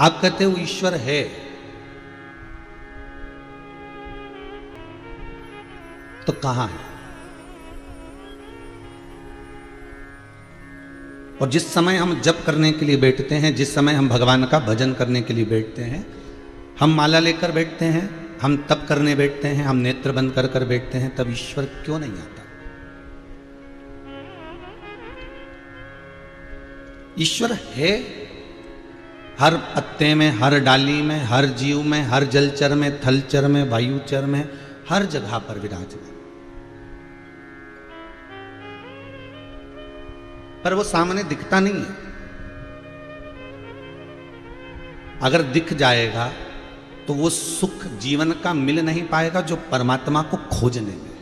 आप कहते हो ईश्वर है, तो कहां है? और जिस समय हम जप करने के लिए बैठते हैं, जिस समय हम भगवान का भजन करने के लिए बैठते हैं, हम माला लेकर बैठते हैं, हम तप करने बैठते हैं, हम नेत्र बंद कर कर बैठते हैं, तब ईश्वर क्यों नहीं आता? ईश्वर है हर पत्ते में, हर डाली में, हर जीव में, हर जलचर में, थलचर में, वायुचर में, हर जगह पर विराजमान। पर वो सामने दिखता नहीं है। अगर दिख जाएगा तो वो सुख जीवन का मिल नहीं पाएगा जो परमात्मा को खोजने में।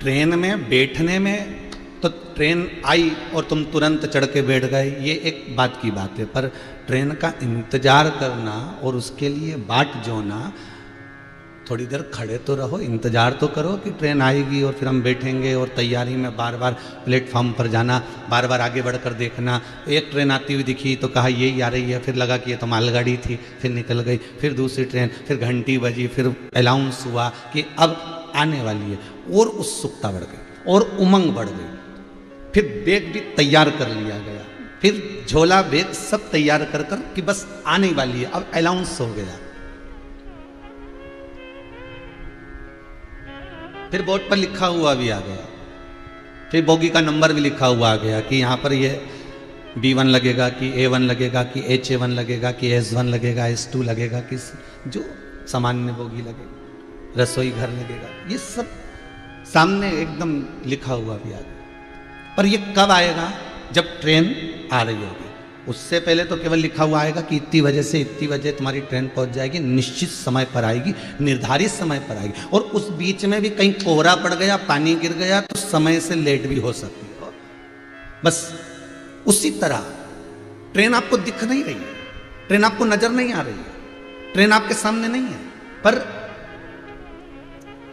ट्रेन में बैठने में तो ट्रेन आई और तुम तुरंत चढ़ के बैठ गए, ये एक बात की बात है, पर ट्रेन का इंतजार करना और उसके लिए बाट जोना, थोड़ी देर खड़े तो रहो, इंतजार तो करो कि ट्रेन आएगी और फिर हम बैठेंगे, और तैयारी में बार बार प्लेटफॉर्म पर जाना, बार बार आगे बढ़कर देखना। एक ट्रेन आती हुई दिखी तो कहा यही आ रही है, फिर लगा कि ये तो मालगाड़ी थी, फिर निकल गई, फिर दूसरी ट्रेन, फिर घंटी बजी, फिर अनाउंस हुआ कि अब आने वाली है, और उत्सुकता बढ़ गई और उमंग बढ़ गई। फिर बैग भी तैयार कर लिया गया, फिर झोला बैग सब तैयार कर कर कि बस आने वाली है, अब अनाउंस हो गया। फिर बोर्ड पर लिखा हुआ भी आ गया, फिर बोगी का नंबर भी लिखा हुआ आ गया कि यहाँ पर ये B1 लगेगा कि A1 लगेगा कि HA1 लगेगा कि S1 लगेगा, S2 लगेगा कि जो सामान्य बोगी लगेगा, रसोई घर लगेगा, ये सब सामने एकदम लिखा हुआ भी आ गया। पर ये कब आएगा? जब ट्रेन आ रही होगी। उससे पहले तो केवल लिखा हुआ आएगा कि इतनी बजे से इतनी बजे तुम्हारी ट्रेन पहुंच जाएगी, निश्चित समय पर आएगी, निर्धारित समय पर आएगी। और उस बीच में भी कहीं कोहरा पड़ गया, पानी गिर गया, तो समय से लेट भी हो सकती है। बस उसी तरह ट्रेन आपको दिख नहीं रही है, ट्रेन आपको नजर नहीं आ रही है, ट्रेन आपके सामने नहीं है, पर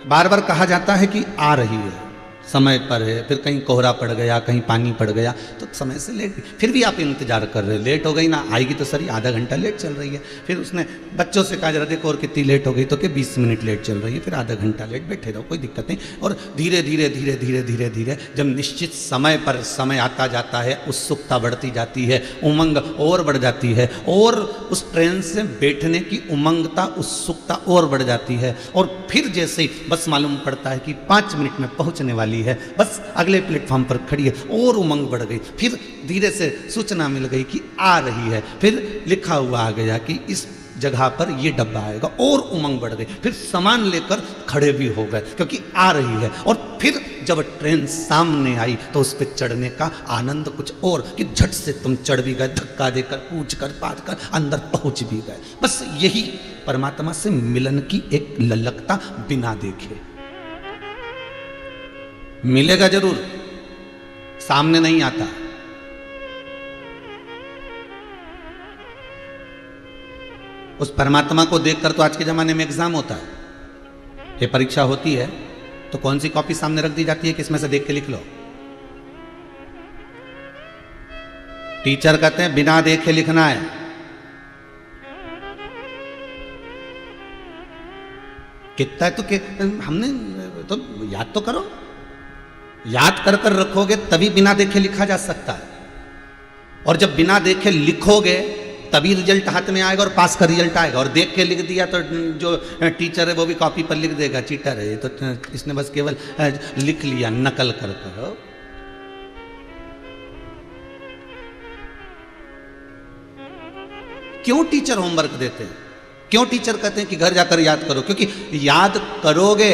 बार बार कहा जाता है कि आ रही है, समय पर है। फिर कहीं कोहरा पड़ गया, कहीं पानी पड़ गया, तो समय से लेट, फिर भी आप इंतजार कर रहे, लेट हो गई ना, आएगी तो सही, आधा घंटा लेट चल रही है। फिर उसने बच्चों से कहा जरा देखो और कितनी लेट हो गई, तो कि 20 मिनट लेट चल रही है, फिर आधा घंटा लेट, बैठे रहो, कोई दिक्कत नहीं। और धीरे धीरे धीरे धीरे धीरे धीरे जब निश्चित समय पर समय आता जाता है, उत्सुकता बढ़ती जाती है, उमंग और बढ़ जाती है, और उस ट्रेन से बैठने की उमंगता, उत्सुकता और बढ़ जाती है। और फिर जैसे ही बस मालूम पड़ता है कि 5 मिनट में पहुंचने वाली है, बस अगले प्लेटफॉर्म पर खड़ी है, और उमंग बढ़ गई। फिर धीरे से सूचना मिल गई कि आ रही है, फिर लिखा हुआ आ गया कि इस जगह पर ये डब्बा आएगा, और उमंग बढ़ गई। फिर सामान लेकर खड़े भी हो गए क्योंकि आ रही है। और फिर जब ट्रेन सामने आई तो उस पर चढ़ने का आनंद कुछ और, कि झट से तुम चढ़ भी गए, धक्का देकर, पूछ कर, पाट कर अंदर पहुंच भी गए। बस यही परमात्मा से मिलन की एक ललकता बिना देखे। मिलेगा जरूर, सामने नहीं आता। उस परमात्मा को देखकर तो आज के जमाने में एग्जाम होता है, ये परीक्षा होती है तो कौन सी कॉपी सामने रख दी जाती है कि इसमें से देख के लिख लो। टीचर कहते हैं बिना देखे लिखना है। कितना है तो कि हमने तो याद तो करो, याद कर कर रखोगे तभी बिना देखे लिखा जा सकता है। और जब बिना देखे लिखोगे तभी रिजल्ट हाथ में आएगा और पास का रिजल्ट आएगा। और देख के लिख दिया तो जो टीचर है वो भी कॉपी पर लिख देगा, चीटर है तो इसने बस केवल लिख लिया नकल कर कर। क्यों टीचर होमवर्क देते हैं? क्यों टीचर कहते हैं कि घर जाकर याद करो? क्योंकि याद करोगे,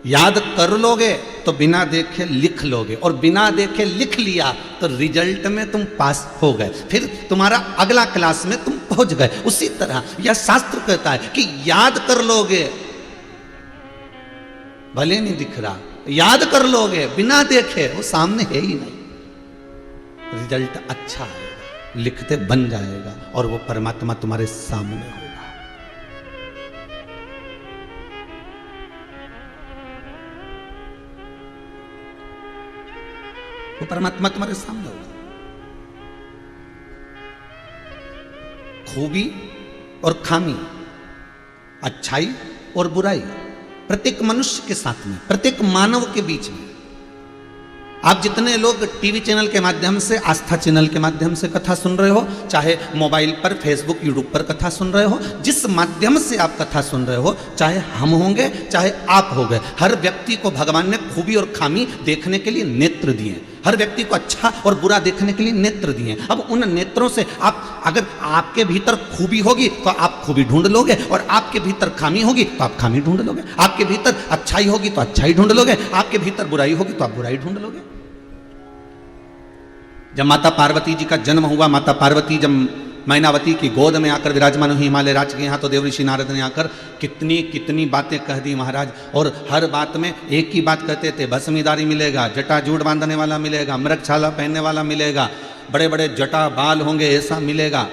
याद कर लोगे तो बिना देखे लिख लोगे, और बिना देखे लिख लिया तो रिजल्ट में तुम पास हो गए, फिर तुम्हारा अगला क्लास में तुम पहुंच गए। उसी तरह यह शास्त्र कहता है कि याद कर लोगे, भले नहीं दिख रहा, याद कर लोगे बिना देखे, वो सामने है ही नहीं, रिजल्ट अच्छा आएगा, लिखते बन जाएगा, और वो परमात्मा तुम्हारे सामने होगा। वो परमात्मा तुम्हारे सामने होगा। खूबी और खामी, अच्छाई और बुराई, प्रत्येक मनुष्य के साथ में, प्रत्येक मानव के बीच में। आप जितने लोग टीवी चैनल के माध्यम से, आस्था चैनल के माध्यम से कथा सुन रहे हो, चाहे मोबाइल पर, फेसबुक, यूट्यूब पर कथा सुन रहे हो, जिस माध्यम से आप कथा सुन रहे हो, चाहे हम होंगे चाहे आप हो गए, हर व्यक्ति को भगवान ने खूबी और खामी देखने के लिए नेत्र दिए, हर व्यक्ति को अच्छा और बुरा देखने के लिए नेत्र दिए। अब उन नेत्रों से आप, अगर आपके भीतर खूबी होगी तो आप खूबी ढूंढ लोगे, और आपके भीतर खामी होगी तो आप खामी ढूंढ लोगे, आपके भीतर अच्छाई होगी तो अच्छाई ढूंढ लोगे, आपके भीतर बुराई होगी तो आप बुराई ढूंढ लोगे। जब माता पार्वती जी का जन्म हुआ, माता पार्वती जब मैनावती की गोद में आकर विराजमान हुई हिमालय राज्य के यहाँ, तो देवऋषि नारद ने आकर कितनी कितनी बातें कह दी महाराज, और हर बात में एक ही बात कहते थे, भस्मीदारी मिलेगा, जटाजूट बांधने वाला मिलेगा, मृगछाला पहनने वाला मिलेगा, बड़े बड़े जटा बाल होंगे, ऐसा मिलेगा।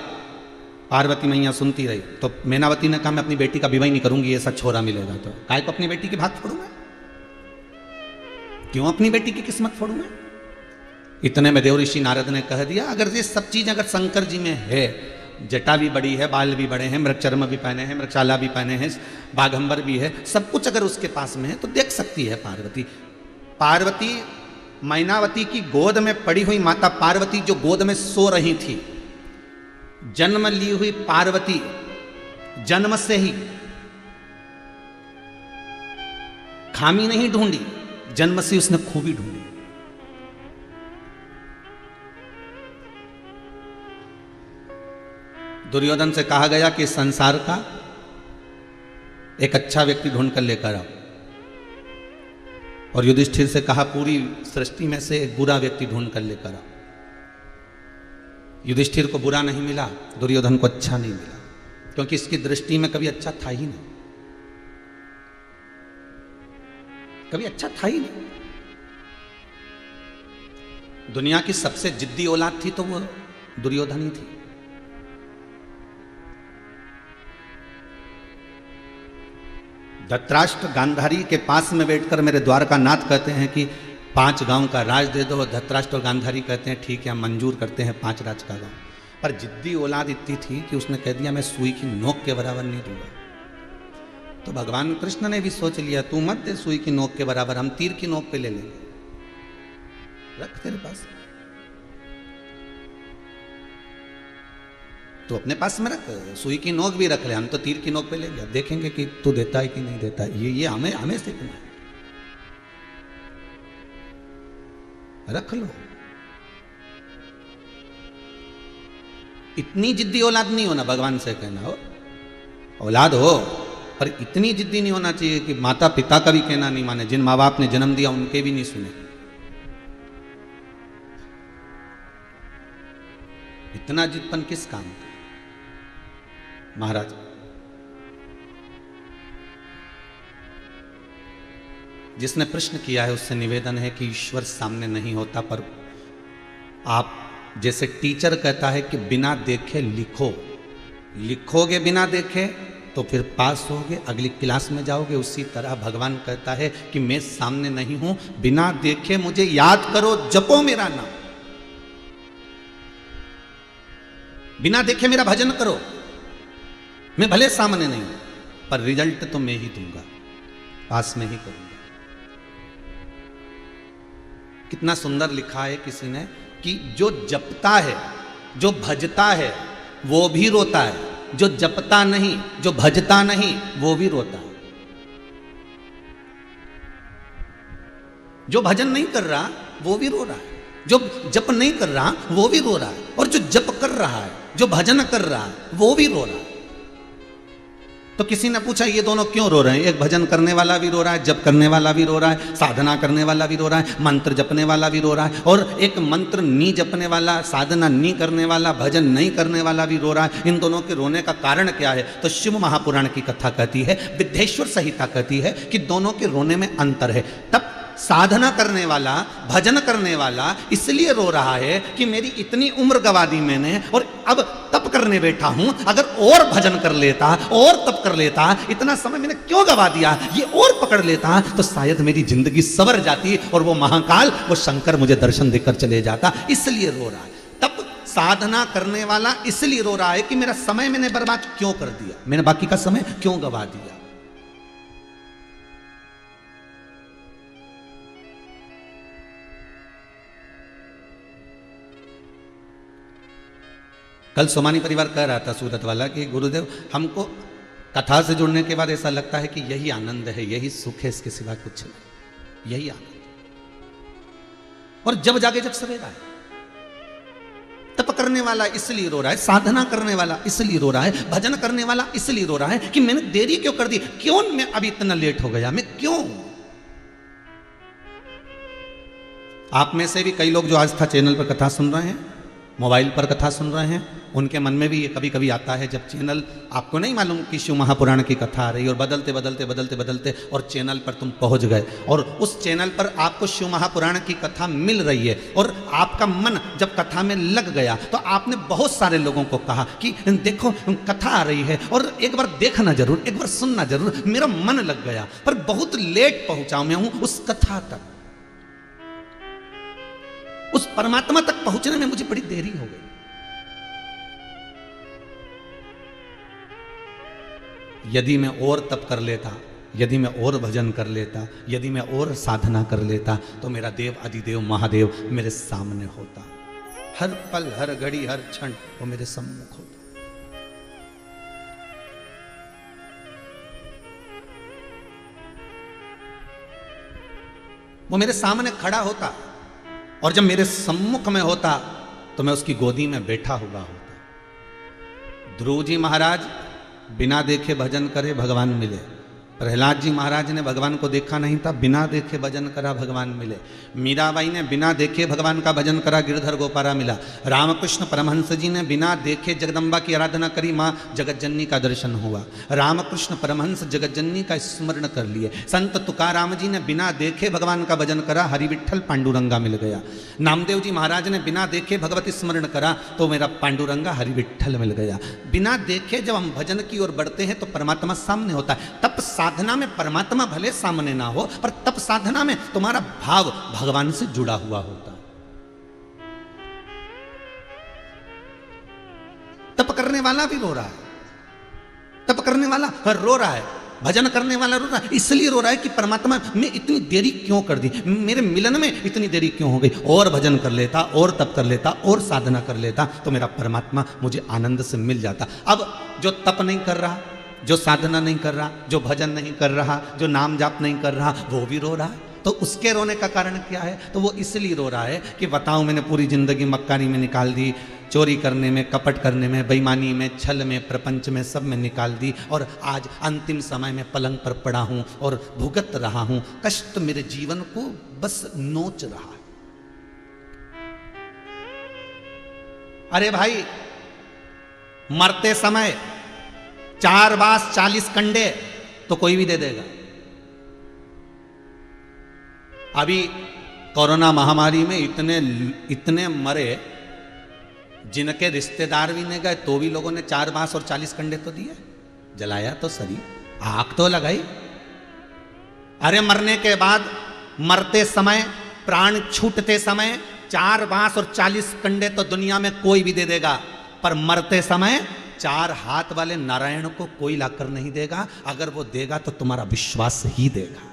पार्वती मैया सुनती रही, तो मैनावती ने कहा मैं अपनी बेटी का विवाह नहीं करूंगी, ऐसा छोरा मिलेगा तो। काय को अपनी बेटी की बात फोड़ूंगा, क्यों अपनी बेटी की किस्मत फोड़ूंगा? इतने में देवऋषि नारद ने कह दिया, अगर ये सब चीज अगर शंकर जी में है, जटा भी बड़ी है, बाल भी बड़े हैं, मृगचर्म भी पहने हैं, मृगशाला भी पहने हैं, बाघंबर भी है, सब कुछ अगर उसके पास में है तो देख सकती है पार्वती। पार्वती मैनावती की गोद में पड़ी हुई माता पार्वती जो गोद में सो रही थी, जन्म ली हुई पार्वती जन्म से ही खामी नहीं ढूंढी, जन्म से उसने खूबी ढूंढी। दुर्योधन से कहा गया कि संसार का एक अच्छा व्यक्ति ढूंढ कर लेकर आओ, और युधिष्ठिर से कहा पूरी सृष्टि में से एक बुरा व्यक्ति ढूंढ कर लेकर आओ। युधिष्ठिर को बुरा नहीं मिला, दुर्योधन को अच्छा नहीं मिला, क्योंकि इसकी दृष्टि में कभी अच्छा था ही नहीं, कभी अच्छा था ही नहीं। दुनिया की सबसे जिद्दी औलाद थी तो वो दुर्योधन ही थी। धृतराष्ट्र गांधारी के पास में बैठकर मेरे द्वारकानाथ कहते हैं कि 5 गांव का राज दे दो। धृतराष्ट्र और गांधारी कहते हैं ठीक है हम मंजूर करते हैं 5 राज का गांव। पर जिद्दी औलाद इतनी थी कि उसने कह दिया मैं सुई की नोक के बराबर नहीं दूंगा। तो भगवान कृष्ण ने भी सोच लिया तू मत दे सुई की नोक के बराबर, हम तीर की नोक पे ले लेंगे, रख तेरे पास, तो अपने पास में रख, सुई की नोक भी रख ले, हम तो तीर की नोक पे लेंगे, देखेंगे कि तू देता है कि नहीं देता है। ये हमें सीखना है, रख लो। इतनी जिद्दी औलाद नहीं होना, भगवान से कहना हो औलाद हो, पर इतनी जिद्दी नहीं होना चाहिए कि माता पिता का भी कहना नहीं माने, जिन माँ बाप ने जन्म दिया उनके भी नहीं सुने। इतना जिदपन किस काम का? महाराज जिसने प्रश्न किया है उससे निवेदन है कि ईश्वर सामने नहीं होता, पर आप जैसे टीचर कहता है कि बिना देखे लिखो, लिखोगे बिना देखे तो फिर पास होगे, अगली क्लास में जाओगे। उसी तरह भगवान कहता है कि मैं सामने नहीं हूं, बिना देखे मुझे याद करो, जपो मेरा नाम, बिना देखे मेरा भजन करो। मैं भले सामने नहीं हूं, पर रिजल्ट तो मैं ही दूंगा, पास में ही करूंगा। कितना सुंदर लिखा है किसी ने कि जो जपता है, जो भजता है वो भी रोता है, जो जपता नहीं, जो भजता नहीं वो भी रोता है। जो भजन नहीं कर रहा वो भी रो रहा है, जो जप नहीं कर रहा वो भी रो रहा है, और जो जप कर रहा है, जो भजन कर रहा है वो भी रो रहा है। तो किसी ने पूछा ये दोनों क्यों रो रहे हैं? एक भजन करने वाला भी रो रहा है, जप करने वाला भी रो रहा है, साधना करने वाला भी रो रहा है, मंत्र जपने वाला भी रो रहा है, और एक मंत्र नहीं जपने वाला, साधना नहीं करने वाला, भजन नहीं करने वाला भी रो रहा है। इन दोनों के रोने का कारण क्या है? तो शिव महापुराण की कथा कहती है, विद्येश्वर संहिता कहती है कि दोनों के रोने में अंतर है। तब साधना करने वाला, भजन करने वाला इसलिए रो रहा है कि मेरी इतनी उम्र गवा दी मैंने और अब तप करने बैठा हूं, अगर और भजन कर लेता और तप कर लेता, इतना समय मैंने क्यों गवा दिया, ये और पकड़ लेता तो शायद मेरी जिंदगी संवर जाती और वो महाकाल, वो शंकर मुझे दर्शन देकर चले जाता, इसलिए रो रहा है। तप साधना करने वाला इसलिए रो रहा है कि मेरा समय मैंने बर्बाद क्यों कर दिया, मैंने बाकी का समय क्यों गवा दिया। कल सोमानी परिवार कह रहा था सूरत वाला कि गुरुदेव हमको कथा से जुड़ने के बाद ऐसा लगता है कि यही आनंद है, यही सुख है, इसके सिवा कुछ नहीं, यही आनंद। और जब जागे जब सवेरा है। तप करने वाला इसलिए रो रहा है, साधना करने वाला इसलिए रो रहा है, भजन करने वाला इसलिए रो रहा है कि मैंने देरी क्यों कर दी, क्यों मैं अभी इतना लेट हो गया, मैं क्यों। आप में से भी कई लोग जो आस्था चैनल पर कथा सुन रहे हैं, मोबाइल पर कथा सुन रहे हैं, उनके मन में भी ये कभी कभी आता है जब चैनल आपको नहीं मालूम कि शिव महापुराण की कथा आ रही और बदलते बदलते बदलते बदलते और चैनल पर तुम पहुंच गए और उस चैनल पर आपको शिव महापुराण की कथा मिल रही है और आपका मन जब कथा में लग गया तो आपने बहुत सारे लोगों को कहा कि देखो कथा आ रही है और एक बार देखना जरूर, एक बार सुनना जरूर, मेरा मन लग गया। पर बहुत लेट पहुंचा मैं हूं उस कथा तक, उस परमात्मा तक पहुंचने में मुझे बड़ी देरी हो गई। यदि मैं और तप कर लेता, यदि मैं और भजन कर लेता, यदि मैं और साधना कर लेता तो मेरा देव अधिदेव महादेव मेरे सामने होता, हर पल हर घड़ी हर क्षण वो मेरे सम्मुख होता। वो मेरे सामने खड़ा होता और जब मेरे सम्मुख में होता तो मैं उसकी गोदी में बैठा हुआ होता। ध्रुव जी महाराज बिना देखे भजन करे भगवान मिले, प्रहलाद जी महाराज ने भगवान को देखा नहीं था, बिना देखे भजन करा भगवान मिले, मीराबाई ने बिना देखे भगवान का भजन करा गिरधर गोपारा मिला, रामकृष्ण परमहंस जी ने बिना देखे जगदम्बा की आराधना करी, माँ जगतजननी का दर्शन हुआ, रामकृष्ण परमहंस जगतजननी का स्मरण कर लिए, संत तुकाराम जी ने बिना देखे भगवान का भजन करा, हरि विठ्ठल पांडुरंगा मिल गया, नामदेव जी महाराज ने बिना देखे भगवती स्मरण करा तो मेरा पांडुरंगा हरि विठ्ठल मिल गया। बिना देखे जब हम भजन की ओर बढ़ते हैं तो परमात्मा सामने होता है। तप साधना में परमात्मा भले सामने ना हो पर तप साधना में तुम्हारा भाव भगवान से जुड़ा हुआ होता है। तप करने वाला भी रो रहा है, तप करने वाला रो रहा है, भजन करने वाला रो रहा है, इसलिए रो रहा है कि परमात्मा में इतनी देरी क्यों कर दी, मेरे मिलन में इतनी देरी क्यों हो गई। और भजन कर लेता, और तप कर लेता, और साधना कर लेता तो मेरा परमात्मा मुझे आनंद से मिल जाता। अब जो तप नहीं कर रहा, जो साधना नहीं कर रहा, जो भजन नहीं कर रहा, जो नाम जाप नहीं कर रहा, वो भी रो रहा है। तो उसके रोने का कारण क्या है? तो वो इसलिए रो रहा है कि बताओ मैंने पूरी जिंदगी मक्कारी में निकाल दी, चोरी करने में, कपट करने में, बेईमानी में, छल में, प्रपंच में, सब में निकाल दी और आज अंतिम समय में पलंग पर पड़ा हूं और भुगत रहा हूं। कष्ट मेरे जीवन को बस नोच रहा है। अरे भाई, मरते समय 4 बांस 40 कंडे तो कोई भी दे देगा। अभी कोरोना महामारी में इतने मरे, जिनके रिश्तेदार भी नहीं गए तो भी लोगों ने 4 बांस और 40 कंडे तो दिए, जलाया तो सही, आग तो लगाई। अरे मरने के बाद, मरते समय, प्राण छूटते समय 4 बांस और 40 कंडे तो दुनिया में कोई भी दे देगा, पर मरते समय 4 हाथ वाले नारायण को कोई लाकर नहीं देगा। अगर वो देगा तो तुम्हारा विश्वास ही देगा।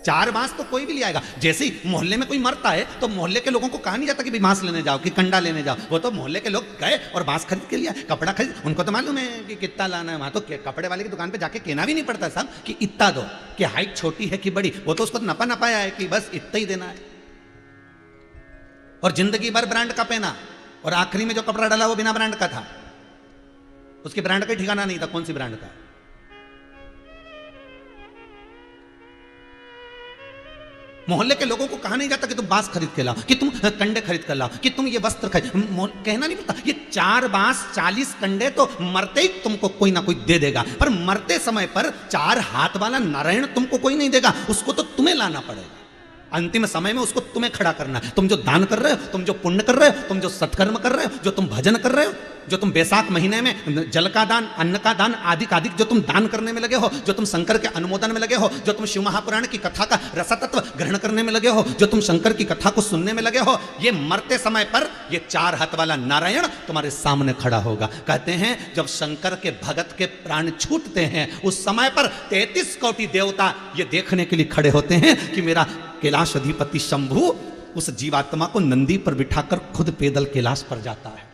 4 बांस तो कोई भी ले आएगा। जैसे ही मोहल्ले में कोई मरता है तो मोहल्ले के लोगों को कहा नहीं जाता कि बांस लेने जाओ, कि कंडा लेने जाओ। वो तो मोहल्ले के लोग गए और बांस खरीद के लिया, कपड़ा खरीद, उनको तो मालूम है कि कितना लाना है। वहां तो कपड़े वाले की दुकान पे जाके कहना भी नहीं पड़ता साहब कि इतना दो, कि हाइट छोटी है कि बड़ी, वो तो उसको नपा नपाया है कि बस इतना ही देना है। और जिंदगी भर ब्रांड का पहना और आखिरी में जो कपड़ा डाला वो बिना ब्रांड का था, उसके ब्रांड का ठिकाना नहीं था कौन सी ब्रांड का। मोहल्ले के लोगों को कहा नहीं जाता कि तुम बांस खरीद के लाओ, कि तुम कंडे खरीद कर लाओ, कि तुम ये वस्त्र खरीद, कहना नहीं पड़ता। ये 4 बांस 40 कंडे तो मरते ही तुमको कोई ना कोई दे देगा, पर मरते समय पर 4 हाथ वाला नारायण तुमको कोई नहीं देगा, उसको तो तुम्हें लाना पड़ेगा। अंतिम समय में उसको तुम्हें खड़ा करना है। तुम जो दान कर रहे हो, तुम जो पुण्य कर रहे हो, तुम जो सत्कर्म कर रहे हो, जो तुम भजन कर रहे हो, जो तुम बैसाख महीने में जल का दान, अन्न का दान आदि जो तुम दान करने में लगे हो, जो तुम शंकर के अनुमोदन में लगे हो, जो तुम शिव महापुराण की कथा का रसतत्व ग्रहण करने में लगे हो, जो तुम शंकर की कथा को सुनने में लगे हो, ये मरते समय पर ये 4 हाथ वाला नारायण तुम्हारे सामने खड़ा होगा। कहते हैं जब शंकर के भगत के प्राण छूटते हैं उस समय पर 33 कोटि देवता ये देखने के लिए खड़े होते हैं कि मेरा कैलाश अधिपति शंभु उस जीवात्मा को नंदी पर बिठाकर खुद पैदल कैलाश पर जाता है।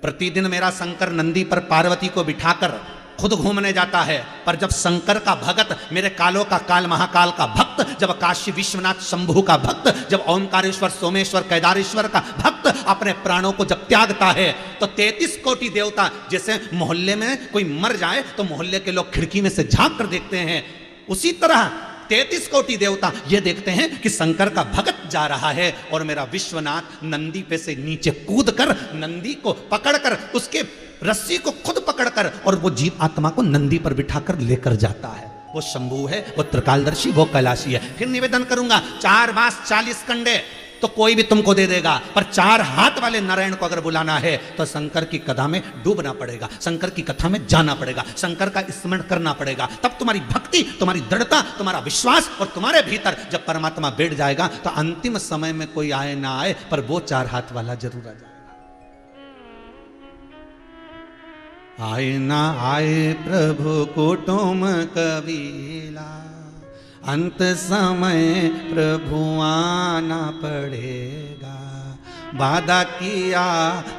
प्रतिदिन मेरा शंकर नंदी पर पार्वती को बिठाकर खुद घूमने जाता है। पर जब शंकर का भगत, मेरे कालों का काल महाकाल का भक्त, जब काशी विश्वनाथ शंभु का भक्त, जब ओंकारेश्वर सोमेश्वर केदारेश्वर का भक्त अपने प्राणों को जब त्यागता है तो 33 कोटि देवता, जैसे मोहल्ले में कोई मर जाए तो मोहल्ले के लोग खिड़की में से झांक कर देखते हैं, उसी तरह 33 कोटि देवता ये देखते हैं कि शंकर का भगत जा रहा है और मेरा विश्वनाथ नंदी पे से नीचे कूदकर नंदी को पकड़कर उसके रस्सी को खुद पकड़कर और वो जीव आत्मा को नंदी पर बिठाकर लेकर जाता है। वो शंभु है, वो त्रिकालदर्शी, वो कैलाशी है। फिर निवेदन करूंगा 4 बांस 40 कंडे तो कोई भी तुमको दे देगा, पर 4 हाथ वाले नारायण को अगर बुलाना है तो शंकर की कथा में डूबना पड़ेगा, शंकर की कथा में जाना पड़ेगा, शंकर का स्मरण करना पड़ेगा। तब तुम्हारी भक्ति, तुम्हारी दृढ़ता, तुम्हारा विश्वास और तुम्हारे भीतर जब परमात्मा बैठ जाएगा तो अंतिम समय में कोई आए ना आए पर वो 4 हाथ वाला जरूर आ जाएगा। आए ना आए प्रभु कुटुम कबीला, अंत समय प्रभु आना पड़ेगा, वादा किया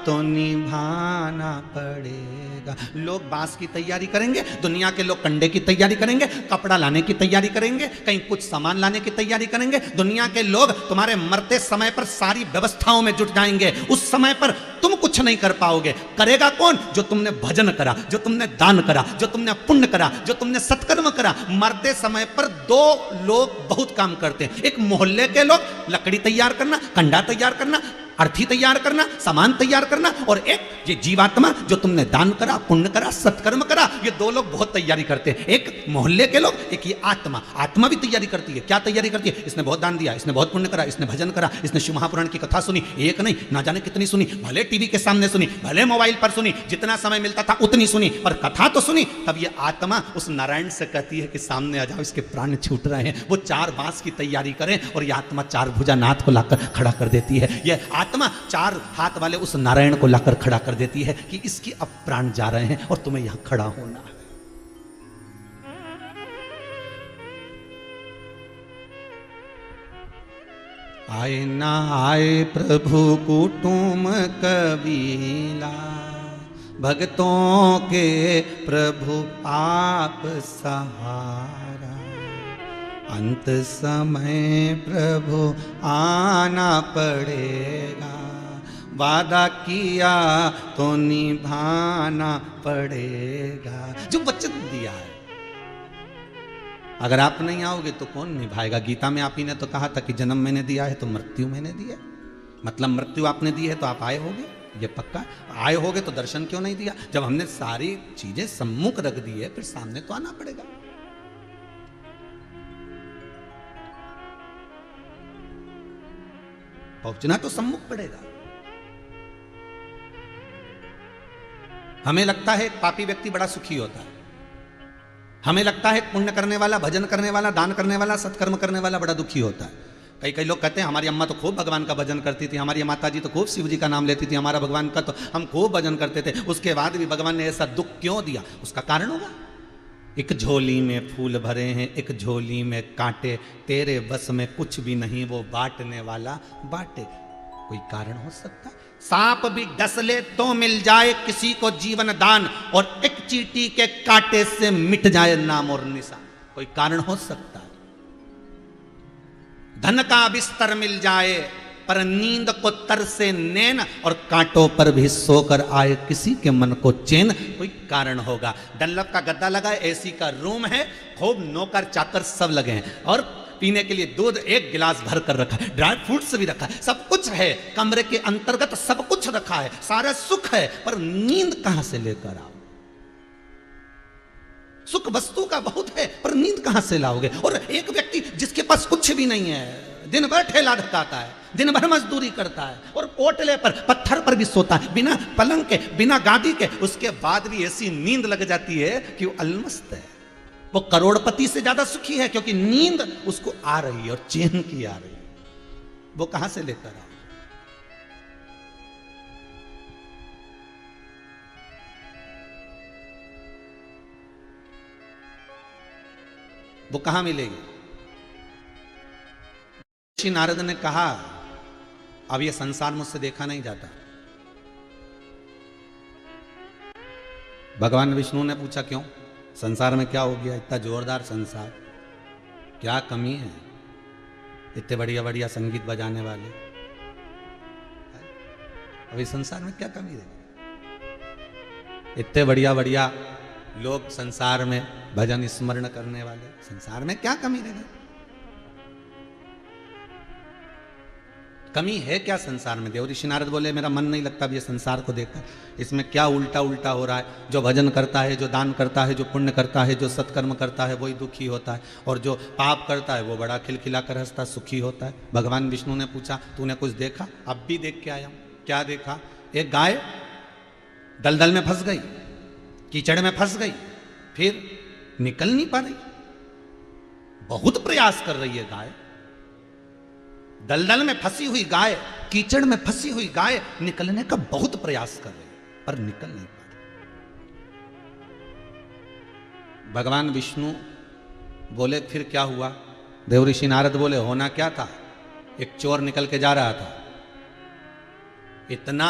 तो निभाना पड़ेगा। लोग बांस की तैयारी करेंगे, दुनिया के लोग कंडे की तैयारी करेंगे, कपड़ा लाने की तैयारी करेंगे, कहीं कुछ सामान लाने की तैयारी करेंगे। दुनिया के लोग तुम्हारे मरते समय पर सारी व्यवस्थाओं में जुट जाएंगे। उस समय पर तुम कुछ नहीं कर पाओगे। करेगा कौन? जो तुमने भजन करा, जो तुमने दान करा, जो तुमने पुण्य करा, जो तुमने सत्कर्म करा। मरते समय पर 2 लोग बहुत काम करते हैं। एक मोहल्ले के लोग लकड़ी तैयार करना, कंडा तैयार करना, अर्थी तैयार करना, सामान तैयार करना, और एक ये जीवात्मा जो तुमने दान करा, पुण्य करा, सत्कर्म करा, ये 2 लोग बहुत तैयारी करते हैं। एक मोहल्ले के लोग, एक ये आत्मा। आत्मा भी तैयारी करती है। क्या तैयारी करती है? इसने बहुत दान दिया, इसने बहुत पुण्य करा, इसने भजन करा, इसने शिव महापुराण की कथा सुनी, एक नहीं ना जाने कितनी सुनी, भले टीवी के सामने सुनी, भले मोबाइल पर सुनी, जितना समय मिलता था उतनी सुनी, पर कथा तो सुनी। तब ये आत्मा उस नारायण से कहती है कि सामने आ जाओ, इसके प्राण छूट रहे हैं। वो 4 बांस की तैयारी करें और ये आत्मा 4 भुजा नाथ को लाकर खड़ा कर देती है। ये आत्मा 4 हाथ वाले उस नारायण को लाकर खड़ा कर देती है कि इसकी अब प्राण जा रहे हैं और तुम्हें यहां खड़ा होना है। आए ना आए प्रभु कुटुम कबीला, भक्तों के प्रभु आप सहारा, अंत समय प्रभु आना पड़ेगा, वादा किया तो निभाना पड़ेगा। जो वचन दिया है, अगर आप नहीं आओगे तो कौन निभाएगा? गीता में आप ही ने तो कहा था कि जन्म मैंने दिया है तो मृत्यु मैंने दी है। मतलब मृत्यु आपने दी है तो आप आए होगे, ये पक्का। आए होगे तो दर्शन क्यों नहीं दिया? जब हमने सारी चीजें सम्मुख रख दी है फिर सामने तो आना पड़ेगा। पहुंचना तो सम्मुख पड़ेगा। हमें लगता है पापी व्यक्ति बड़ा सुखी होता है, हमें लगता है पुण्य करने वाला, भजन करने वाला, दान करने वाला, सत्कर्म करने वाला बड़ा दुखी होता है। कई लोग कहते हैं हमारी अम्मा तो खूब भगवान का भजन करती थी, हमारी माता जी तो खूब शिव जी का नाम लेती थी, हमारा भगवान का तो हम खूब भजन करते थे, उसके बाद भी भगवान ने ऐसा दुख क्यों दिया? उसका कारण होगा। एक झोली में फूल भरे हैं, एक झोली में कांटे, तेरे बस में कुछ भी नहीं, वो बांटने वाला बांटे। कोई कारण हो सकता है? सांप भी डस ले तो मिल जाए किसी को जीवन दान, और एक चींटी के कांटे से मिट जाए नाम और निशान। कोई कारण हो सकता है? धन का बिस्तर मिल जाए पर नींद को तरसे नैन, और कांटों पर भी सोकर आए किसी के मन को चैन। कोई कारण होगा। डनलप का गद्दा लगा है, एसी का रूम है, खूब नौकर चाकर सब लगे हैं, और पीने के लिए दूध 1 गिलास भर कर रखा है, ड्राई फ्रूट्स भी रखा है, सब कुछ है कमरे के अंतर्गत, सब कुछ रखा है, सारा सुख है, पर नींद कहां से लेकर आओ? सुख वस्तु का बहुत है पर नींद कहां से लाओगे? और एक व्यक्ति जिसके पास कुछ भी नहीं है, दिन भर ठेला ढकाता है, दिन भर मजदूरी करता है और ओटले पर पत्थर पर भी सोता है, बिना पलंग के, बिना गादी के। उसके बाद भी ऐसी नींद लग जाती है कि वो अलमस्त है। वो करोड़पति से ज्यादा सुखी है क्योंकि नींद उसको आ रही है और चैन की आ रही है। वो कहां से लेकर आ, वो कहां मिलेगी? ऋषि नारद ने कहा अब ये संसार मुझसे देखा नहीं जाता। भगवान विष्णु ने पूछा क्यों? संसार में क्या हो गया? इतना जोरदार संसार, क्या कमी है? इतने बढ़िया बढ़िया संगीत बजाने वाले, अभी संसार में क्या कमी है? इतने बढ़िया बढ़िया लोग संसार में भजन स्मरण करने वाले, संसार में क्या कमी रह गई? कमी है क्या संसार में? देव ऋषि नारद बोले मेरा मन नहीं लगता अब ये संसार को देखकर, इसमें क्या उल्टा उल्टा हो रहा है। जो भजन करता है, जो दान करता है, जो पुण्य करता है, जो सत्कर्म करता है वही दुखी होता है, और जो पाप करता है वो बड़ा खिलखिला कर हंसता सुखी होता है। भगवान विष्णु ने पूछा तूने कुछ देखा? अब भी देख के आया हूं। क्या देखा? एक गाय दलदल में फंस गई, कीचड़ में फंस गई, फिर निकल नहीं पा रही। बहुत प्रयास कर रही है गाय, दलदल में फंसी हुई गाय, कीचड़ में फंसी हुई गाय निकलने का बहुत प्रयास कर रही है पर निकल नहीं पा रही। भगवान विष्णु बोले फिर क्या हुआ? देव ऋषि नारद बोले होना क्या था, एक चोर निकल के जा रहा था। इतना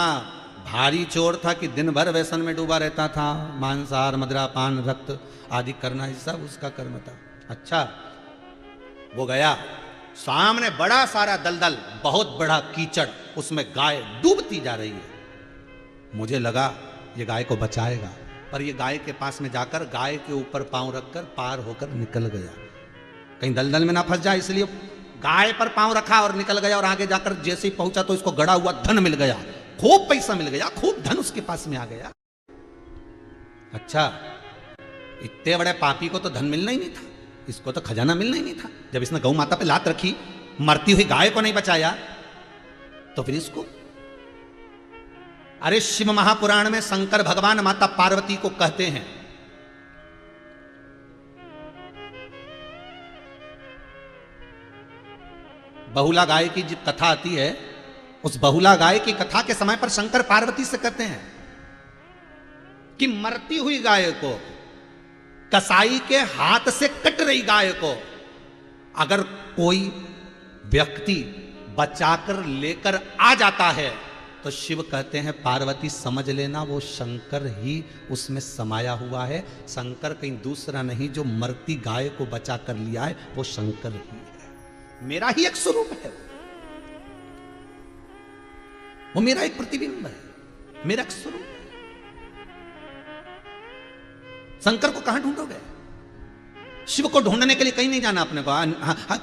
भारी चोर था कि दिन भर व्यसन में डूबा रहता था, मांसाहार, मदिरा पान, रक्त आदि करना, ये सब उसका कर्म था। अच्छा, वो गया, सामने बड़ा सारा दलदल, बहुत बड़ा कीचड़, उसमें गाय डूबती जा रही है। मुझे लगा ये गाय को बचाएगा, पर ये गाय के पास में जाकर गाय के ऊपर पांव रखकर पार होकर निकल गया, कहीं दलदल में ना फंस जाए, इसलिए गाय पर पांव रखा और निकल गया। और आगे जाकर जैसे ही पहुंचा तो इसको गड़ा हुआ धन मिल गया, खूब पैसा मिल गया, खूब धन उसके पास में आ गया। अच्छा, इतने बड़े पापी को तो धन मिलना ही नहीं था, इसको तो खजाना मिलना ही नहीं था। जब इसने गौ माता पे लात रखी, मरती हुई गाय को नहीं बचाया, तो फिर इसको। अरे शिव महापुराण में शंकर भगवान माता पार्वती को कहते हैं बहुला गाय की जब कथा आती है, उस बहुला गाय की कथा के समय पर शंकर पार्वती से कहते हैं कि मरती हुई गाय को, कसाई के हाथ से कट रही गाय को अगर कोई व्यक्ति बचाकर लेकर आ जाता है तो शिव कहते हैं पार्वती समझ लेना वो शंकर ही उसमें समाया हुआ है। शंकर कहीं दूसरा नहीं, जो मरती गाय को बचा कर लिया है वो शंकर ही है, मेरा ही एक स्वरूप है, वो मेरा एक प्रतिबिंब है, मेरा एक स्वरूप है। शंकर को कहां ढूंढोगे? शिव को ढूंढने के लिए कहीं नहीं जाना अपने को,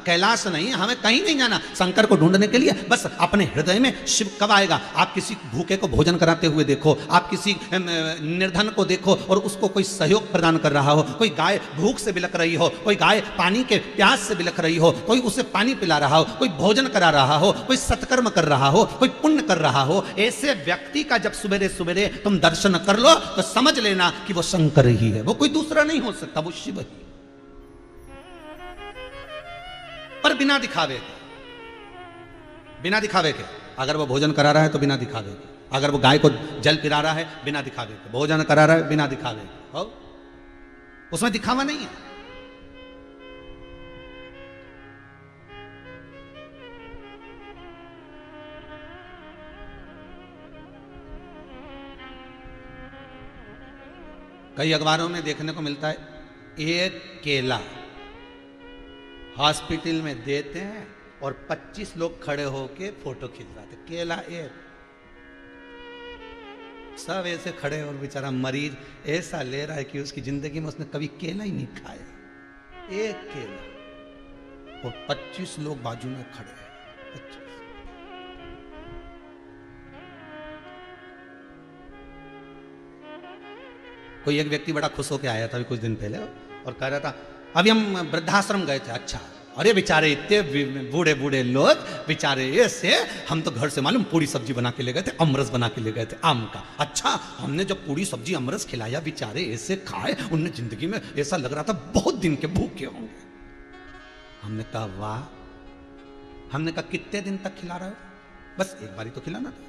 कैलाश नहीं, हमें कहीं नहीं जाना शंकर को ढूंढने के लिए। बस अपने हृदय में शिव कब आएगा? आप किसी भूखे को भोजन कराते हुए देखो, आप किसी निर्धन को देखो और उसको कोई सहयोग प्रदान कर रहा हो, कोई गाय भूख से बिलख रही हो, कोई गाय पानी के प्यास से बिलख रही हो, कोई उसे पानी पिला रहा हो, कोई भोजन करा रहा हो, कोई सत्कर्म कर रहा हो, कोई पुण्य कर रहा हो, ऐसे व्यक्ति का जब सुबेरे सुबेरे तुम दर्शन कर लो तो समझ लेना कि वो शंकर ही है, वो कोई दूसरा नहीं हो सकता, वो शिव ही। पर बिना दिखावे के, बिना दिखावे के। अगर वो भोजन करा रहा है तो बिना दिखावे के, अगर वो गाय को जल पिला रहा है बिना दिखावे के, भोजन करा रहा है बिना दिखावे के, हो? उसमें दिखावा नहीं है। कई अखबारों में देखने को मिलता है एक केला हॉस्पिटल में देते हैं और 25 लोग खड़े होके फोटो खिंचवाते, केला एक, सब ऐसे खड़े और बेचारा मरीज ऐसा ले रहा है कि उसकी जिंदगी में उसने कभी केला ही नहीं खाया, एक केला, और 25 लोग बाजू में खड़े हैं। 25। कोई एक व्यक्ति बड़ा खुश होकर आया था अभी कुछ दिन पहले और कह रहा था अभी हम वृद्धाश्रम गए थे। अच्छा, अरे बेचारे इतने बूढ़े बूढ़े लोग बेचारे ऐसे, हम तो घर से मालूम पूरी सब्जी बना के ले गए थे, अमरस बना के ले गए थे आम का। अच्छा, हमने जब पूरी सब्जी अमरस खिलाया, बेचारे ऐसे खाए, उनने जिंदगी में ऐसा लग रहा था बहुत दिन के भूखे होंगे। हमने कहा वाह। हमने कहा कितने दिन तक खिला रहे हो? बस एक बारी तो खिलाना था।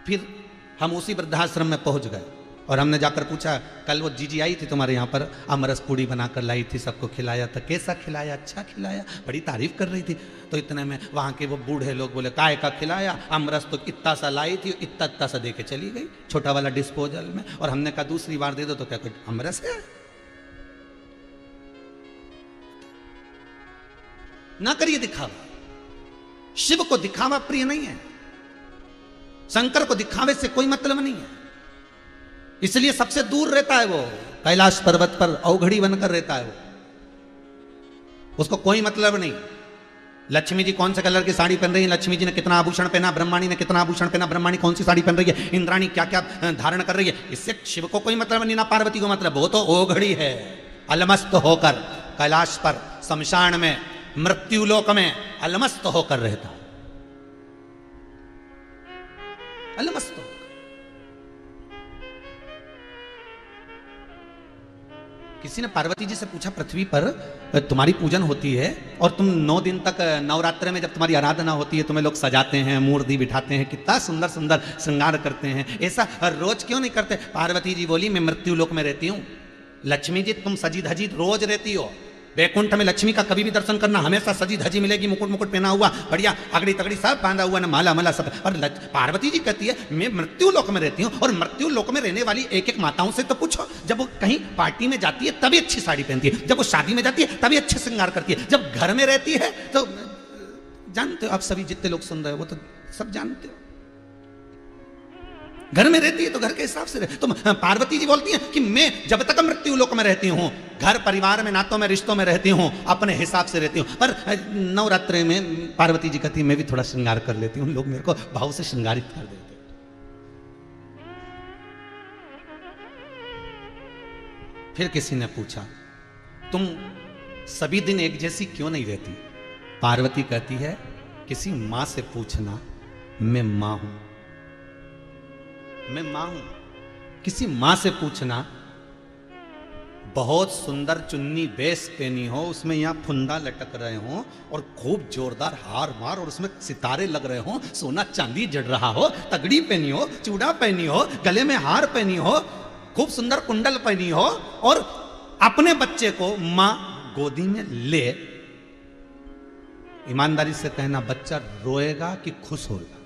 फिर हम उसी वृद्धाश्रम में पहुंच गए और हमने जाकर पूछा, कल वो जीजी आई थी तुम्हारे यहाँ पर, अमरस पूड़ी बनाकर लाई थी, सबको खिलाया था, कैसा खिलाया? अच्छा खिलाया, बड़ी तारीफ कर रही थी। तो इतने में वहाँ के वो बूढ़े लोग बोले, काय का खिलाया? अमरस तो इतना सा लाई थी, इतना सा दे के चली गई, छोटा वाला डिस्पोजल में। और हमने कहा दूसरी बार दे दो। तो क्या कोई अमरस है? ना करिए दिखावा। शिव को दिखावा प्रिय नहीं है, शंकर को दिखावे से कोई मतलब नहीं है, इसलिए सबसे दूर रहता है वो। कैलाश पर्वत पर अवघड़ी बनकर रहता है वो, उसको कोई मतलब नहीं। लक्ष्मी जी कौन से कलर की साड़ी पहन रही है, लक्ष्मी जी ने कितना आभूषण पहना, ब्रह्माणी ने कितना आभूषण पहना, ब्रह्माणी कौन सी साड़ी पहन रही है, इंद्राणी क्या क्या धारण कर रही है, इससे शिव को कोई मतलब नहीं, ना पार्वती को मतलब। वो तो ओघड़ी है, अलमस्त होकर कैलाश पर, शमशान में, मृत्युलोक में अलमस्त होकर रहता है, अलमस्त होकर। किसी ने पार्वती जी से पूछा, पृथ्वी पर तुम्हारी पूजन होती है और तुम 9 दिन तक नवरात्र में जब तुम्हारी आराधना होती है, तुम्हें लोग सजाते हैं, मूर्ति बिठाते हैं, कितना सुंदर सुंदर श्रृंगार करते हैं, ऐसा रोज क्यों नहीं करते? पार्वती जी बोली, मैं मृत्युलोक में रहती हूँ। लक्ष्मी जी तुम सजी धजी रोज रहती हो, वैकुंठ में लक्ष्मी का कभी भी दर्शन करना, हमेशा सजी धजी मिलेगी, मुकुट मुकुट पहना हुआ, बढ़िया अगड़ी तगड़ी सब बांधा हुआ ना, माला माला सब। और पार्वती जी कहती है मैं मृत्यु लोक में रहती हूँ, और मृत्यु लोक में रहने वाली एक एक माताओं से तो पूछो, जब वो कहीं पार्टी में जाती है तभी अच्छी साड़ी पहनती है, जब वो शादी में जाती है तभी अच्छे श्रृंगार करती है, जब घर में रहती है तो जानते हो आप सभी जितने लोग सुन रहे हो वो तो सब जानते हो, घर में रहती है तो घर के हिसाब से रहे। तो पार्वती जी बोलती हैं कि मैं जब तक मृत्यु लोक में रहती हूँ, घर परिवार में, नातों में, रिश्तों में रहती हूँ, अपने हिसाब से रहती हूँ। पर नवरात्रि में पार्वती जी कहती है मैं भी थोड़ा श्रृंगार कर लेती हूँ, लोग मेरे को भाव से श्रृंगारित कर देते। फिर किसी ने पूछा तुम सभी दिन एक जैसी क्यों नहीं रहती? पार्वती कहती है किसी मां से पूछना, मैं मां हूं, मैं मां हूं। किसी मां से पूछना, बहुत सुंदर चुन्नी बेस पहनी हो, उसमें यहां फुंदा लटक रहे हो और खूब जोरदार हार मार और उसमें सितारे लग रहे हो, सोना चांदी जड़ रहा हो, तगड़ी पहनी हो, चूड़ा पहनी हो, गले में हार पहनी हो, खूब सुंदर कुंडल पहनी हो, और अपने बच्चे को मां गोदी में ले, ईमानदारी से कहना बच्चा रोएगा कि खुश होगा?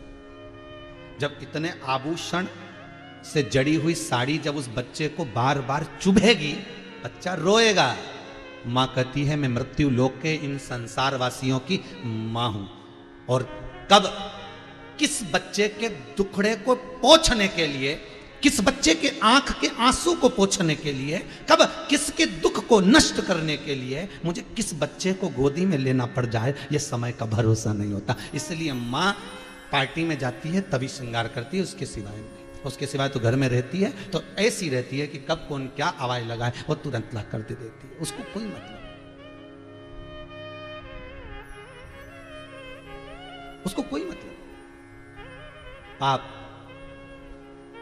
जब इतने आभूषण से जड़ी हुई साड़ी जब उस बच्चे को बार बार चुभेगी, बच्चा रोएगा। मां कहती है मैं मृत्यु लोक के इन संसार वासियों की मां हूं, और कब किस बच्चे के दुखड़े को पोंछने के लिए, किस बच्चे के आंख के आंसू को पोंछने के लिए, कब किसके दुख को नष्ट करने के लिए मुझे किस बच्चे को गोदी में लेना पड़ जाए, यह समय का भरोसा नहीं होता। इसलिए मां पार्टी में जाती है तभी श्रृंगार करती है, उसके सिवाय नहीं। उसके सिवाय तो घर में रहती है तो ऐसी रहती है कि कब कौन क्या आवाज लगाए वो तुरंत ला कर दे देती है, उसको कोई मतलब, उसको कोई मतलब। पाप,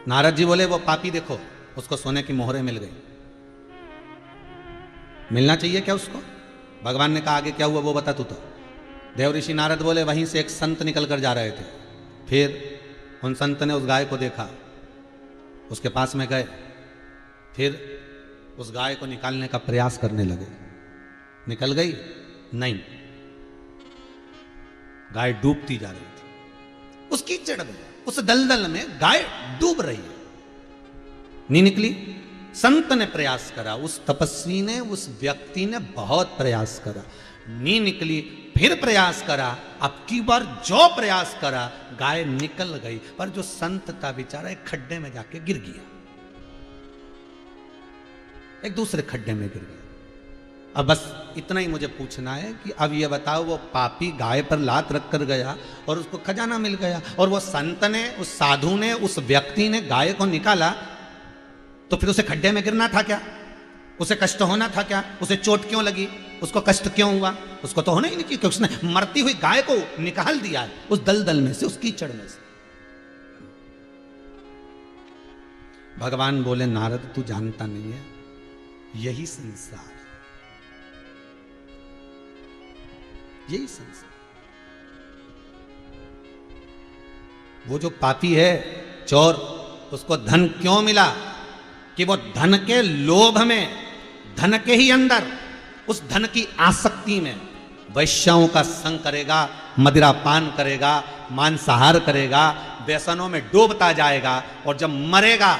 नारद जी बोले वो पापी देखो उसको सोने की मोहरें मिल गई, मिलना चाहिए क्या उसको? भगवान ने कहा आगे क्या हुआ वो बता तू। तो देव ऋषि नारद बोले वहीं से एक संत निकल कर जा रहे थे, फिर उन संत ने उस गाय को देखा, उसके पास में गए, फिर उस गाय को निकालने का प्रयास करने लगे। निकल गई? नहीं, गाय डूबती जा रही थी, उस कीचड़ में, उस दलदल में गाय डूब रही है, नहीं निकली। संत ने प्रयास करा, उस तपस्वी ने, उस व्यक्ति ने बहुत प्रयास करा, नहीं निकली। फिर प्रयास करा, अब की बार जो प्रयास करा गाय निकल गई, पर जो संत था बेचारा एक खड्डे में जाके गिर गया, एक दूसरे खड्डे में गिर गया। अब बस इतना ही मुझे पूछना है कि अब ये बताओ वो पापी गाय पर लात रख कर गया और उसको खजाना मिल गया, और वो संत ने, उस साधु ने, उस व्यक्ति ने गाय को निकाला, तो फिर उसे खड्डे में गिरना था क्या? उसे कष्ट होना था क्या? उसे चोट क्यों लगी? उसको कष्ट क्यों हुआ? उसको तो होना ही नहीं चाहिए, क्योंकि उसने मरती हुई गाय को निकाल दिया है उस दलदल में से, उस कीचड़ में से। भगवान बोले नारद तू जानता नहीं है, यही संसार, यही संसार। वो जो पापी है, चोर, उसको धन क्यों मिला? कि वो धन के लोभ में, धन के ही अंदर, उस धन की आसक्ति में वैश्याओं का संग करेगा, मदिरा पान करेगा, मांसाहार करेगा, व्यसनों में डूबता जाएगा, और जब मरेगा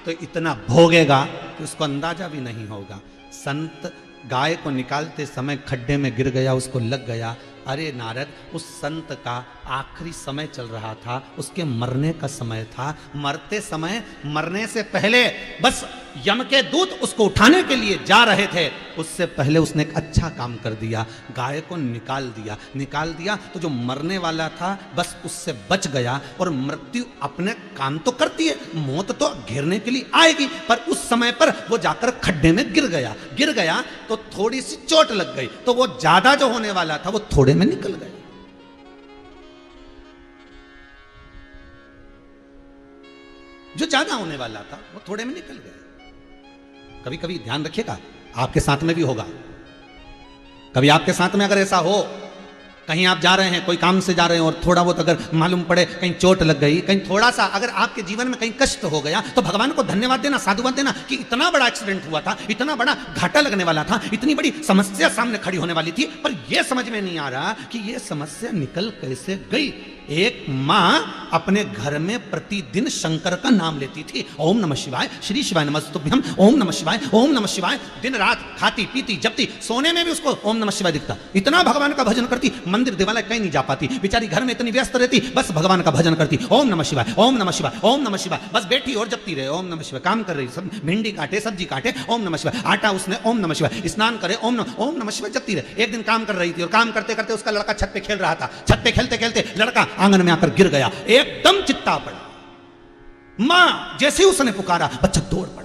तो इतना भोगेगा कि उसको अंदाजा भी नहीं होगा। संत गाय को निकालते समय खड्डे में गिर गया, उसको लग गया। अरे नारद, उस संत का आखिरी समय चल रहा था, उसके मरने का समय था। मरते समय, मरने से पहले बस यम के दूत उसको उठाने के लिए जा रहे थे, उससे पहले उसने एक अच्छा काम कर दिया, गाय को निकाल दिया। निकाल दिया तो जो मरने वाला था बस उससे बच गया। और मृत्यु अपने काम तो करती है, मौत तो घेरने के लिए आएगी, पर उस समय पर वो जाकर खड्डे में गिर गया। गिर गया तो थोड़ी सी चोट लग गई, तो वो ज्यादा जो होने वाला था वो थोड़े में निकल गया। जो ज्यादा होने वाला था वो थोड़े में निकल गया। कभी कभी ध्यान रखिएगा, आपके साथ में भी होगा। कभी आपके साथ में अगर ऐसा हो, कहीं आप जा रहे हैं, कोई काम से जा रहे हैं, और थोड़ा बहुत अगर मालूम पड़े कहीं चोट लग गई, कहीं थोड़ा सा अगर आपके जीवन में कहीं कष्ट हो गया, तो भगवान को धन्यवाद देना, साधुवाद देना कि इतना बड़ा एक्सीडेंट हुआ था, इतना बड़ा घाटा लगने वाला था, इतनी बड़ी समस्या सामने खड़ी होने वाली थी, पर यह समझ में नहीं आ रहा कि यह समस्या निकल कैसे गई। एक मां अपने घर में प्रतिदिन शंकर का नाम लेती थी, ओम नमः शिवाय, श्री शिवाय नमस्तुभ्यम, ओम नमः शिवाय, ओम नमः शिवाय। दिन रात खाती पीती जपती, सोने में भी उसको ओम नमः शिवाय दिखता। इतना भगवान का भजन करती, मंदिर देवालय कहीं नहीं जा पाती, बेचारी घर में इतनी व्यस्त रहती, बस भगवान का भजन करती, ओम नमः शिवाय, ओम नमः शिवाय, ओम नमः शिवाय। बस बैठी और जपती रहे, ओम नमः शिवाय। काम कर रही, सब भिंडी काटे, सब्जी काटे, ओम नमः शिवाय। आटा उसने, ओम नमः शिवाय। स्नान करे, ओम नमः शिवाय जपती रहे। एक दिन काम कर रही थी, और काम करते करते उसका लड़का छत पे खेल रहा था। छत पे खेलते खेलते लड़का आंगन में आकर गिर गया, एकदम चित्ता पड़ा। मां जैसे ही उसने पुकारा, बच्चा दौड़ पड़ा।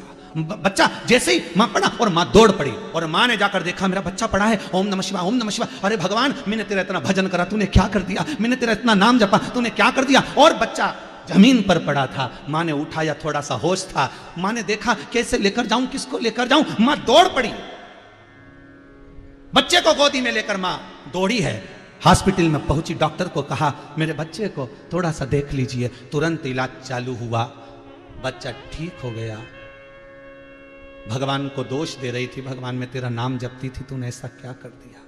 बच्चा जैसे ही मां पड़ा और मां दौड़ पड़ी, और मां ने जाकर देखा मेरा बच्चा पड़ा है, ओम नमः शिवाय, ओम नमः शिवाय। अरे भगवान, मैंने तेरा इतना भजन करा, तूने क्या कर दिया? मैंने तेरा इतना नाम जपा, तूने क्या कर दिया? और बच्चा जमीन पर पड़ा था। मां ने उठाया, थोड़ा सा होश था। मां ने देखा कैसे लेकर जाऊं, किसको लेकर जाऊं। मां दौड़ पड़ी, बच्चे को गोदी में लेकर मां दौड़ी है। हॉस्पिटल में पहुंची, डॉक्टर को कहा मेरे बच्चे को थोड़ा सा देख लीजिए। तुरंत इलाज चालू हुआ, बच्चा ठीक हो गया। भगवान को दोष दे रही थी, भगवान मैं तेरा नाम जपती थी, तूने ऐसा क्या कर दिया?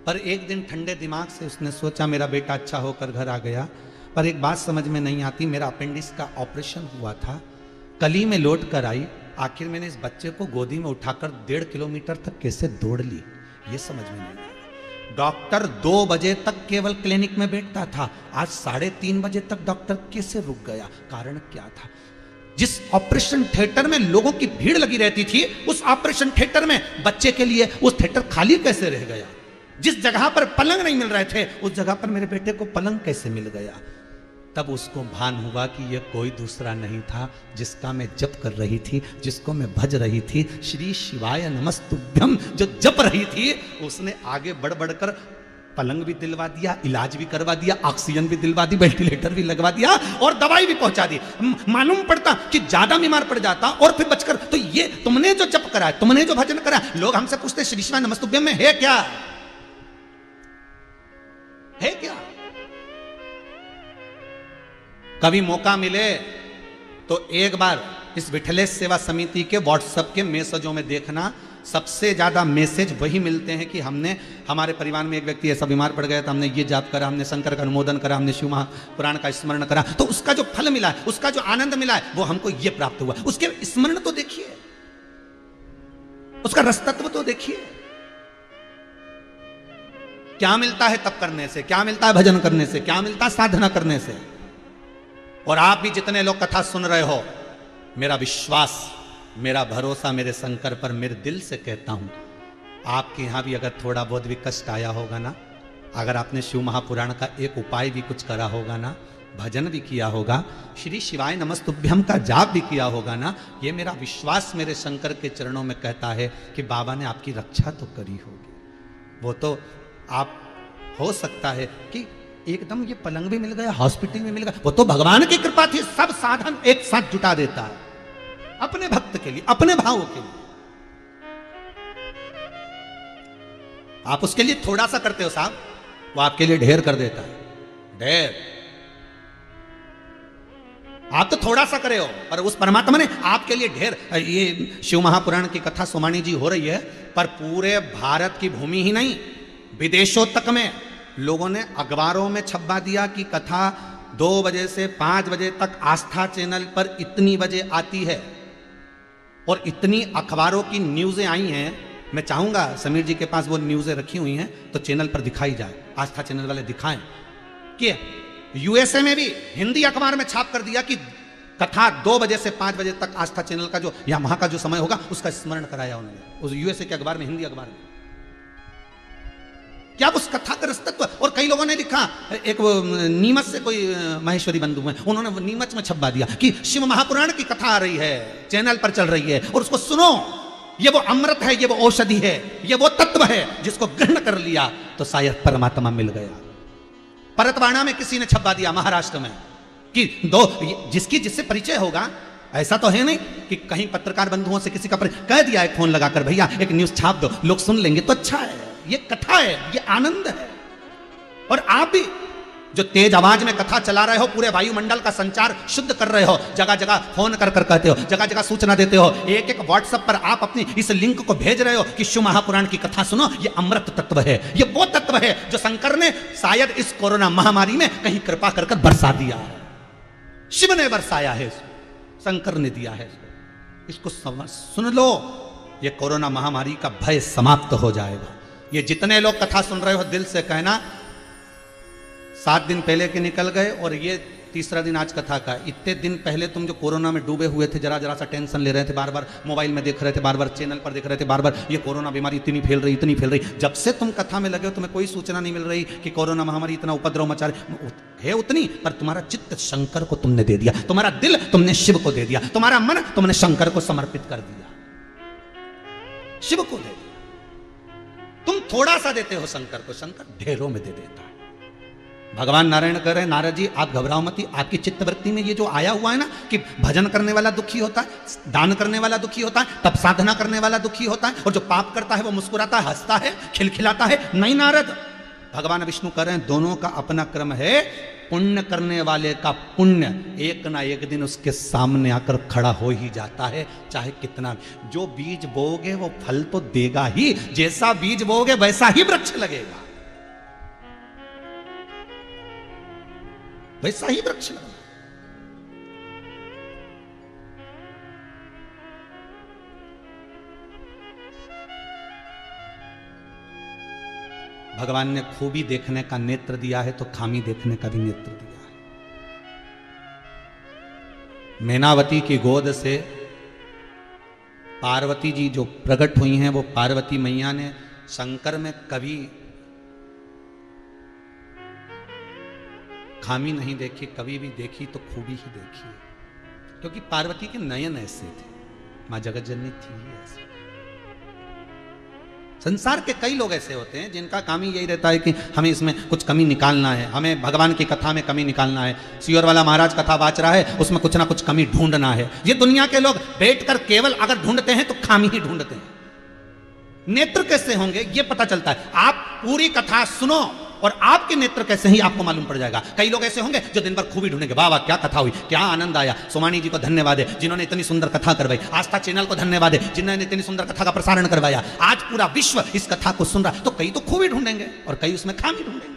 पर एक दिन ठंडे दिमाग से उसने सोचा मेरा बेटा अच्छा होकर घर आ गया, पर एक बात समझ में नहीं आती, मेरा अपेंडिक्स का ऑपरेशन हुआ था, कली में लौट कर आई, आखिर मैंने इस बच्चे को गोदी में उठाकर 1.5 किलोमीटर तक कैसे दौड़ ली, ये समझ में नहीं आया। डॉक्टर 2 बजे तक केवल क्लिनिक में बैठता था, आज 3:30 बजे तक डॉक्टर कैसे रुक गया? कारण क्या था? जिस ऑपरेशन थिएटर में लोगों की भीड़ लगी रहती थी, उस ऑपरेशन थिएटर में बच्चे के लिए उस थिएटर खाली कैसे रह गया? जिस जगह पर पलंग नहीं मिल रहे थे, उस जगह पर मेरे बेटे को पलंग कैसे मिल गया? तब उसको भान हुआ कि यह कोई दूसरा नहीं था जिसका मैं जप कर रही थी, जिसको मैं भज रही थी, श्री शिवाय नमस्तुभ्यम जो जप रही थी। उसने आगे बढ़ बढ़कर पलंग भी दिलवा दिया, इलाज भी करवा दिया, ऑक्सीजन भी दिलवा दी, वेंटिलेटर भी लगवा दिया, और दवाई भी पहुंचा दी। मालूम पड़ता कि ज्यादा बीमार पड़ जाता और फिर बचकर, तो ये तुमने जो जप करा, तुमने जो भजन करा, लोग हमसे पूछते श्री शिवाय नमस्तुभ्यम में है क्या? है क्या? कभी मौका मिले तो एक बार इस विठलेश सेवा समिति के व्हाट्सएप के मैसेजों में देखना, सबसे ज्यादा मैसेज वही मिलते हैं कि हमने, हमारे परिवार में एक व्यक्ति ऐसा बीमार पड़ गया था, हमने ये जाप करा, हमने शंकर का अनुमोदन करा, हमने शिव महापुराण का स्मरण करा, तो उसका जो फल मिला है, उसका जो आनंद मिला है, वो हमको ये प्राप्त हुआ। उसके स्मरण तो देखिए, उसका रसतत्व तो देखिए, क्या मिलता है तप करने से, क्या मिलता है भजन करने से, क्या मिलता है साधना करने से। और आप भी जितने लोग कथा सुन रहे हो, मेरा विश्वास, मेरा भरोसा मेरे शंकर पर, मेरे दिल से कहता हूं, आपके यहां भी अगर थोड़ा बहुत भी कष्ट आया होगा ना, अगर आपने शिव महापुराण का एक उपाय भी कुछ करा होगा ना, भजन भी किया होगा, श्री शिवाय नमस्तुभ्यम का जाप भी किया होगा ना, ये मेरा विश्वास मेरे शंकर के चरणों में कहता है कि बाबा ने आपकी रक्षा तो करी होगी। वो तो आप हो सकता है कि एकदम ये पलंग भी मिल गया, हॉस्पिटल भी मिल गया, वो तो भगवान की कृपा थी। सब साधन एक साथ जुटा देता है अपने भक्त के लिए, अपने भावों के लिए। आप उसके लिए थोड़ा सा करते हो साहब, वो आपके लिए ढेर कर देता है, ढेर। आप तो थोड़ा सा करे हो, पर उस परमात्मा ने आपके लिए ढेर। ये शिव महापुराण की कथा सोमानी जी हो रही है, पर पूरे भारत की भूमि ही नहीं, विदेशों तक में लोगों ने अखबारों में छपवा दिया कि कथा 2 बजे से 5 बजे तक आस्था चैनल पर इतनी बजे आती है। और इतनी अखबारों की न्यूज़ें आई हैं। मैं चाहूंगा समीर जी के पास वो न्यूज़ें रखी हुई हैं तो चैनल पर दिखाई जाए, आस्था चैनल वाले दिखाएं कि यूएसए में भी हिंदी अखबार में छाप कर दिया कि कथा 2 बजे से 5 बजे तक आस्था चैनल का जो या वहां का जो समय होगा उसका स्मरण कराया उन्होंने उस यूएसए के अखबार में, हिंदी अखबार में। क्या उस कथा का रसतत्व। और कई लोगों ने लिखा, एक वो नीमच से कोई महेश्वरी बंधु हैं, उन्होंने नीमच में छपवा दिया कि शिव महापुराण की कथा आ रही है, चैनल पर चल रही है और उसको सुनो, ये वो अमृत है, ये वो औषधि है, ये वो तत्व है जिसको ग्रहण कर लिया तो शायद परमात्मा मिल गया। परतवाड़ा में किसी ने छपवा दिया, महाराष्ट्र में, कि जिसकी जिससे परिचय होगा। ऐसा तो है नहीं कि कहीं पत्रकार बंधुओं से किसी का कह दिया है फोन लगाकर, भैया एक न्यूज छाप दो, लोग सुन लेंगे तो अच्छा है। ये कथा है, ये आनंद है। और आप भी जो तेज आवाज में कथा चला रहे हो, पूरे वायुमंडल का संचार शुद्ध कर रहे हो, जगह जगह फोन कर कर कहते हो, जगह जगह सूचना देते हो, एक एक व्हाट्सएप पर आप अपनी इस लिंक को भेज रहे हो कि शिव महापुराण की कथा सुनो, ये अमृत तत्व है, ये वो तत्व है जो शंकर ने शायद इस कोरोना महामारी में कहीं कृपा कर कर बरसा दिया है। शिव ने बरसाया है, शंकर ने दिया है। इसको सुन लो, ये कोरोना महामारी का भय समाप्त हो जाएगा। ये जितने लोग कथा सुन रहे हो, दिल से कहना 7 दिन पहले के निकल गए और ये तीसरा दिन आज कथा का। इतने दिन पहले तुम जो कोरोना में डूबे हुए थे, जरा जरा सा टेंशन ले रहे थे, बार बार मोबाइल में देख रहे थे, बार बार चैनल पर देख रहे थे, बार बार ये कोरोना बीमारी इतनी फैल रही, इतनी फैल रही। जब से तुम कथा में लगे हो, तुम्हें कोई सूचना नहीं मिल रही कि कोरोना महामारी इतना उपद्रव मचा रही है उतनी, पर तुम्हारा चित्त शंकर को तुमने दे दिया, तुम्हारा दिल तुमने शिव को दे दिया, तुम्हारा मन तुमने शंकर को समर्पित कर दिया, शिव को दे दिया। तुम थोड़ा सा देते हो शंकर को, शंकर ढेरों में दे देता है। भगवान नारायण कह रहे हैं, नारद जी आप घबराओ मत, आपकी चित्तवृत्ति में ये जो आया हुआ है ना कि भजन करने वाला दुखी होता है, दान करने वाला दुखी होता है, तब साधना करने वाला दुखी होता है, और जो पाप करता है वो मुस्कुराता है, हंसता है, खिलखिलाता है। नहीं नारद, भगवान विष्णु कह रहे हैं दोनों का अपना क्रम है। पुण्य करने वाले का पुण्य एक ना एक दिन उसके सामने आकर खड़ा हो ही जाता है, चाहे कितना भी। जो बीज बोओगे वो फल तो देगा ही, जैसा बीज बोओगे वैसा ही वृक्ष लगेगा, वैसा ही वृक्ष लगेगा। भगवान ने खूबी देखने का नेत्र दिया है तो खामी देखने का भी नेत्र दिया है। मैनावती की गोद से पार्वती जी जो प्रकट हुई हैं, वो पार्वती मैया ने शंकर में कभी खामी नहीं देखी, कभी भी देखी तो खूबी ही देखी, क्योंकि पार्वती के नयन ऐसे थे, मां जगत जननी थी ऐसे। संसार के कई लोग ऐसे होते हैं जिनका काम ही यही रहता है कि हमें इसमें कुछ कमी निकालना है, हमें भगवान की कथा में कमी निकालना है। सियोर वाला महाराज कथा वाच रहा है, उसमें कुछ ना कुछ कमी ढूंढना है। ये दुनिया के लोग बैठकर केवल अगर ढूंढते हैं तो खामी ही ढूंढते हैं। नेत्र कैसे होंगे ये पता चलता है। आप पूरी कथा सुनो और आपके नेत्र कैसे ही आपको मालूम पड़ जाएगा। कई लोग ऐसे होंगे जो दिन भर खूबी ढूंढेंगे, वाह वाह क्या कथा हुई, क्या आनंद आया, सोमानी जी को धन्यवाद है जिन्होंने इतनी सुंदर कथा करवाई, आस्था चैनल को धन्यवाद है जिन्होंने इतनी सुंदर कथा का प्रसारण करवाया, आज पूरा विश्व इस कथा को सुन रहा। तो कई तो खूबी ढूंढेंगे और कई उसमें खामी ढूंढेंगे,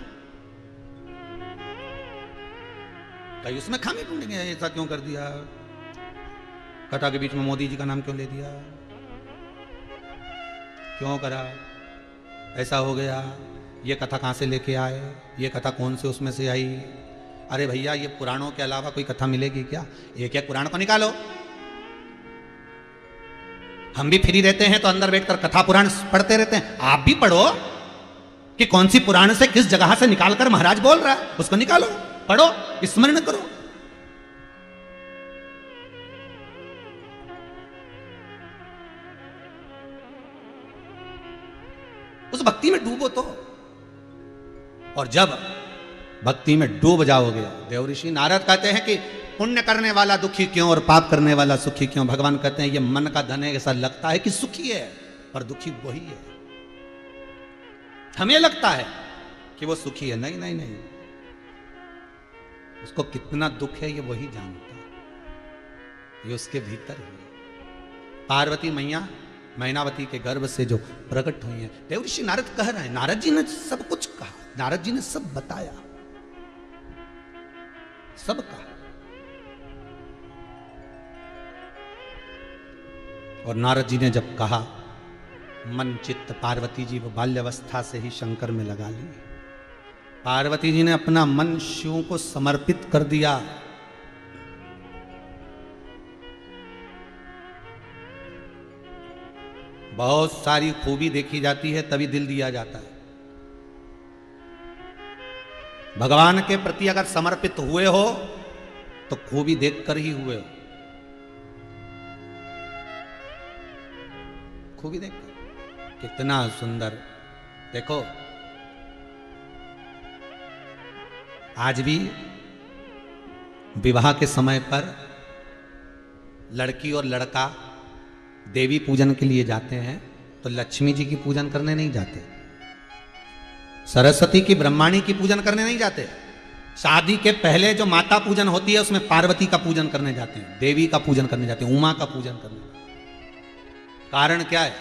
कई उसमें खामी ढूंढेंगे। ऐसा क्यों कर दिया, कथा के बीच में मोदी जी का नाम क्यों ले दिया, क्यों करा, ऐसा हो गया, ये कथा कहाँ से लेके आए, ये कथा कौन से उसमें से आई। अरे भैया ये पुराणों के अलावा कोई कथा मिलेगी क्या? एक एक पुराण को निकालो। हम भी फ्री रहते हैं तो अंदर बैठकर कथा पुराण पढ़ते रहते हैं, आप भी पढ़ो कि कौन सी पुराण से किस जगह से निकालकर महाराज बोल रहा है, उसको निकालो, पढ़ो, स्मरण करो। उस भक्ति में डूबो तो और जब भक्ति में डूब जाओगे, देव ऋषि नारद कहते हैं कि पुण्य करने वाला दुखी क्यों और पाप करने वाला सुखी क्यों? भगवान कहते हैं ये मन का धन है, ऐसा लगता है कि सुखी है पर दुखी वही है। हमें लगता है कि वो सुखी है, नहीं नहीं नहीं, उसको कितना दुख है ये वही जानता है, ये उसके भीतर है। पार्वती मैया मैनावती के गर्भ से जो प्रकट हुई है, देव ऋषि नारद कह रहे हैं, नारद जी ने सब कुछ कहा, नारद जी ने सब बताया, सब कहा। और नारद जी ने जब कहा, मन चित्त पार्वती जी वो बाल्यावस्था से ही शंकर में लगा ली। पार्वती जी ने अपना मन शिव को समर्पित कर दिया। बहुत सारी खूबी देखी जाती है तभी दिल दिया जाता है। भगवान के प्रति अगर समर्पित हुए हो तो खूबी देखकर ही हुए हो, खूबी देखकर। कितना सुंदर, देखो आज भी विवाह के समय पर लड़की और लड़का देवी पूजन के लिए जाते हैं तो लक्ष्मी जी की पूजन करने नहीं जाते, सरस्वती की ब्रह्माणी की पूजन करने नहीं जाते। शादी के पहले जो माता पूजन होती है उसमें पार्वती का पूजन करने जाते हैं, देवी का पूजन करने जाते हैं, उमा का पूजन करने जाते हैं। कारण क्या है?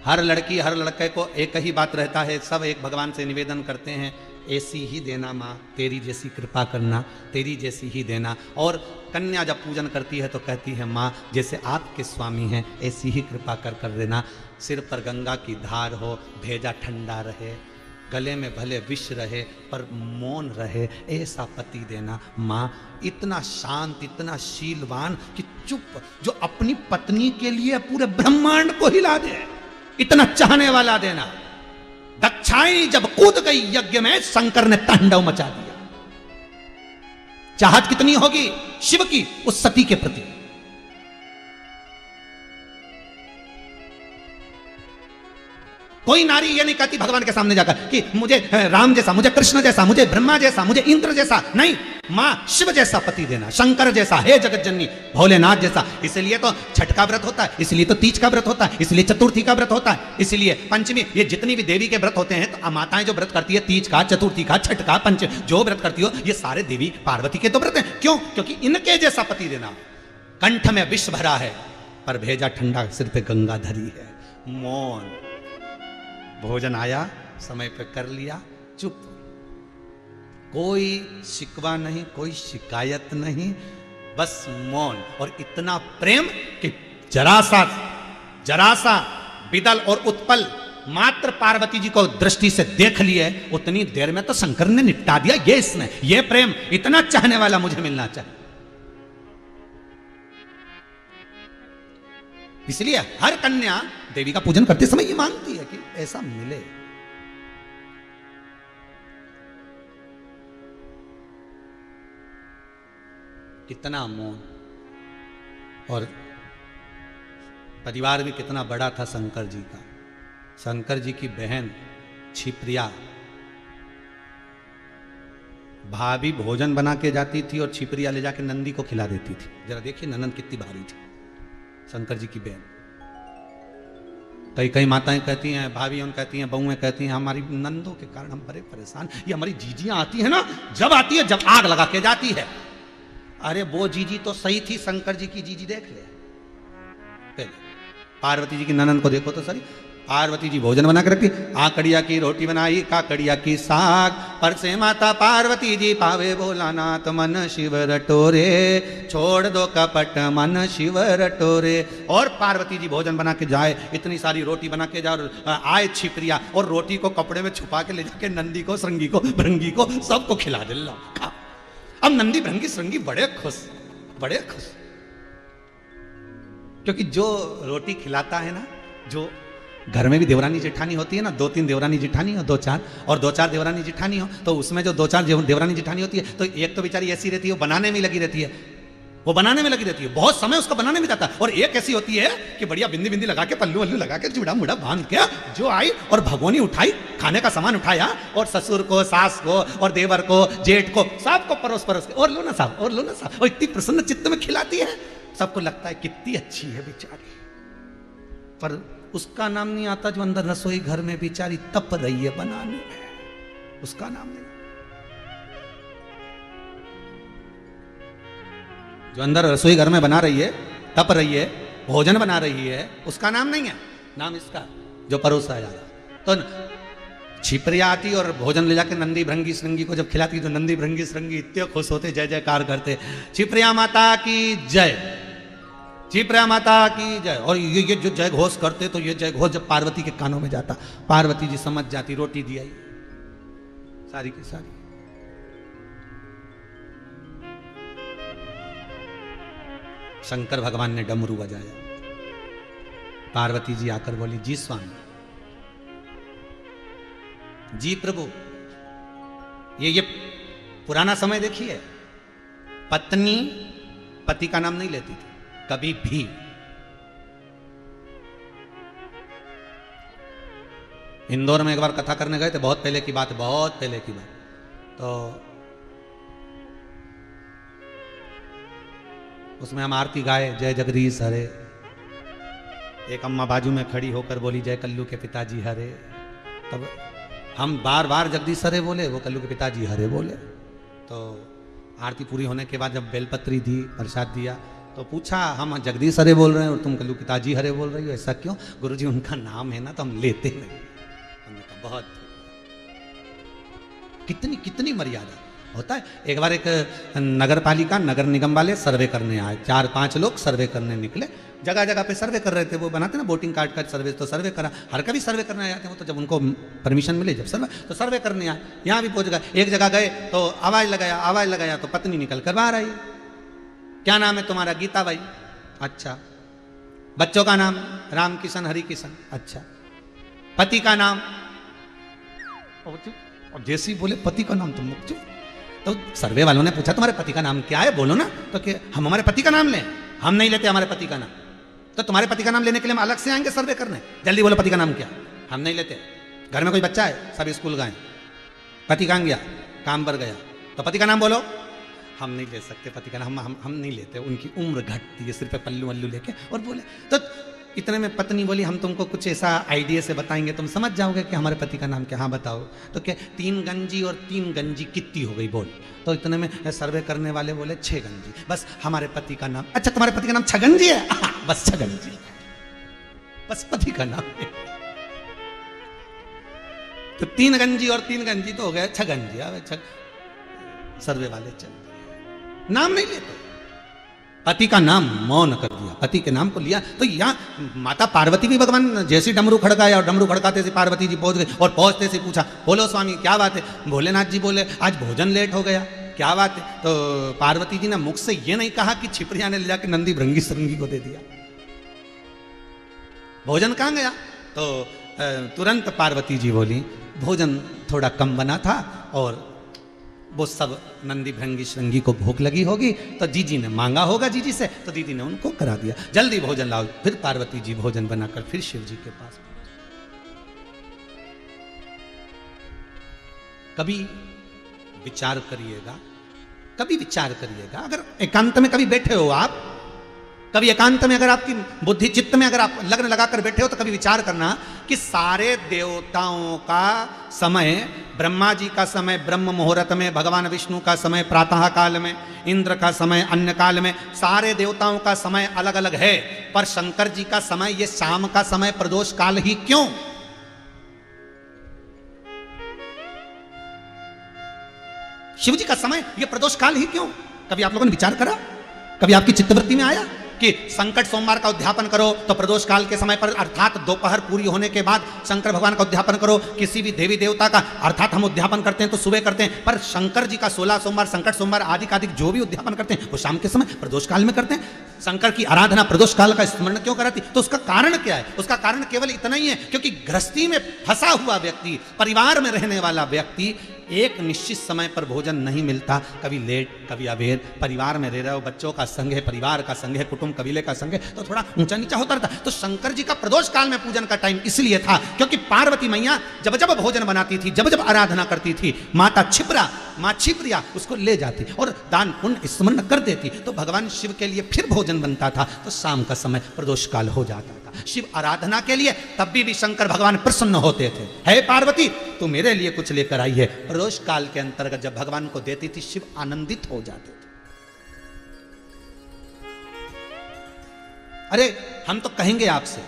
हर लड़की हर लड़के को एक ही बात रहता है, सब एक भगवान से निवेदन करते हैं, ऐसी ही देना माँ, तेरी जैसी कृपा करना, तेरी जैसी ही देना। और कन्या जब पूजन करती है तो कहती है माँ जैसे आपके स्वामी हैं ऐसी ही कृपा कर देना, सिर पर गंगा की धार हो, भेजा ठंडा रहे, गले में भले विष रहे पर मौन रहे, ऐसा पति देना माँ। इतना शांत, इतना शीलवान कि चुप, जो अपनी पत्नी के लिए पूरे ब्रह्मांड को हिला दे, इतना चाहने वाला देना। दक्षाई जब कूद गई यज्ञ में, शंकर ने तांडव मचा दिया। चाहत कितनी होगी शिव की उस सती के प्रति। कोई नारी ये नहीं कहती भगवान के सामने जाकर कि मुझे राम जैसा, मुझे कृष्ण जैसा, मुझे ब्रह्मा जैसा, मुझे इंद्र जैसा, नहीं, मां शिव जैसा पति देना, शंकर जैसा, हे जगत जननी भोलेनाथ जैसा। इसलिए तो छठ का व्रत होता है, इसलिए तो तीज का व्रत होता है, इसलिए चतुर्थी का व्रत होता है, इसलिए पंचमी, ये जितनी भी देवी के व्रत होते हैं तो माताएं जो व्रत करती है, तीज का, चतुर्थी का, छठ का, पंच जो व्रत करती हो, ये सारे देवी पार्वती के तो व्रत हैं। क्यों? क्योंकि इनके जैसा पति देना। कंठ में विष भरा है पर भेजा ठंडा, सिर पे गंगा धरी है, मौन। भोजन आया समय पे कर लिया, चुप, कोई शिकवा नहीं, कोई शिकायत नहीं, बस मौन। और इतना प्रेम कि जरा सा बिदल और उत्पल मात्र पार्वती जी को दृष्टि से देख लिए, उतनी देर में तो शंकर ने निपटा दिया। ये इसने, ये प्रेम, इतना चाहने वाला मुझे मिलना चाहिए। इसलिए हर कन्या देवी का पूजन करते समय ये मांगती है कि ऐसा मिले। कितना मौन। और परिवार भी कितना बड़ा था शंकर जी का। शंकर जी की बहन छिप्रिया, भाभी भोजन बना के जाती थी और छिप्रिया ले जाके नंदी को खिला देती थी। जरा देखिए ननद कितनी भारी थी शंकर जी की बहन। कई माताएं कहती हैं, भाभी उन कहती हैं, बहुएं कहती हैं, हमारी नंदों के कारण हम बड़े परेशान। ये हमारी जीजियां आती है ना, जब आती है जब आग लगा के जाती है। अरे वो जीजी तो सही थी, शंकर जी की जीजी देख ले। पहले पार्वती जी की ननद को देखो तो सही। पार्वती जी भोजन बना के रखती, आकड़िया की रोटी बनाई, काकड़िया की साग, पर से माता पार्वती जी पावे भोलानाथ मन शिव रटोरे, छोड़ दो कपट मन शिव रटोरे। और पार्वती जी भोजन बना के जाए, इतनी सारी रोटी बना के जाए, आए छिपरिया और रोटी को कपड़े में छुपा के ले जाके नंदी को, श्रृंगी को, भृंगी को सबको खिला दे। अब नंदी, भृंगी, श्रृंगी बड़े खुश, बड़े खुश, क्योंकि जो रोटी खिलाता है ना, जो घर में भी देवरानी जेठानी होती है ना, 2-3 देवरानी जेठानी हो, 2-4 और 2-4 देवरानी जेठानी हो, तो उसमें जो 2-4 देवरानी जेठानी होती है तो एक तो बेचारी ऐसी रहती है, वो बनाने में लगी रहती है, वो बनाने में लगी रहती है, बहुत समय उसका बनाने में जाता है। और एक ऐसी होती है कि बढ़िया बिंदी बिंदी लगा के पल्लू वल्लू लगा के जुड़ा मुड़ा बांध के जो आई और भगोनी उठाई, खाने का सामान उठाया और ससुर को, सास को और देवर को, जेठ को, सबको परोस परोस के और लो ना साहब, और लो ना साहब, और इतनी प्रसन्न चित्त में खिलाती है, सबको लगता है कितनी अच्छी है बेचारी। पर उसका नाम नहीं आता जो अंदर रसोई घर में बेचारी तप रही है बनाने में, उसका नाम नहीं। जो अंदर रसोई घर में बना रही है, तप रही है, भोजन बना रही है, उसका नाम नहीं है, नाम इसका जो परोसा जा रहा। तो छिपरिया आती और भोजन ले जाके नंदी भृंगी श्रृंगी को जब खिलाती तो नंदी भृंगी श्रृंगी इतने खुश होते, जय जयकार करते, छिपरिया माता की जय, छिपरिया माता की जय। और ये जो जय घोष करते तो ये जय घोष जब पार्वती के कानों में जाता, पार्वती जी समझ जाती, रोटी दी आई सारी की सारी। शंकर भगवान ने डमरू बजाया, पार्वती जी आकर बोली जी स्वामी, जी प्रभु। ये पुराना समय देखिए, पत्नी पति का नाम नहीं लेती थी कभी भी। इंदौर में एक बार कथा करने गए थे, बहुत पहले की बात है, बहुत पहले की बात। तो उसमें हम आरती गाए, जय जगदीश हरे। एक अम्मा बाजू में खड़ी होकर बोली जय कल्लू के पिताजी हरे। तब हम बार बार जगदीश हरे बोले, वो कल्लू के पिताजी हरे बोले। तो आरती पूरी होने के बाद जब बेलपत्री दी, प्रसाद दिया, तो पूछा हम जगदीश हरे बोल रहे हैं और तुम कल्लू पिताजी हरे बोल रही हो, ऐसा क्यों? गुरुजी उनका नाम है ना तो हम लेते नहीं। हमने कहा बहुत, कितनी कितनी मर्यादा होता है। एक बार एक नगर पालिका नगर निगम वाले सर्वे करने आए, 4-5 लोग सर्वे करने निकले, जगह जगह पे सर्वे कर रहे थे। वो बनाते ना वोटिंग कार्ड का सर्वे, तो सर्वे करा, हर कभी सर्वे करने आए थे वो। तो जब उनको परमिशन मिली जब सर्वे, तो सर्वे करने आए, यहाँ भी पहुंच गए। एक जगह गए तो आवाज लगाया तो पत्नी निकल कर बाहर आई, क्या नाम है तुम्हारा? गीता बाई। अच्छा। बच्चों का नाम? राम किशन हरि किशन। अच्छा। पति का नाम? और जैसे ही बोले पति का नाम, तुम लोग चुप। तो सर्वे वालों ने पूछा तुम्हारे पति का नाम क्या है, बोलो ना। तो कि हम हमारे पति का नाम लें? हम नहीं लेते हमारे पति का नाम। तो तुम्हारे पति का नाम लेने के लिए हम अलग से आएंगे सर्वे करने? जल्दी बोलो पति का नाम क्या? हम नहीं लेते। घर में कोई बच्चा है, सब स्कूल गए, पति कहाँ गया? काम पर गया। तो पति का नाम बोलो। हम नहीं ले सकते पति का नाम, हम नहीं लेते, उनकी उम्र घटती है, सिर पे पल्लू वल्लू लेके। और बोले तो इतने में पत्नी बोली हम तुमको कुछ ऐसा आइडिया से बताएंगे, तुम समझ जाओगे कि हमारे पति का नाम क्या। हाँ बताओ। तो क्या 3 गंजी और 3 गंजी कितनी हो गई बोल। तो इतने में सर्वे करने वाले बोले 6 गंजी। बस हमारे पति का नाम। अच्छा तुम्हारे पति का नाम छगंजी है? बस छगंजी, बस पति का नाम है। तो 3 गंजी और 3 गंजी तो हो गया छगंजी। सर्वे वाले चल नाम नहीं लेते, पति का नाम मौन कर दिया, पति के नाम को लिया। तो यहाँ माता पार्वती भी भगवान जैसे डमरू खड़काया और डमरू खड़काते से पार्वती जी पहुंच गए और पहुंचते से पूछा बोलो स्वामी क्या बात है? भोलेनाथ जी बोले आज भोजन लेट हो गया, क्या बात है? तो पार्वती जी ने मुख से ये नहीं कहा कि छिपरिया ने ले जाकर नंदी भृंगी श्रृंगी को दे दिया। भोजन कहाँ गया? तो तुरंत पार्वती जी बोली भोजन थोड़ा कम बना था और वो सब नंदी भृंगी श्रृंगी को भूख लगी होगी, तो जीजी ने मांगा होगा जीजी से, तो दीदी ने उनको करा दिया, जल्दी भोजन लाओ। फिर पार्वती जी भोजन बनाकर फिर शिव जी के पास। कभी विचार करिएगा, कभी विचार करिएगा। अगर एकांत में कभी बैठे हो आप, कभी एकांत में अगर आपकी बुद्धि चित्त में अगर आप लग्न लगाकर बैठे हो, तो कभी विचार करना कि सारे देवताओं का समय, ब्रह्मा जी का समय ब्रह्म मुहूर्त में, भगवान विष्णु का समय प्रातः काल में, इंद्र का समय अन्य काल में, सारे देवताओं का समय अलग अलग है। पर शंकर जी का समय ये शाम का समय प्रदोष काल ही क्यों? शिव जी का समय ये प्रदोष काल ही क्यों? कभी आप लोगों ने विचार करा? कभी आपकी चित्तवृत्ति में आया कि संकट सोमवार का उद्यापन करो तो प्रदोष काल के समय पर, अर्थात दोपहर पूरी होने के बाद शंकर भगवान का उद्यापन करो। किसी भी देवी देवता का अर्थात हम उद्यापन करते हैं तो सुबह करते हैं, पर शंकर जी का 16 सोमवार, संकट सोमवार आदि का जो भी उद्यापन करते हैं वो शाम के समय प्रदोष काल में करते हैं। शंकर की आराधना प्रदोष काल का स्मरण क्यों कराती? तो उसका कारण क्या है? उसका कारण केवल इतना ही है क्योंकि गृहस्थी में फंसा हुआ व्यक्ति, परिवार में रहने वाला व्यक्ति एक निश्चित समय पर भोजन नहीं मिलता, कभी लेट कभी अबेर, परिवार में रह रहे हो, बच्चों का संग है, परिवार का संग है, कुटुंब कबीले का संग है, तो थोड़ा ऊंचा नीचा होता रहता। तो शंकर जी का प्रदोष काल में पूजन का टाइम इसलिए था क्योंकि पार्वती मैया जब जब भोजन बनाती थी, जब जब आराधना करती थी, माता क्षिप्रा, माँ क्षिप्रिया उसको ले जाती और दान पुण्य स्मरण कर देती, तो भगवान शिव के लिए फिर भोजन बनता था। तो शाम का समय प्रदोष काल हो जाता था शिव आराधना के लिए। तब भी शंकर भगवान प्रसन्न होते थे, हे पार्वती तू मेरे लिए कुछ लेकर आई है। प्रदोष काल के अंतर्गत जब भगवान को देती थी, शिव आनंदित हो जाते थे। अरे हम तो कहेंगे आपसे,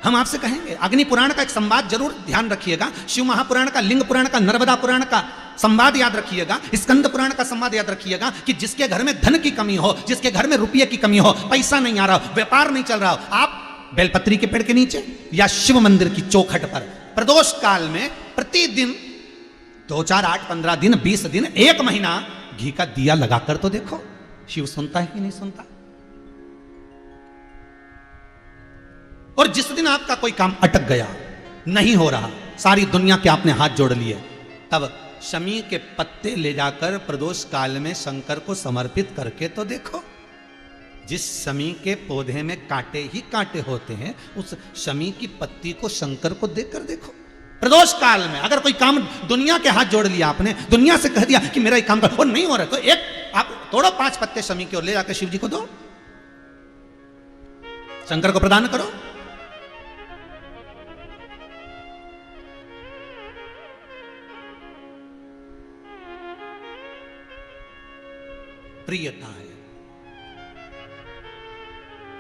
हम आपसे कहेंगे, अग्नि पुराण का एक संवाद जरूर ध्यान रखिएगा, शिव महापुराण का, लिंग पुराण का, नर्मदा पुराण का संवाद याद रखिएगा, स्कंद पुराण का संवाद याद रखिएगा कि जिसके घर में धन की कमी हो, जिसके घर में रुपये की कमी हो, पैसा नहीं आ रहा हो, व्यापार नहीं चल रहा हो, आप बेलपत्री के पेड़ के नीचे या शिव मंदिर की चौखट पर प्रदोष काल में प्रतिदिन 2, 4, 8, 15 दिन, 20 दिन, 1 महीना घी का दिया लगाकर तो देखो, शिव सुनता है कि नहीं सुनता। और जिस दिन आपका कोई काम अटक गया, नहीं हो रहा, सारी दुनिया के आपने हाथ जोड़ लिए, तब शमी के पत्ते ले जाकर प्रदोष काल में शंकर को समर्पित करके तो देखो। जिस शमी के पौधे में कांटे ही कांटे होते हैं, उस शमी की पत्ती को शंकर को देकर देखो। प्रदोष काल में अगर कोई काम दुनिया के हाथ जोड़ लिया आपने, दुनिया से कह दिया कि मेरा एक काम कर, और नहीं हो रहा, तो एक आप तोड़ो 5 पत्ते शमी के और ले जाकर शिव जी को दो, शंकर को प्रदान करो। प्रियता है,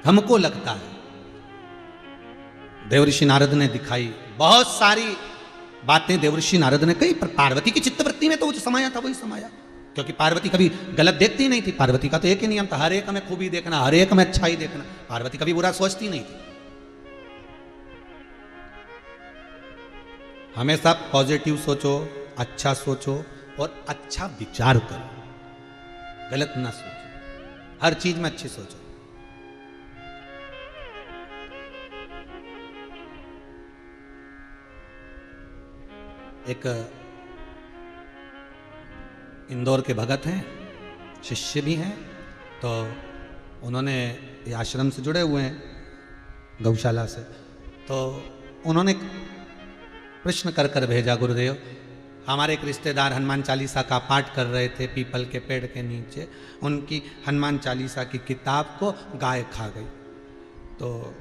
हमको लगता है। देवऋषि नारद ने दिखाई बहुत सारी बातें, देवऋषि नारद ने कही, पर पार्वती की चित्तवृत्ति में तो वो जो समाया था वही समाया, क्योंकि पार्वती कभी गलत देखती नहीं थी। पार्वती का तो एक ही नियम था, हर एक में खूबी देखना, हर एक में अच्छाई देखना। पार्वती कभी बुरा सोचती नहीं थी, हमेशा पॉजिटिव सोचो, अच्छा सोचो और अच्छा विचार करो, गलत ना सोचो, हर चीज में अच्छी सोचो। एक इंदौर के भगत हैं, शिष्य भी हैं, तो उन्होंने ये आश्रम से जुड़े हुए हैं, गौशाला से, तो उन्होंने प्रश्न कर कर भेजा, गुरुदेव हमारे एक रिश्तेदार हनुमान चालीसा का पाठ कर रहे थे पीपल के पेड़ के नीचे, उनकी हनुमान चालीसा की किताब को गाय खा गई, तो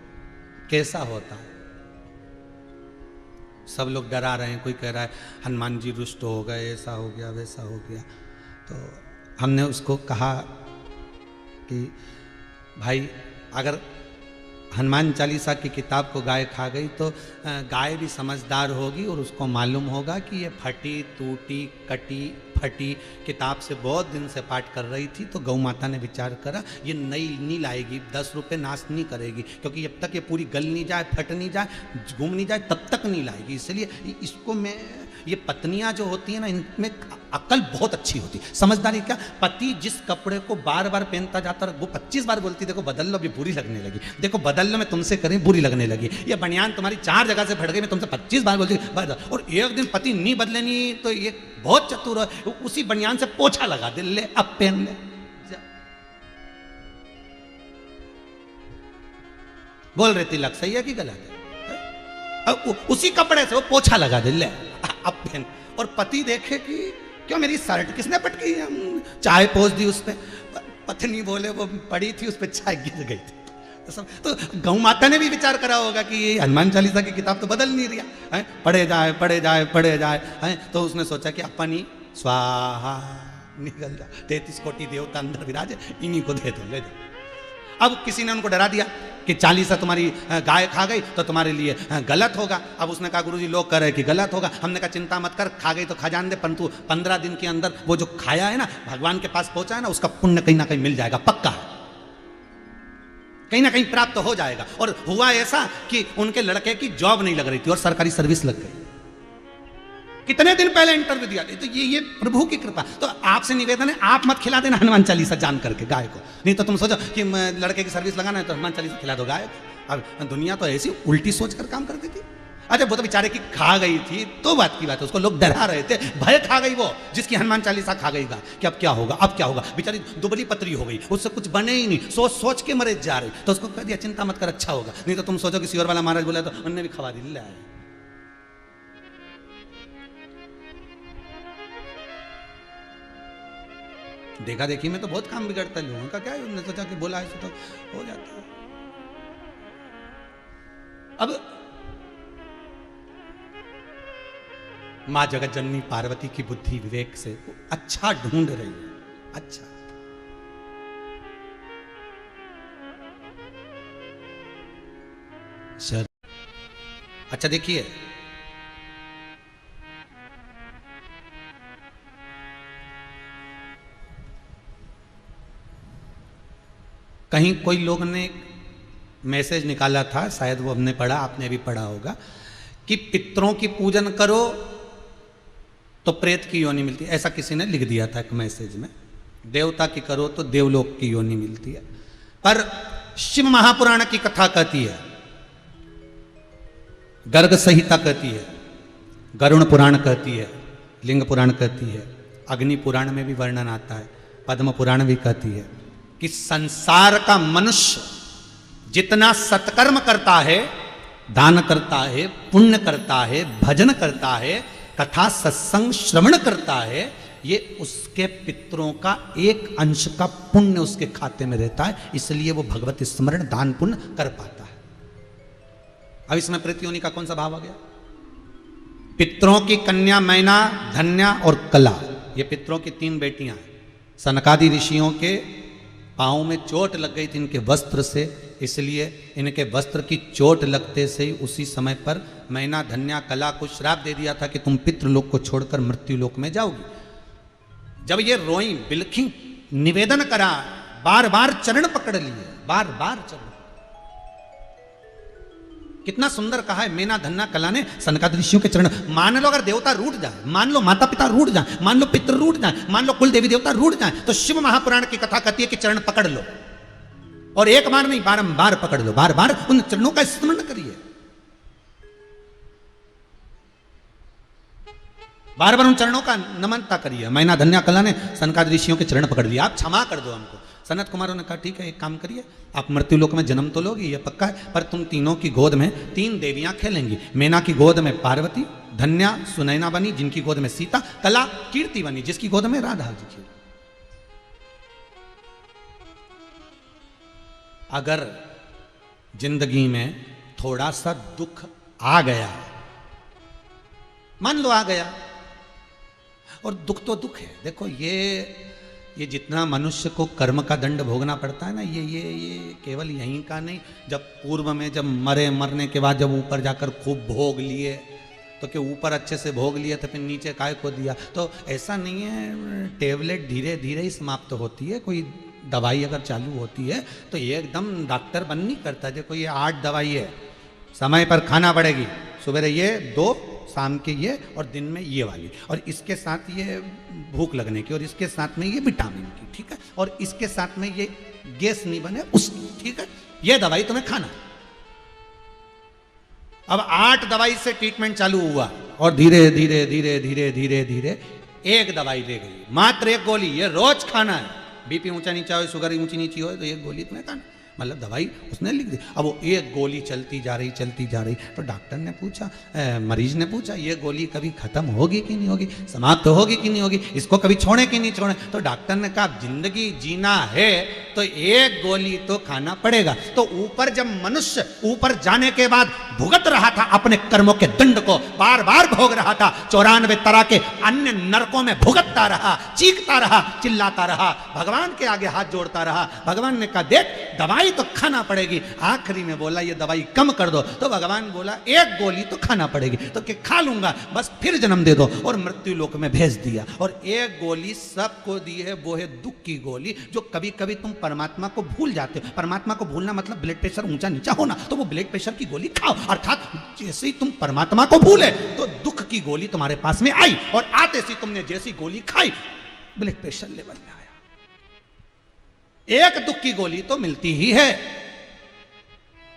कैसा होता है। सब लोग डरा रहे हैं, कोई कह रहा है हनुमान जी रुष्ट हो गए, ऐसा हो गया, वैसा हो गया। तो हमने उसको कहा कि भाई अगर हनुमान चालीसा की किताब को गाय खा गई तो गाय भी समझदार होगी और उसको मालूम होगा कि ये फटी टूटी कटी फटी किताब से बहुत दिन से पाठ कर रही थी, तो गौ माता ने विचार करा ये नई नहीं लाएगी, 10 रुपये नाश नहीं करेगी, क्योंकि जब तक ये पूरी गल नहीं जाए, फट नहीं जाए, घूम नहीं जाए, तब तक नहीं लाएगी। इसलिए इसको मैं, ये पत्नियां जो होती है ना, इनमें अक्ल बहुत अच्छी होती, समझदारी। क्या पति जिस कपड़े को बार बार पहनता जाता है, वो 25 बार बोलती देखो बदल लो, अभी बुरी लगने लगी, देखो बदल लो, मैं तुमसे करें बुरी लगने लगी, ये बनियान तुम्हारी 4 जगह से फट गई, मैं तुमसे 25 बार बोलती बदल, और एक दिन पति नहीं बदले नहीं, तो ये बहुत चतुर है, उसी बनियान से पोछा लगा दे, ले अब पहन ले, बोल रही तिलक सही है कि गलत है, उसी कपड़े से वो पोछा लगा दे, ले अब पहन। और पति देखे कि क्यों मेरी शर्ट किसने पटकी, चाय पोंछ दी उस पर, पत्नी बोले वो पड़ी थी उस पर चाय गिर गई थी। तो गौ माता ने भी विचार करा होगा कि ये हनुमान चालीसा की किताब तो बदल नहीं रहा है, पढ़े जाए पढ़े जाए पढ़े जाए है, तो उसने सोचा कि अपनी स्वाहा निकल जा, 33 कोटि देवता अंदर विराजे, इन्हीं को दे दो, ले दो। अब किसी ने उनको डरा दिया कि चालीसा तुम्हारी गाय खा गई तो तुम्हारे लिए गलत होगा। अब उसने कहा गुरुजी लोग कह रहे कि गलत होगा, हमने कहा चिंता मत कर, खा गई तो खा जान दे, परंतु 15 दिन के अंदर वो जो खाया है ना, भगवान के पास पहुंचा है ना, उसका पुण्य कहीं ना कहीं मिल जाएगा, पक्का है, कहीं ना कहीं प्राप्त हो जाएगा। और हुआ ऐसा कि उनके लड़के की जॉब नहीं लग रही थी और सरकारी सर्विस लग गई, कितने दिन पहले इंटरव्यू दिया। तो ये प्रभु की कृपा। तो आपसे निवेदन है, आप मत खिला देना हनुमान चालीसा जान करके गाय को, नहीं तो तुम सोचो कि लड़के की सर्विस लगाना है तो हनुमान चालीसा खिला दो गाय को। अब दुनिया तो ऐसी उल्टी सोच कर काम करती थी अरे वो तो बेचारे की खा गई थी तो बात की बात है, उसको लोग डरा रहे थे, भय खा गई वो, जिसकी हनुमान चालीसा खा गई कि अब क्या होगा, अब क्या होगा, बेचारी दुबली पतली हो गई, उससे कुछ बने ही नहीं, सोच सोच के मरे जा रही, तो उसको कह दिया चिंता मत कर, अच्छा होगा, नहीं तो तुम सोचो कि सियोर वाला महाराज बोला तो उनने भी खवा दी, ले आए। देखा देखी में तो बहुत काम बिगड़ता है लोगों का, क्या है, उन्होंने सोचा कि बोला है तो हो जाता है। अब मां जगत जननी पार्वती की बुद्धि विवेक से वो अच्छा ढूंढ रही है, अच्छा। सर अच्छा देखिए, कहीं कोई लोग ने मैसेज निकाला था, शायद वो हमने पढ़ा, आपने भी पढ़ा होगा, कि पितरों की पूजन करो तो प्रेत की योनि मिलती है, ऐसा किसी ने लिख दिया था एक मैसेज में। देवता की करो तो देवलोक की योनि मिलती है। पर शिव महापुराण की कथा कहती है, गर्ग संहिता कहती है, गरुण पुराण कहती है, लिंग पुराण कहती है, अग्नि पुराण में भी वर्णन आता है, पद्म पुराण भी कहती है कि संसार का मनुष्य जितना सत्कर्म करता है, दान करता है, पुण्य करता है, भजन करता है, कथा सत्संग श्रवण करता है, ये उसके पितरों का एक अंश का पुण्य उसके खाते में रहता है, इसलिए वो भगवत स्मरण दान पुण्य कर पाता है। अब इसमें प्रेतयोनि का कौन सा भाव आ गया? पितरों की कन्या मैना, धन्या और कला, ये पितरों की 3 बेटियां हैं। सनकादि ऋषियों के पाँव में चोट लग गई थी इनके वस्त्र से, इसलिए इनके वस्त्र की चोट लगते से ही उसी समय पर मैना, धन्या, कला को श्राप दे दिया था कि तुम पितृलोक को छोड़कर मृत्यु लोक में जाओगी। जब ये रोई, बिलखी, निवेदन करा, बार बार चरण पकड़ लिए, बार बार चरण। कितना सुंदर कहा है मैना, धन्या, कला ने सनकादि ऋषियों के चरण। मान लो अगर देवता रूठ जाए, मान लो माता पिता रूठ जाए, मान लो पितृ रूठ जाए, मान लो कुल देवी देवता रूठ जाए, तो शिव महापुराण की कथा कहती है कि चरण पकड़ लो, और एक बार नहीं, बारंबार पकड़ लो, बार बार उन चरणों का स्मरण करिए, बार बार उन चरणों का नमनता करिए। मैना, धन्या, कला ने सनकादि ऋषियों के चरण पकड़ लिया, आप क्षमा कर दो हमको। सनत कुमारों ने कहा ठीक है, एक काम करिए, आप मृत्यु लोक में जन्म तो लोगी, ये पक्का है, पर तुम तीनों की गोद में 3 देवियां खेलेंगी। मैना की गोद में पार्वती, धन्या सुनैना बनी जिनकी गोद में सीता, कला कीर्ति बनी जिसकी गोद में राधा जी खेली। अगर जिंदगी में थोड़ा सा दुख आ गया, मान लो आ गया, और दुख तो दुख है, देखो ये जितना मनुष्य को कर्म का दंड भोगना पड़ता है ना, ये केवल यहीं का नहीं, जब पूर्व में जब मरने के बाद जब ऊपर जाकर खूब भोग लिए, तो कि ऊपर अच्छे से भोग लिए तो फिर नीचे काय को दिया, तो ऐसा नहीं है, टेबलेट धीरे धीरे ही समाप्त होती है। कोई दवाई अगर चालू होती है तो ये एकदम डॉक्टर बन नहीं करता, देखो ये 8 दवाई है, समय पर खाना पड़ेगी, सुबह ये 2, शाम के ये, और दिन में ये वाली, और इसके साथ ये भूख लगने की, और इसके साथ में ये विटामिन की, ठीक है, और इसके साथ में ये गैस नहीं बने उसकी, ठीक है, ये दवाई तुम्हें खाना। अब 8 दवाई से ट्रीटमेंट चालू हुआ, और धीरे धीरे धीरे धीरे धीरे धीरे 1 दवाई दे गई, मात्र 1 गोली, ये रोज खाना है। बीपी ऊंचा नीचा हो, शुगर ऊंची नीची हो, तो 1 गोली तुम्हें खाना, मतलब दवाई उसने लिख दी। अब वो 1 गोली चलती जा रही, तो डॉक्टर ने पूछा, मरीज ने पूछा, ये गोली कभी खत्म होगी कि नहीं होगी, समाप्त होगी कि नहीं होगी, इसको कभी छोड़े कि नहीं छोड़े? तो डॉक्टर ने कहा जिंदगी जीना है तो 1 गोली तो खाना पड़ेगा। तो ऊपर जब मनुष्य ऊपर जाने के बाद भुगत रहा था अपने कर्मों के दंड को, बार बार भोग रहा था, 94 तरह के अन्य नरकों में भुगतता रहा, चीखता रहा, चिल्लाता रहा, भगवान के आगे हाथ जोड़ता रहा। भगवान ने कहा देख दवाई तो खाना पड़ेगी। आखिरी में बोला ये दवाई कम कर दो, तो भगवान बोला 1 गोली तो खाना पड़ेगी, तो कि खा लूंगा, बस फिर जन्म दे दो, और मृत्यु लोक में भेज दिया। और 1 गोली सबको दी है, वो है दुख की गोली, जो कभी कभी तुम परमात्मा को भूल जाते हो। परमात्मा को भूलना मतलब ब्लड प्रेशर ऊंचा नीचा होना, तो वो ब्लड प्रेशर की गोली खाओ, अर्थात जैसे ही तुम परमात्मा को भूले तो दुख की गोली तुम्हारे पास में आई, और आते से तुमने जैसी गोली खाई ब्लड प्रेशर लेवल में आया। 1 दुख की गोली तो मिलती ही है,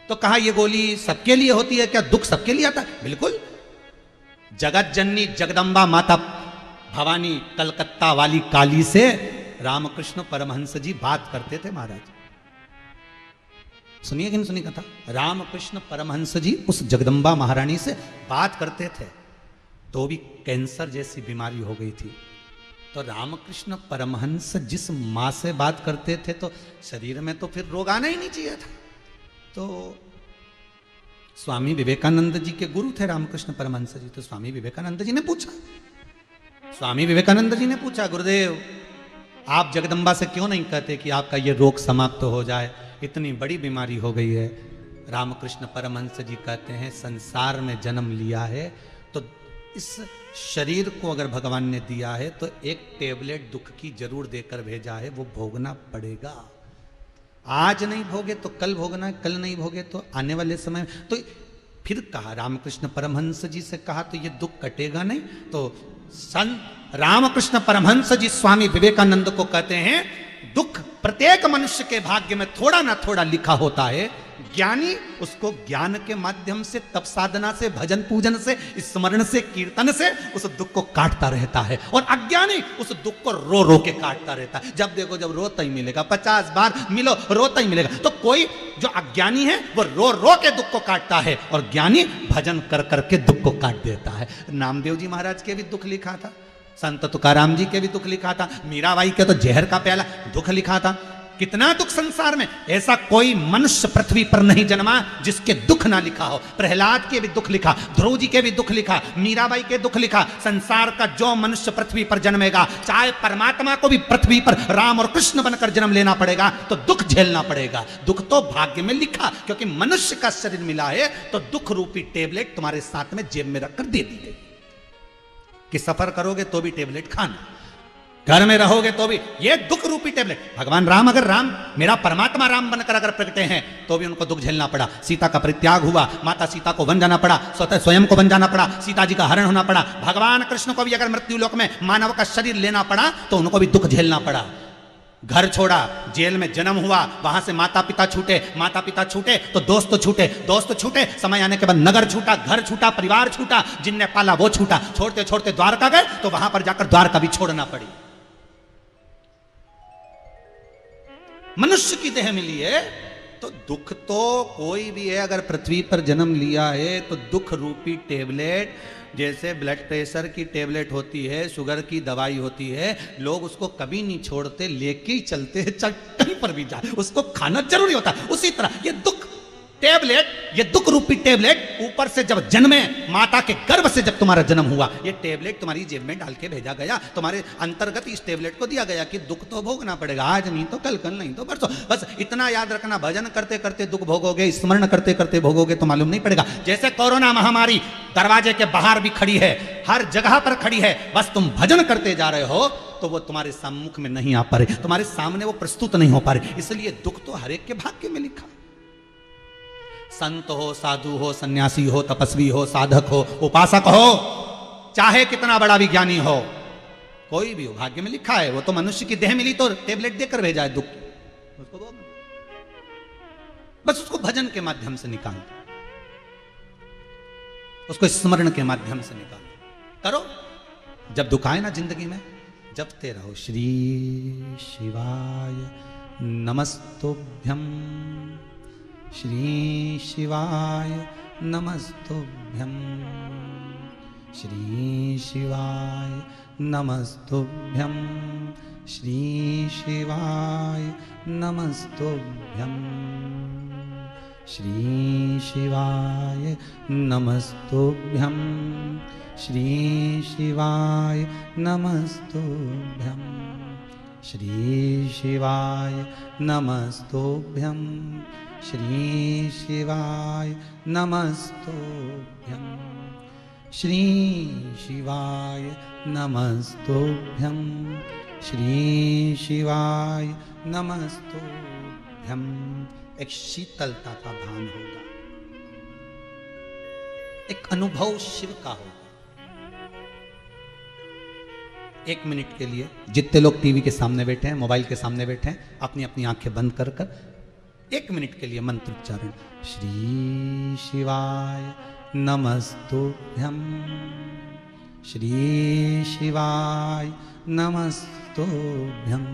तो कहा ये गोली सबके लिए होती है क्या? दुख सबके लिए आता है? बिल्कुल। जगत जननी जगदम्बा माता भवानी कलकत्ता वाली काली से रामकृष्ण परमहंस जी बात करते थे महाराज। सुनिए कि नहीं सुनी कथा? रामकृष्ण परमहंस जी उस जगदम्बा महारानी से बात करते थे, तो भी कैंसर जैसी बीमारी हो गई थी। तो रामकृष्ण परमहंस जिस माँ से बात करते थे तो शरीर में तो फिर रोग आना ही नहीं चाहिए था। तो स्वामी विवेकानंद जी के गुरु थे रामकृष्ण परमहंस जी। तो स्वामी विवेकानंद जी ने पूछा, गुरुदेव आप जगदम्बा से क्यों नहीं कहते कि आपका ये रोग समाप्त हो जाए, इतनी बड़ी बीमारी हो गई है। रामकृष्ण परमहंस जी कहते हैं संसार में जन्म लिया है तो इस शरीर को अगर भगवान ने दिया है तो एक टेबलेट दुख की जरूर देकर भेजा है, वो भोगना पड़ेगा। आज नहीं भोगे तो कल भोगना, कल नहीं भोगे तो आने वाले समय में। तो फिर कहा रामकृष्ण परमहंस जी से कहा तो ये दुख कटेगा नहीं। तो संत रामकृष्ण परमहंस जी स्वामी विवेकानंद को कहते हैं दुख प्रत्येक मनुष्य के भाग्य में थोड़ा ना थोड़ा लिखा होता है। ज्ञानी उसको ज्ञान के माध्यम से, तप साधना से, भजन पूजन से, स्मरण से, कीर्तन से उस दुख को काटता रहता है, और अज्ञानी उस दुख को रो रो के काटता रहता है। जब देखो जब रोता ही मिलेगा, 50 बार मिलो रोता ही मिलेगा। तो कोई जो अज्ञानी है वो रो रो के दुख को काटता है, और ज्ञानी भजन कर करके दुख को काट देता है। नामदेव जी महाराज के भी दुख लिखा था, संत तुकाराम जी के भी दुख लिखा था, मीराबाई के तो जहर का प्याला दुख लिखा था। कितना दुख संसार में, ऐसा कोई मनुष्य पृथ्वी पर नहीं जन्मा जिसके दुख ना लिखा हो। प्रहलाद के भी दुख लिखा, ध्रुव जी के भी दुख लिखा, मीराबाई के दुख लिखा। संसार का जो मनुष्य पृथ्वी पर जन्मेगा, चाहे परमात्मा को भी पृथ्वी पर राम और कृष्ण बनकर जन्म लेना पड़ेगा तो दुख झेलना पड़ेगा। दुख तो भाग्य में लिखा, क्योंकि मनुष्य का शरीर मिला है तो दुख रूपी टेबलेट तुम्हारे साथ में जेब में रखकर दे दी गई कि सफर करोगे तो भी टेबलेट खाना, घर में रहोगे तो भी ये दुख रूपी टेबलेट। भगवान राम अगर राम मेरा परमात्मा राम बनकर अगर प्रकटे हैं तो भी उनको दुख झेलना पड़ा। सीता का परित्याग हुआ, माता सीता को वन जाना पड़ा, स्वयं को वन जाना पड़ा, सीता जी का हरण होना पड़ा। भगवान कृष्ण को भी अगर मृत्यु लोक में मानव का शरीर लेना पड़ा तो उनको भी दुख झेलना पड़ा। घर छोड़ा, जेल में जन्म हुआ, वहां से माता पिता छूटे तो दोस्त छूटे, समय आने के बाद नगर छूटा, घर छूटा, परिवार छूटा, जिनने पाला वो छूटा। छोड़ते छोड़ते द्वारका गए तो वहां पर जाकर द्वारका भी छोड़ना पड़ी। मनुष्य की देह मिली है तो दुख तो कोई भी है, अगर पृथ्वी पर जन्म लिया है तो दुख रूपी टेबलेट, जैसे ब्लड प्रेशर की टेबलेट होती है, शुगर की दवाई होती है, लोग उसको कभी नहीं छोड़ते, लेके ही चलते हैं, कहीं पर भी जाए उसको खाना जरूरी होता है। उसी तरह ये दुख टेबलेट, ये दुख रूपी टेबलेट ऊपर से जब जन्मे, माता के गर्भ से जब तुम्हारा जन्म हुआ, ये टेबलेट तुम्हारी जेब में डाल के भेजा गया, तुम्हारे अंतर्गत इस टेबलेट को दिया गया कि दुख तो भोगना पड़ेगा, आज नहीं तो कल, कल नहीं तो परसों। बस इतना याद रखना, भजन करते करते दुख भोगोगे, स्मरण करते करते भोगोगे तो मालूम नहीं पड़ेगा। जैसे कोरोना महामारी दरवाजे के बाहर भी खड़ी है, हर जगह पर खड़ी है, बस तुम भजन करते जा रहे हो तो वो तुम्हारे सम्मुख में नहीं आ पा रहे, तुम्हारे सामने वो प्रस्तुत नहीं हो पा रहे। इसलिए दुख तो हर एक के भाग्य में लिखा। संत हो, साधु हो, सन्यासी हो, तपस्वी हो, साधक हो, उपासक हो, चाहे कितना बड़ा विज्ञानी हो, कोई भी हो, भाग्य में लिखा है। वो तो मनुष्य की देह मिली तो टेबलेट देकर भेजा है दुख, उसको बस उसको भजन के माध्यम से निकाल, उसको स्मरण के माध्यम से निकाल करो। जब दुख आए ना जिंदगी में, जपते रहो श्री शिवाय नमस्तुभ्यम, श्री शिवाय नमस्तुभ्यं, श्री शिवाय नमस्तुभ्यं, श्री शिवाय नमस्तुभ्यं, श्री शिवाय नमस्तुभ्यं, श्री शिवाय नमस्तुभ्यं, श्री शिवाय नमस्तुभ्यं, श्री शिवाय नमस्तुभ्यं, श्री शिवाय नमस्तुभ्यं, श्री शिवाय नमस्तुभ्यं। एक शीतलता का भान होगा, एक अनुभव शिव का होगा। 1 मिनट के लिए जितने लोग टीवी के सामने बैठे हैं, मोबाइल के सामने बैठे हैं, अपनी अपनी आंखें बंद कर कर 1 मिनट के लिए मंत्र उच्चारण। श्री शिवाय नमस्तुभ्यम, श्री शिवाय नमस्तुभ्यम,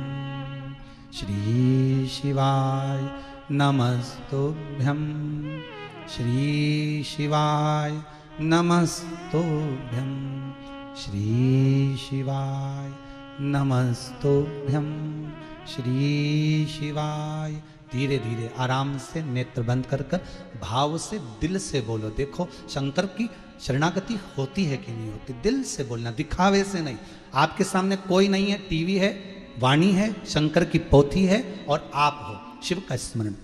श्री शिवाय नमस्तुभ्यम, श्री शिवाय नमस्तुभ्यम, श्री शिवाय नमस्तुभ्यम, श्री शिवाय। धीरे धीरे आराम से नेत्र बंद कर कर भाव से दिल से बोलो। देखो शंकर की शरणागति होती है कि नहीं होती, दिल से बोलना, दिखावे से नहीं। आपके सामने कोई नहीं है, टीवी है, वाणी है, शंकर की पोथी है और आप हो। शिव का स्मरण।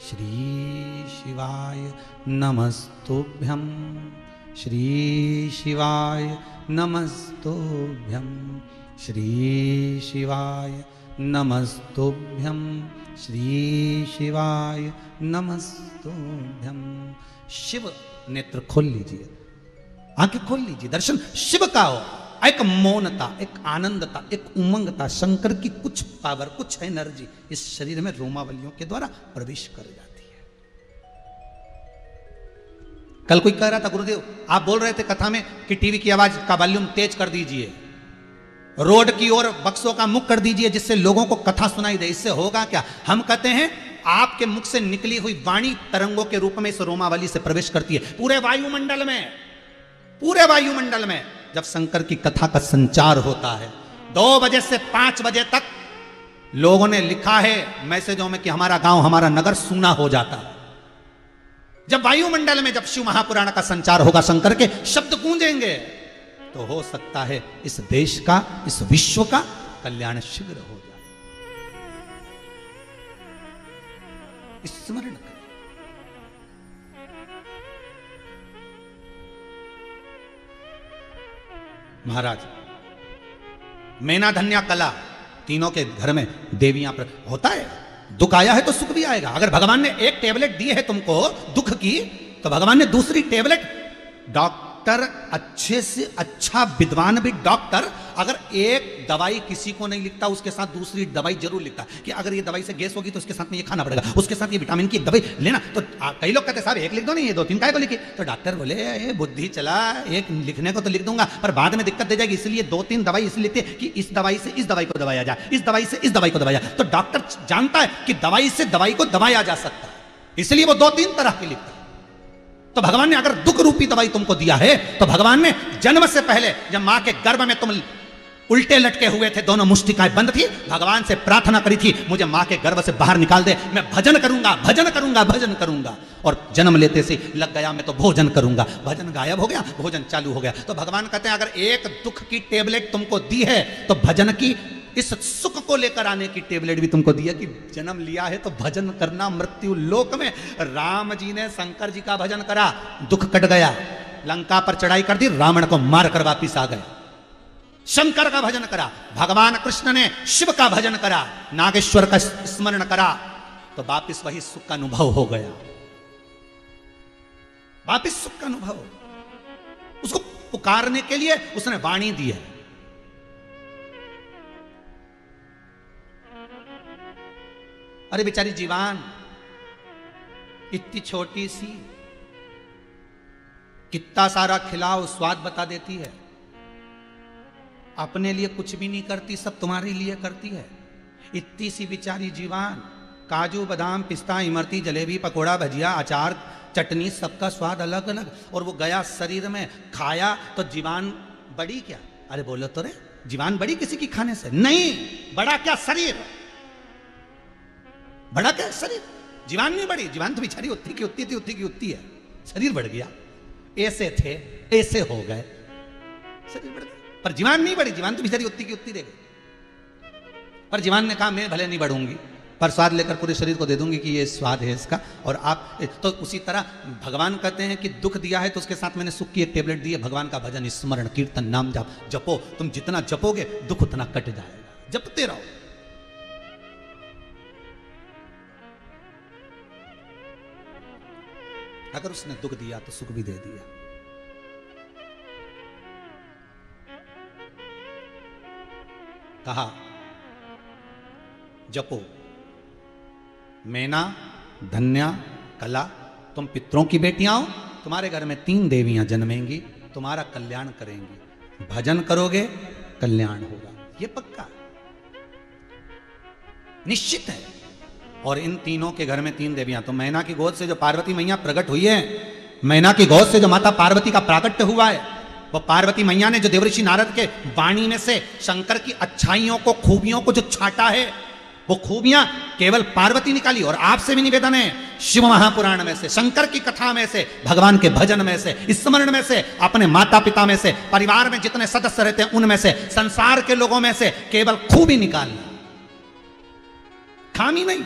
श्री शिवाय नमस्तुभ्यम, श्री शिवाय नमस्तुभ्यम, श्री शिवाय नमस्तुभ्यम, श्री शिवाय नमस्तुभ्यम। शिव नेत्र खोल लीजिए, आंखें खोल लीजिए, दर्शन शिव का हो। एक मौनता, एक आनंदता, एक उमंगता, शंकर की कुछ पावर, कुछ एनर्जी इस शरीर में रोमावलियों के द्वारा प्रवेश कर जाती है। कल कोई कह रहा था, गुरुदेव आप बोल रहे थे कथा में कि टीवी की आवाज का वॉल्यूम तेज कर दीजिए, रोड की ओर बक्सों का मुख कर दीजिए जिससे लोगों को कथा सुनाई दे। इससे होगा क्या? हम कहते हैं आपके मुख से निकली हुई वाणी तरंगों के रूप में इस रोमावली से प्रवेश करती है पूरे वायुमंडल में। पूरे वायुमंडल में जब शंकर की कथा का संचार होता है, 2 बजे से 5 बजे तक लोगों ने लिखा है मैसेजों में कि हमारा गांव, हमारा नगर सूना हो जाता है। जब वायुमंडल में जब शिव महापुराण का संचार होगा, शंकर के शब्द गूंजेंगे, तो हो सकता है इस देश का, इस विश्व का कल्याण शीघ्र हो जाए। स्मरण करें। महाराज मैना धन्या कला, तीनों के घर में देवियां पर होता है। दुख आया है तो सुख भी आएगा। अगर भगवान ने एक टेबलेट दी है तुमको दुख की, तो भगवान ने दूसरी टेबलेट, डॉक्टर अच्छे से अच्छा विद्वान भी डॉक्टर अगर एक दवाई किसी को नहीं लिखता, उसके साथ दूसरी दवाई जरूर लिखता कि अगर ये दवाई से गैस होगी तो उसके साथ में ये खाना पड़ेगा, उसके साथ ये विटामिन की एक दवाई लेना। तो कई लोग कहते हैं साहब एक लिख दो, नहीं ये 2-3 काय को लिखी। तो डॉक्टर बोले ये बुद्धि चला, एक लिखने को तो लिख दूंगा पर बाद में दिक्कत दे जाएगी, इसलिए 2-3 दवाई इसलिए लिखते कि इस दवाई से इस दवाई को दबाया जाए, इस दवाई से इस दवाई को दबाया। तो डॉक्टर जानता है कि दवाई से दवाई को दबाया जा सकता है, इसलिए वो 2-3 तरह की लिखता है। तो भगवान ने अगर दुख रूपी दवाई तुमको दिया है, तो भगवान ने जन्म से पहले जब मां के गर्भ में तुम उल्टे लटके हुए थे, दोनों मुष्टिकाएं बंद थी, भगवान से प्रार्थना करी थी मुझे मां के गर्भ से बाहर निकाल दे, मैं भजन करूंगा, भजन करूंगा, भजन करूंगा। और जन्म लेते से लग गया मैं तो भोजन करूंगा, भजन गायब हो गया, भोजन चालू हो गया। तो भगवान कहते हैं अगर एक दुख की टेबलेट तुमको दी है, तो भजन की इस सुख को लेकर आने की टेबलेट भी तुमको दी है कि जन्म लिया है तो भजन करना मृत्यु लोक में। राम जी ने शंकर जी का भजन करा, दुख कट गया, लंका पर चढ़ाई कर दी, रावण को मार कर वापिस आ गए। शंकर का भजन करा, भगवान कृष्ण ने शिव का भजन करा, नागेश्वर का स्मरण करा, तो वापिस वही सुख का अनुभव हो गया, वापिस सुख का अनुभव। उसको पुकारने के लिए उसने वाणी दी है। अरे बेचारी जीवान इतनी छोटी सी, कितना सारा खिलाओ स्वाद बता देती है, अपने लिए कुछ भी नहीं करती, सब तुम्हारे लिए करती है। इतनी सी बेचारी जीवान, काजू बादाम पिस्ता इमरती जलेबी पकोड़ा भजिया अचार चटनी सबका स्वाद अलग अलग, और वो गया शरीर में खाया तो जीवान बड़ी क्या? अरे बोलो तो रे, जीवान बड़ी किसी की खाने से नहीं, बड़ा क्या शरीर, बड़ा क्या शरीर, जीवान नहीं बड़ी, जीवान तो बेचारी उतनी की उतनी थी, उतनी की उतनी है, शरीर बढ़ गया, ऐसे थे ऐसे हो गए, शरीर बढ़ गया, पर जीवान नहीं बढ़ी, जीवान तो बेचारी उतनी की उतनी रह गई। पर जीवान ने कहा मैं भले नहीं बढ़ूंगी, पर स्वाद लेकर पूरे शरीर को दे दूंगी कि ये स्वाद है इसका। और आप तो उसी तरह भगवान कहते हैं कि दुख दिया है तो उसके साथ मैंने सुख की एक टेबलेट दी है, भगवान का भजन स्मरण कीर्तन नाम जाप जपो, तुम जितना जपोगे दुख उतना कट जाएगा, जपते रहो। अगर उसने दुख दिया तो सुख भी दे दिया। कहा जपो, मैना, धन्या, कला, तुम पितरों की बेटियां हो, तुम्हारे घर में 3 देवियां जन्मेंगी, तुम्हारा कल्याण करेंगी, भजन करोगे कल्याण होगा, ये पक्का निश्चित है। और इन तीनों के घर में 3 देवियां, तो मैना की गोद से जो पार्वती मैया प्रकट हुई है, मैना की गोद से जो माता पार्वती का प्राकट्य हुआ है, वो पार्वती मैया ने जो देवर्षि नारद के वाणी में से शंकर की अच्छाइयों को, खूबियों को जो छाटा है, वो खूबियां केवल पार्वती निकाली। और आपसे भी निवेदन है, शिव महापुराण में से, शंकर की कथा में से, भगवान के भजन में से, स्मरण में से, अपने माता पिता में से, परिवार में जितने सदस्य रहते हैं उनमें से, संसार के लोगों में से केवल खूबी निकालना, खामी नहीं,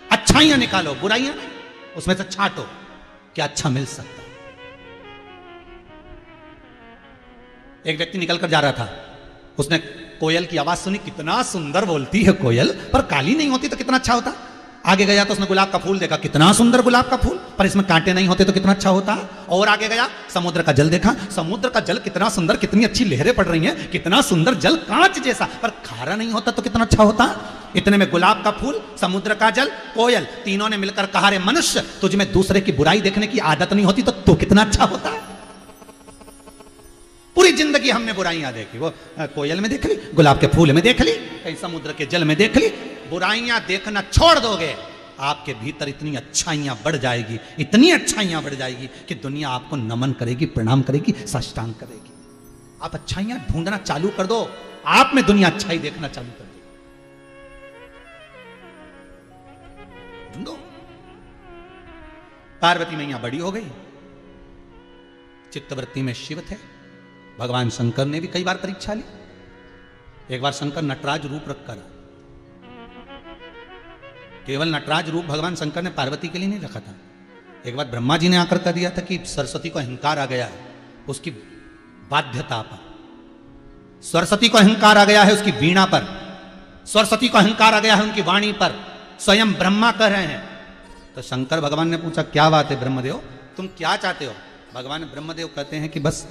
अच्छाइयां निकालो, बुराइयां नहीं, उसमें से छाटो, क्या अच्छा मिल सकता। एक व्यक्ति निकलकर जा रहा था, उसने कोयल की आवाज सुनी, कितना सुंदर बोलती है कोयल, पर काली नहीं होती तो कितना अच्छा होता। आगे गया तो उसने गुलाब का फूल देखा, कितना सुंदर गुलाब का फूल, पर इसमें कांटे नहीं होते तो कितना अच्छा होता। और आगे गया, समुद्र का जल देखा, समुद्र का जल कितना सुंदर, कितनी अच्छी लहरें पड़ रही हैं, कितना सुंदर जल, कांच जैसा, पर खारा नहीं होता तो कितना अच्छा होता। इतने में गुलाब का फूल, समुद्र का जल, कोयल, तीनों ने मिलकर कहा, रे मनुष्य, तुझ में दूसरे की बुराई देखने की आदत नहीं होती तो कितना अच्छा होता। पूरी जिंदगी हमने बुराइयां देखी, वो कोयल में देख ली, गुलाब के फूल में देख ली, कहीं समुद्र के जल में देख ली, बुराइयां देखना छोड़ दोगे, आपके भीतर इतनी अच्छाइयां बढ़ जाएगी, इतनी अच्छाइयां बढ़ जाएगी कि दुनिया आपको नमन करेगी, प्रणाम करेगी, साष्टांग करेगी। आप अच्छाइयां ढूंढना चालू कर दो, आप में दुनिया अच्छाई देखना चालू कर दो, ढूंढो। पार्वती मैया बड़ी हो गई, चित्तवृत्ति में शिव थे। भगवान शंकर ने भी कई बार परीक्षा ली। एक बार शंकर नटराज रूप रखकर, केवल नटराज रूप भगवान शंकर ने पार्वती के लिए नहीं रखा था। एक बार ब्रह्मा जी ने आकर कह दिया था कि सरस्वती को अहंकार आ गया है उसकी बाध्यता पर, सरस्वती को अहंकार आ गया है उसकी वीणा पर, सरस्वती को अहंकार आ गया है उनकी वाणी पर, स्वयं ब्रह्मा कह रहे हैं। तो शंकर भगवान ने पूछा, क्या बात है ब्रह्मदेव, तुम क्या चाहते हो? भगवान ब्रह्मदेव कहते हैं कि बस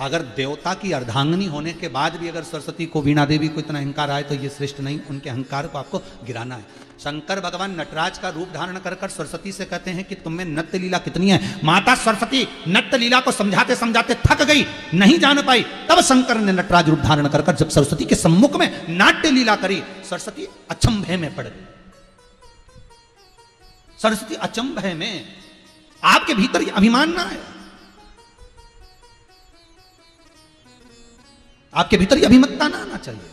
अगर देवता की अर्धांगिनी होने के बाद भी अगर सरस्वती को, वीणा देवी को इतना अहंकार आए तो ये श्रेष्ठ नहीं, उनके अहंकार को आपको गिराना है। शंकर भगवान नटराज का रूप धारण कर कर सरस्वती से कहते हैं कि तुम में नृत्य लीला कितनी है। माता सरस्वती नृत्य लीला को समझाते समझाते थक गई, नहीं जान पाई, तब शंकर ने नटराज रूप धारण कर कर जब सरस्वती के सम्मुख में नाट्य लीला करी, सरस्वती अचंभे में पड़ गई। सरस्वती अचंभे में, आपके भीतर ये अभिमान ना है, आपके भीतर ये अभिमतता ना आना चाहिए।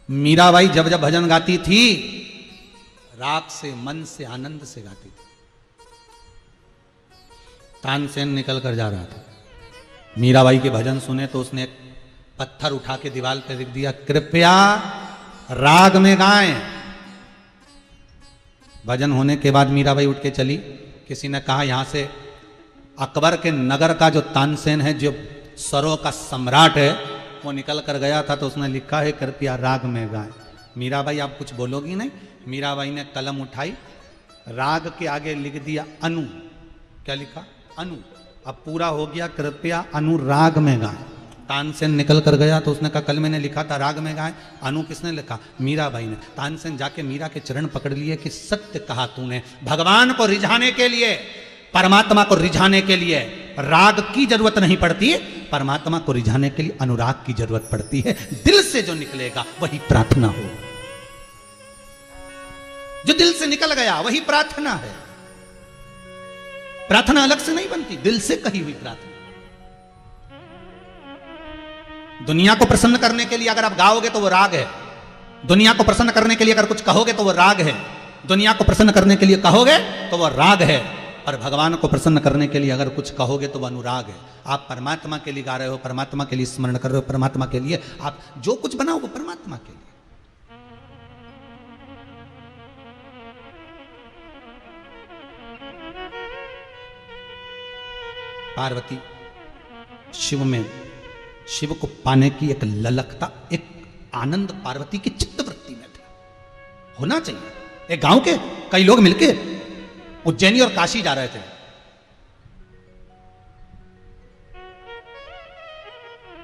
मीराबाई जब जब भजन गाती थी, राग से, मन से, आनंद से गाती थी। तानसेन निकल कर जा रहा था, मीराबाई के भजन सुने तो उसने एक पत्थर उठा के दीवार पर लिख दिया, कृपया राग में गाएं। भजन होने के बाद मीराबाई उठ के चली। किसी ने कहा, यहां से अकबर के नगर का जो तानसेन है, जो स्वरों का सम्राट है, वो निकल कर गया था, तो उसने लिखा है कृपया राग में गाएं। मीराबाई आप कुछ बोलोगी नहीं? मीराबाई ने कलम उठाई, राग के आगे लिख दिया अनु। क्या लिखा? अनु। अब पूरा हो गया, कृपया अनुराग में गाएं। तानसेन निकल कर गया तो उसने कहा, कल मैंने लिखा था राग में गाएं, अनु किसने लिखा? मीराबाई ने। तानसेन जाके मीरा के चरण पकड़ लिए कि सत्य कहा तूने, भगवान को रिझाने के लिए, परमात्मा को रिझाने के लिए राग की जरूरत नहीं पड़ती, परमात्मा को रिझाने के लिए अनुराग की जरूरत पड़ती है। दिल से जो निकलेगा वही प्रार्थना हो, जो दिल से निकल गया वही प्रार्थना है। प्रार्थना अलग से नहीं बनती, दिल से कही हुई प्रार्थना। दुनिया को प्रसन्न करने के लिए अगर आप गाओगे तो वो राग है, दुनिया को प्रसन्न करने के लिए अगर कुछ कहोगे तो वो राग है, दुनिया को प्रसन्न करने के लिए कहोगे तो वो राग है, और भगवान को प्रसन्न करने के लिए अगर कुछ कहोगे तो वह अनुराग है। आप परमात्मा के लिए गा रहे हो, परमात्मा के लिए स्मरण कर रहे हो, परमात्मा के लिए आप जो कुछ बनाओ वो परमात्मा के लिए। पार्वती शिव में, शिव को पाने की एक ललकता, एक आनंद पार्वती की चित्तवृत्ति में था, होना चाहिए। एक गांव के कई लोग मिलके उज्जैनी और काशी जा रहे थे।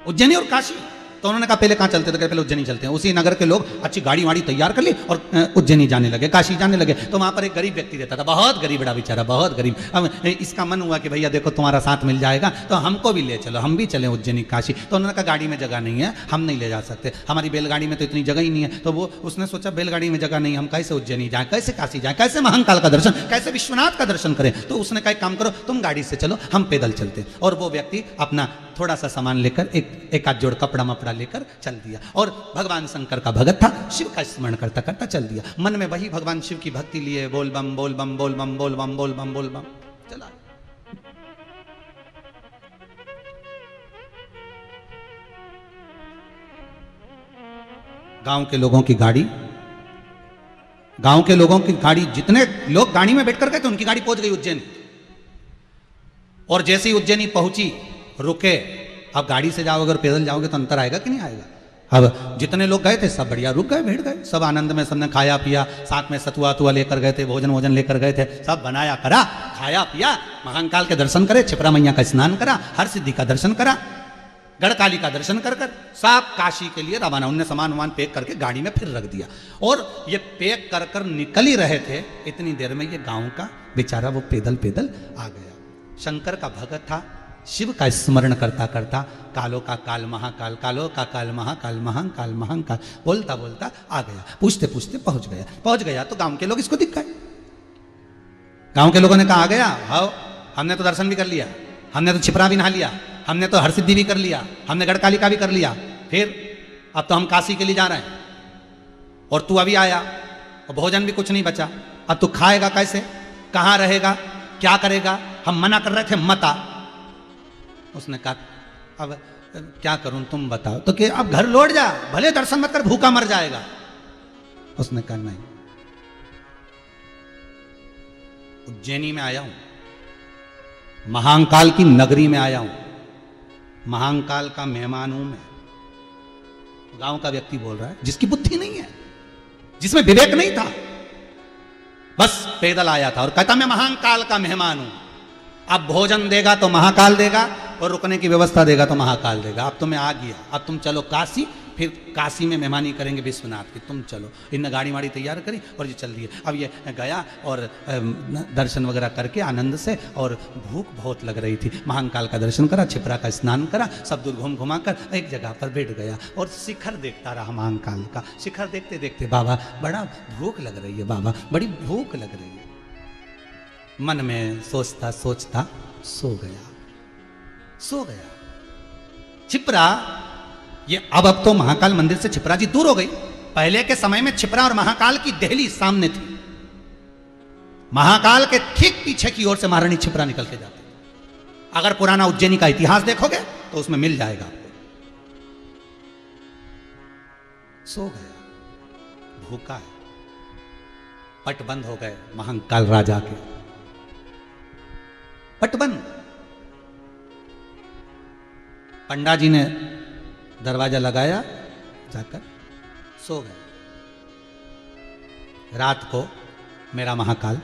उज्जैनी और काशी तो उन्होंने कहा पहले कहाँ चलते थे, पहले उज्जैनी चलते हैं। उसी नगर के लोग अच्छी गाड़ी वाड़ी तैयार कर ली और उज्जैनी जाने लगे, काशी जाने लगे। तो वहाँ पर एक गरीब व्यक्ति रहता था, बहुत गरीब, बड़ा बेचारा, बहुत गरीब। अब इसका मन हुआ कि भैया देखो तुम्हारा साथ मिल जाएगा तो हमको भी ले चलो, हम भी चलें उज्जैनी काशी। तो उन्होंने कहा गाड़ी में जगह नहीं है, हम नहीं ले जा सकते, हमारी बैलगाड़ी में तो इतनी जगह ही नहीं है। तो वो उसने सोचा बैलगाड़ी में जगह नहीं, हम कैसे उज्जैनी जाएं, कैसे काशी जाएं, कैसे महाकाल का दर्शन, कैसे विश्वनाथ का दर्शन करें। तो उसने कहा एक काम करो, तुम गाड़ी से चलो, हम पैदल चलते। और वो व्यक्ति अपना थोड़ा सा सामान लेकर एक आध जोड़ कपड़ा मपड़ा लेकर चल दिया और भगवान शंकर का भगत था, शिव का स्मरण करता करता चल दिया। मन में वही भगवान शिव की भक्ति लिए, बोल बम बोल बम बोल बम बोल बम बोल बम बोल बम चला। गांव के लोगों की गाड़ी, गांव के लोगों की गाड़ी, जितने लोग गाड़ी में बैठकर गए थे उनकी गाड़ी पहुंच गई उज्जैन। और जैसे ही उज्जैनी पहुंची, रुके। अब गाड़ी से जाओ अगर पैदल जाओगे तो अंतर आएगा कि नहीं आएगा। अब जितने लोग गए थे सब बढ़िया रुक गए, बैठ गए, सब आनंद में, सबने खाया पिया, साथ में सतुआ तुआ लेकर गए थे, भोजन वोजन लेकर गए थे, सब बनाया करा, खाया पिया, महाकाल के दर्शन करे, क्षिप्रा मैया का स्नान करा, हर सिद्धि का दर्शन करा, गढ़काली का दर्शन कर सब काशी के लिए रवाना। उनने सामान वामान पैक करके गाड़ी में फिर रख दिया। और ये पैक कर कर निकल ही रहे थे, इतनी देर में ये गांव का बेचारा वो पैदल पैदल आ गया। शंकर का भगत था, शिव का स्मरण करता करता कालो का काल महाकाल, कालो का काल महाकाल, महाकाल महाकाल बोलता बोलता आ गया। पूछते पूछते पहुंच गया तो गांव के लोग इसको दिख गए। गांव के लोगों ने कहा आ गया, हाँ हमने तो दर्शन भी कर लिया, हमने तो छिपरा भी नहा लिया, हमने तो हर सिद्धि भी कर लिया, हमने गढ़काली का भी कर लिया, फिर अब तो हम काशी के लिए जा रहे हैं और तू अभी आया और भोजन भी कुछ नहीं बचा, अब तू खाएगा कैसे, कहाँ रहेगा, क्या करेगा, हम मना कर रहे थे मत आ। उसने कहा अब क्या करूं तुम बताओ। तो कि अब घर लौट जा, भले दर्शन मत कर, भूखा मर जाएगा। उसने कहा नहीं, उज्जैनी में आया हूं, महाकाल की नगरी में आया हूं, महाकाल का मेहमान हूं मैं। गांव का व्यक्ति बोल रहा है जिसकी बुद्धि नहीं है, जिसमें विवेक नहीं था, बस पैदल आया था और कहता मैं महाकाल का मेहमान हूं। अब भोजन देगा तो महाकाल देगा और रुकने की व्यवस्था देगा तो महाकाल देगा। अब तो मैं आ गया, अब तुम चलो काशी, फिर काशी में मेहमानी करेंगे विश्वनाथ की, तुम चलो। इन गाड़ी वाड़ी तैयार करी और ये चल दिए। अब ये गया और दर्शन वगैरह करके आनंद से, और भूख बहुत लग रही थी, महाकाल का दर्शन करा, छिपरा का स्नान करा, सब दूर घूम घुमा कर एक जगह पर बैठ गया और शिखर देखता रहा महाकाल का। शिखर देखते देखते बाबा बड़ा भूख लग रही है, बाबा बड़ी भूख लग रही है। मन में सोचता सोचता सो गया। छिपरा, ये अब तो महाकाल मंदिर से छिपरा जी दूर हो गई। पहले के समय में छिपरा और महाकाल की दहली सामने थी। महाकाल के ठीक पीछे की ओर से महारानी छिपरा निकल के जाती। अगर पुराना उज्जैनी का इतिहास देखोगे तो उसमें मिल जाएगा आपको। सो गया, भूखा है। पट बंद हो गए महाकाल राजा के, पट बंद। पंडा जी ने दरवाजा लगाया, जाकर सो गए। रात को मेरा महाकाल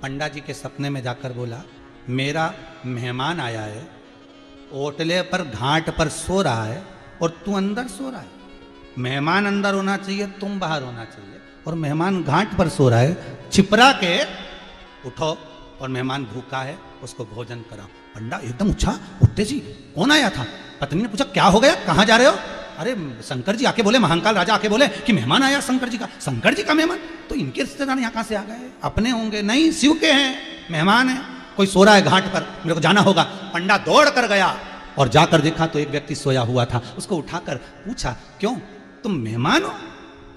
पंडा जी के सपने में जाकर बोला मेरा मेहमान आया है, ओटले पर घाट पर सो रहा है और तू अंदर सो रहा है। मेहमान अंदर होना चाहिए, तुम बाहर होना चाहिए, और मेहमान घाट पर सो रहा है। छिपरा के उठो और मेहमान भूखा है, उसको भोजन कराओ। पंडा एकदम उठा, उठते जी कौन आया था? पत्नी ने पूछा क्या हो गया, कहाँ जा रहे हो? अरे शंकर जी आके बोले, महाकाल राजा आके बोले कि मेहमान आया शंकर जी का। शंकर जी का मेहमान? तो इनके रिश्तेदार यहाँ कहाँ से आ गए? अपने होंगे? नहीं, शिव के हैं, मेहमान है, कोई सो रहा है घाट पर, मेरे को जाना होगा। पंडा दौड़ कर गया और जाकर देखा तो एक व्यक्ति सोया हुआ था। उसको उठाकर पूछा क्यों, तुम मेहमान हो?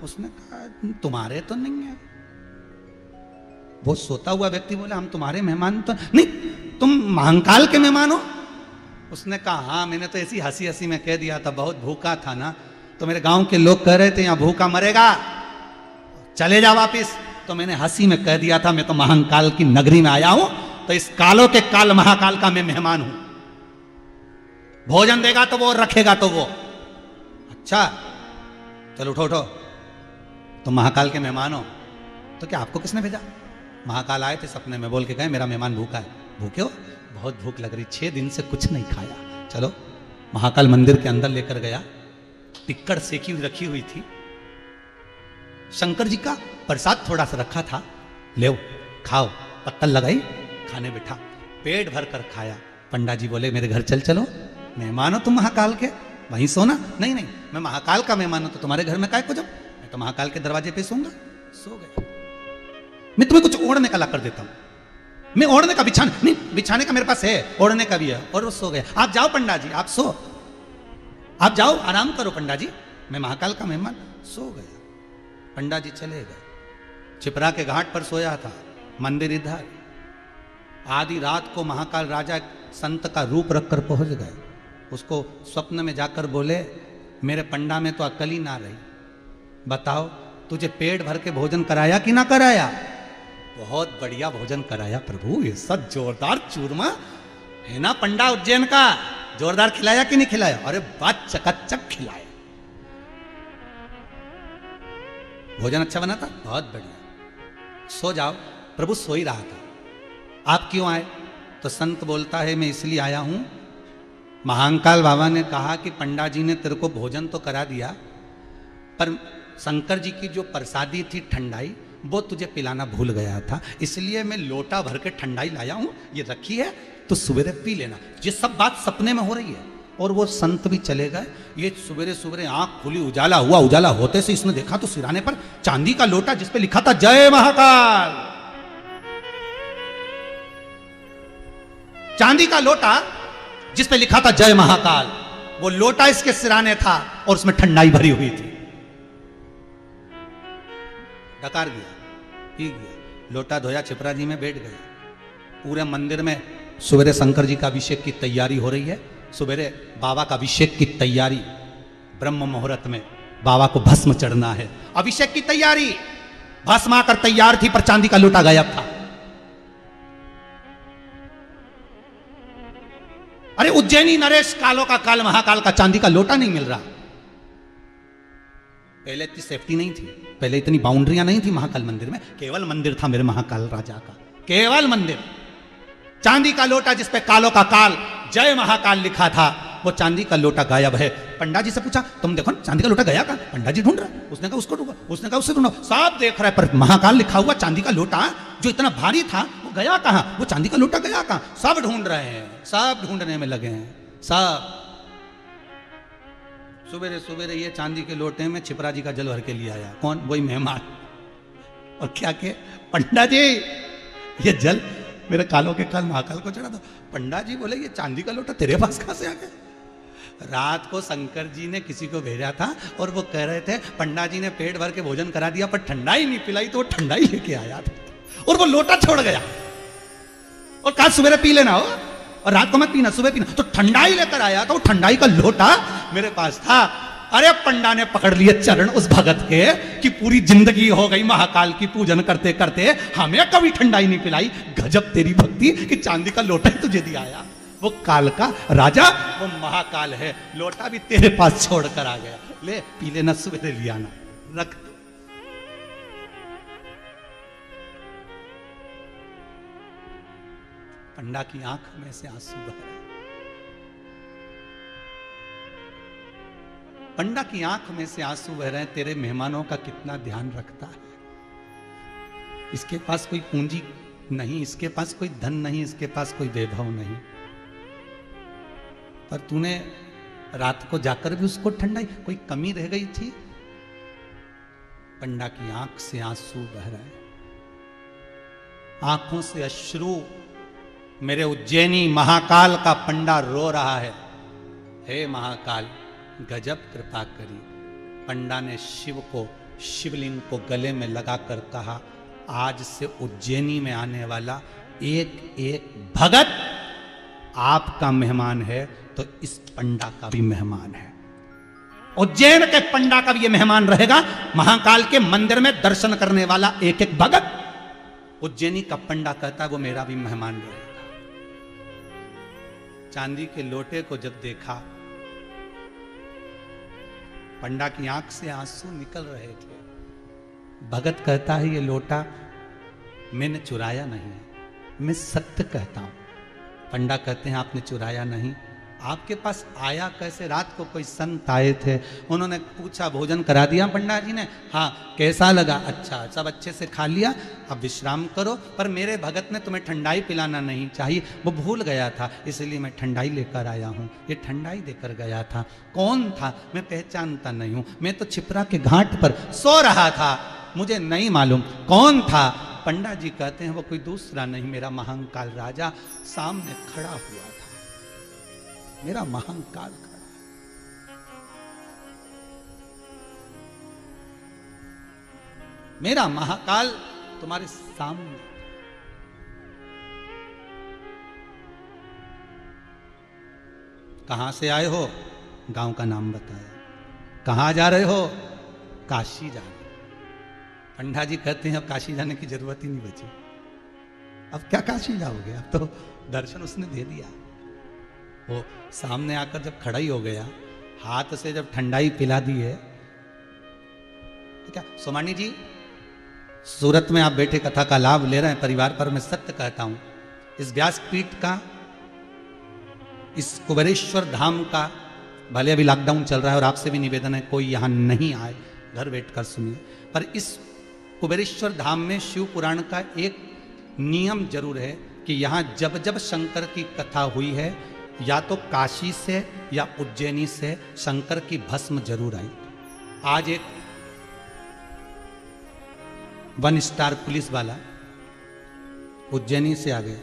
उसने कहा तुम्हारे तो नहीं है। वो सोता हुआ व्यक्ति बोला हम तुम्हारे मेहमान तो नहीं, तुम महाकाल के मेहमान हो? उसने कहा हाँ, मैंने तो ऐसी हंसी हंसी में कह दिया था, बहुत भूखा था ना, तो मेरे गांव के लोग कह रहे थे यहाँ भूखा मरेगा, चले जा वापिस, तो मैंने हंसी में कह दिया था मैं तो महाकाल की नगरी में आया हूं, तो इस कालों के काल महाकाल का मैं मेहमान हूं। भोजन देगा तो वो, रखेगा तो वो। अच्छा चलो उठो उठो, तुम महाकाल के मेहमान हो, तो क्या आपको किसने भेजा? महाकाल आए थे सपने में, बोल के गए मेरा मेहमान भूखा है। भूखे हो? बहुत भूख लग रही, 6 दिन से कुछ नहीं खाया। चलो महाकाल मंदिर के अंदर लेकर गया, टिक्कड़ सेकी हुई रखी हुई थी, शंकर जी का प्रसाद थोड़ा सा रखा था, ले खाओ, पत्तल लगाई, खाने बैठा, पेट भर कर खाया। पंडा जी बोले मेरे घर चलो, मेहमान हो तुम महाकाल के, वहीं सोना। नहीं नहीं, मैं महाकाल का मेहमान हूं तो तुम्हारे घर में काय को, जब मैं तो महाकाल के दरवाजे पे सोऊंगा। सो गए। मैं तुम्हें कुछ ओढ़ने का ला कर देता हूं, मैं ओढ़ने का बिछाने नहीं, बिछाने का मेरे पास है, ओढ़ने का भी है। और वो सो गया। आप जाओ पंडा जी, आप सो, आप जाओ आराम करो पंडा जी, मैं महाकाल का मेहमान। सो गया। पंडा जी चले गए। छिपरा के घाट पर सोया था, मंदिर इधर। आधी रात को महाकाल राजा संत का रूप रखकर पहुंच गए। उसको स्वप्न में जाकर बोले मेरे पंडा में तो अकल ही ना रही, बताओ तुझे पेट भर के भोजन कराया कि ना कराया? बहुत बढ़िया भोजन कराया प्रभु, ये सब जोरदार चूरमा है ना पंडा उज्जैन का, जोरदार खिलाया कि नहीं खिलाया? अरे बात चकाचक खिलाया। भोजन अच्छा बना था, बहुत बढ़िया। सो जाओ। प्रभु सो ही रहा था। आप क्यों आए? तो संत बोलता है मैं इसलिए आया हूं, महाकाल बाबा ने कहा कि पंडा जी ने तेरे को भोजन तो करा दिया, पर शंकर जी की जो प्रसादी थी ठंडाई, वो तुझे पिलाना भूल गया था, इसलिए मैं लोटा भर के ठंडाई लाया हूं, ये रखी है, तो सवेरे पी लेना। ये सब बात सपने में हो रही है। और वो संत भी चले गए। ये सवेरे सवेरे आंख खुली, उजाला हुआ। उजाला होते से इसने देखा तो सिराने पर चांदी का लोटा जिसपे लिखा था जय महाकाल। चांदी का लोटा जिसपे लिखा था जय महाकाल, वो लोटा इसके सिराने था और उसमें ठंडाई भरी हुई थी। डकार गया, पी गया, लोटा धोया, छिपरा जी में बैठ गया। पूरे मंदिर में सवेरे शंकर जी का अभिषेक की तैयारी हो रही है। सवेरे बाबा का अभिषेक की तैयारी, ब्रह्म मुहूर्त में बाबा को भस्म चढ़ना है, अभिषेक की तैयारी। भस्म आकर तैयार थी, पर चांदी का लोटा गायब था। अरे उज्जैनी नरेश, कालों का काल, महाकाल का चांदी का लोटा नहीं मिल रहा। पहले इतनी सेफ्टी नहीं थी, पहले इतनी बाउंड्रियां नहीं थी महाकाल मंदिर में। केवल मंदिर था मेरे महाकाल राजा का, केवल मंदिर। चांदी का लोटा जिसपे कालों का काल जय महाकाल लिखा था, वो चांदी का लोटा गायब है। पंडा जी से पूछा तुम देखो चांदी का लोटा गया कहां? पंडा जी ढूंढ रहा है। उसने कहा उसको ढूंढो, उसने कहा उससे ढूंढो। सब देख रहा है, पर महाकाल लिखा हुआ चांदी का लोटा जो इतना भारी था वो गया कहां? वो चांदी का लोटा गया कहां? सब ढूंढ रहे हैं, सब ढूंढने में लगे हैं सब। सवेरे सवेरे ये चांदी के लोटे में छिपरा जी का जल भर के लिए आया। कौन? वही मेहमान। और क्या के पंडा जी ये जल मेरे कालों के काल महाकाल को चढ़ा दो। पंडा जी बोले ये चांदी का लोटा तेरे पास कहां से आ गया? रात को शंकर जी ने किसी को भेजा था और वो कह रहे थे पंडा जी ने पेट भर के भोजन करा दिया पर ठंडाई नहीं पिलाई, तो वो ठंडाई लेके आया था और वो लोटा छोड़ गया और कहा सुबह पी लेना हो और रात को मत पीना, सुबह पीना। तो ठंडाई लेकर आया था, वो ठंडाई का लोटा मेरे पास था। अरे पंडा ने पकड़ लिए चरण उस भगत के कि पूरी जिंदगी हो गई महाकाल की पूजन करते करते, हमें कभी ठंडाई नहीं पिलाई। गजब तेरी भक्ति कि चांदी का लोटा ही तुझे दिया आया। वो काल का राजा, वो महाकाल है, लोटा भी तेरे पास छोड़ कर आ गया। ले पी लेना, सुबह ले आना, रख दो। पंडा की आंख में से आंसू बह रहे। पंडा की आंख में से आंसू बह रहे हैं। तेरे मेहमानों का कितना ध्यान रखता है। इसके पास कोई पूंजी नहीं, इसके पास कोई धन नहीं, इसके पास कोई वैभव नहीं, पर तूने रात को जाकर भी उसको ठंडाई, कोई कमी रह गई थी? पंडा की आंख से आंसू बह रहे हैं, आंखों से अश्रु। मेरे उज्जैनी महाकाल का पंडा रो रहा है, हे महाकाल गजब कृपा करी। पंडा ने शिव को, शिवलिंग को गले में लगाकर कहा आज से उज्जैनी में आने वाला एक एक भगत आपका मेहमान है, तो इस पंडा का भी मेहमान है। उज्जैन के पंडा का भी ये मेहमान रहेगा। महाकाल के मंदिर में दर्शन करने वाला एक एक भगत, उज्जैनी का पंडा कहता है वो मेरा भी मेहमान रहेगा। चांदी के लोटे को जब देखा, पंडा की आंख से आंसू निकल रहे थे। भगत कहता है ये लोटा मैंने चुराया नहीं, मैं सत्य कहता हूं। पंडा कहते हैं आपने चुराया नहीं, आपके पास आया कैसे? रात को कोई संत आए थे, उन्होंने पूछा भोजन करा दिया पंडित जी ने? हाँ। कैसा लगा? अच्छा, सब अच्छे से खा लिया, अब विश्राम करो। पर मेरे भगत ने तुम्हें ठंडाई पिलाना नहीं चाहिए, वो भूल गया था, इसलिए मैं ठंडाई लेकर आया हूँ। ये ठंडाई देकर गया था। कौन था? मैं पहचानता नहीं हूँ, मैं तो छिपरा के घाट पर सो रहा था, मुझे नहीं मालूम कौन था। पंडित जी कहते हैं वो कोई दूसरा नहीं, मेरा महाकाल राजा सामने खड़ा हुआ था, मेरा महाकाल खड़ा। मेरा महाकाल तुम्हारे सामने। कहां से आए हो? गांव का नाम बताया। कहां जा रहे हो? काशी जा रहे। पंडित जी कहते हैं अब काशी जाने की जरूरत ही नहीं बची, अब क्या काशी जाओगे, अब तो दर्शन उसने दे दिया। वो सामने आकर जब खड़ा ही हो गया, हाथ से जब ठंडाई पिला दी है, तो क्या सोमानी जी, सूरत में आप बैठे कथा का लाभ ले रहे हैं परिवार पर। मैं सत्य कहता हूं, इस व्यासपीठ का, इस कुबेरेश्वर धाम का, भले अभी लॉकडाउन चल रहा है और आपसे भी निवेदन है कोई यहां नहीं आए, घर बैठकर सुनिए, पर इस कुबेरेश्वर धाम में शिव पुराण का एक नियम जरूर है कि यहां जब जब शंकर की कथा हुई है, या तो काशी से या उज्जैनी से शंकर की भस्म जरूर आई। आज एक 1 स्टार पुलिस वाला उज्जैनी से आ गए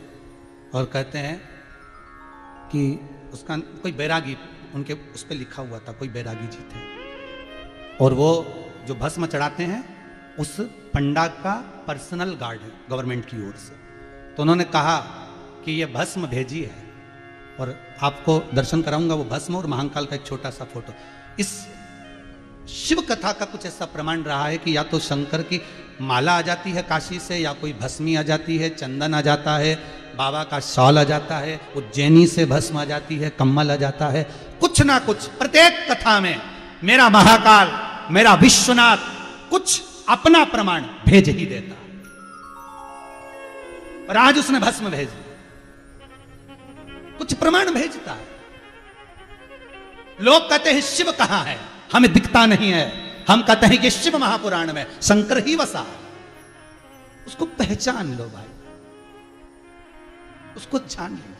और कहते हैं कि उसका कोई बैरागी, उनके उस पर लिखा हुआ था, कोई बैरागी जी थे, और वो जो भस्म चढ़ाते हैं उस पंडा का पर्सनल गार्ड है गवर्नमेंट की ओर से। तो उन्होंने कहा कि ये भस्म भेजी है और आपको दर्शन कराऊंगा वो भस्म और महाकाल का एक छोटा सा फोटो। इस शिव कथा का कुछ ऐसा प्रमाण रहा है कि या तो शंकर की माला आ जाती है काशी से, या कोई भस्मी आ जाती है, चंदन आ जाता है, बाबा का शॉल आ जाता है, उज्जैनी से भस्म आ जाती है, कम्मल आ जाता है, कुछ ना कुछ प्रत्येक कथा में मेरा महाकाल, मेरा विश्वनाथ कुछ अपना प्रमाण भेज ही देता है। और आज उसने भस्म भेजी, कुछ प्रमाण भेजता है। लोग कहते हैं शिव कहां है, हमें दिखता नहीं है, हम कहते हैं कि शिव महापुराण में शंकर ही वसा। उसको पहचान लो भाई, उसको जान लो।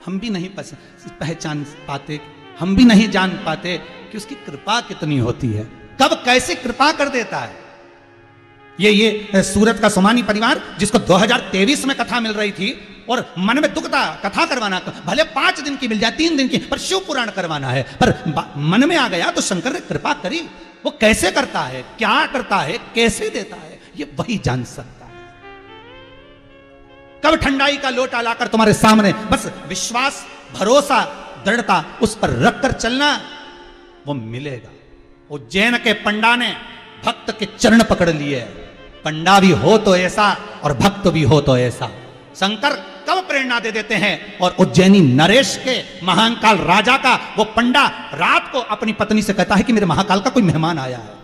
हम भी नहीं पहचान पाते, हम भी नहीं जान पाते कि उसकी कृपा कितनी होती है, कब कैसे कृपा कर देता है। ये सूरत का सोमानी परिवार जिसको 2023 में कथा मिल रही थी और मन में दुख था कथा करवाना, भले 5 दिन की मिल जाए, 3 दिन की, पर शिव पुराण करवाना है, पर मन में आ गया तो शंकर ने कृपा करी। वो कैसे करता है, क्या करता है, कैसे देता है, ये वही जान सकता है। कब ठंडाई का लोटा लाकर तुम्हारे सामने, बस विश्वास, भरोसा, दृढ़ता उस पर रखकर चलना, वो मिलेगा। उज्जैन के पंडा ने भक्त के चरण पकड़ लिए। पंडा भी हो तो ऐसा और भक्त भी हो तो ऐसा। शंकर कब प्रेरणा दे देते हैं, और उज्जैनी नरेश के महाकाल राजा का वो पंडा रात को अपनी पत्नी से कहता है कि मेरे महाकाल का कोई मेहमान आया है,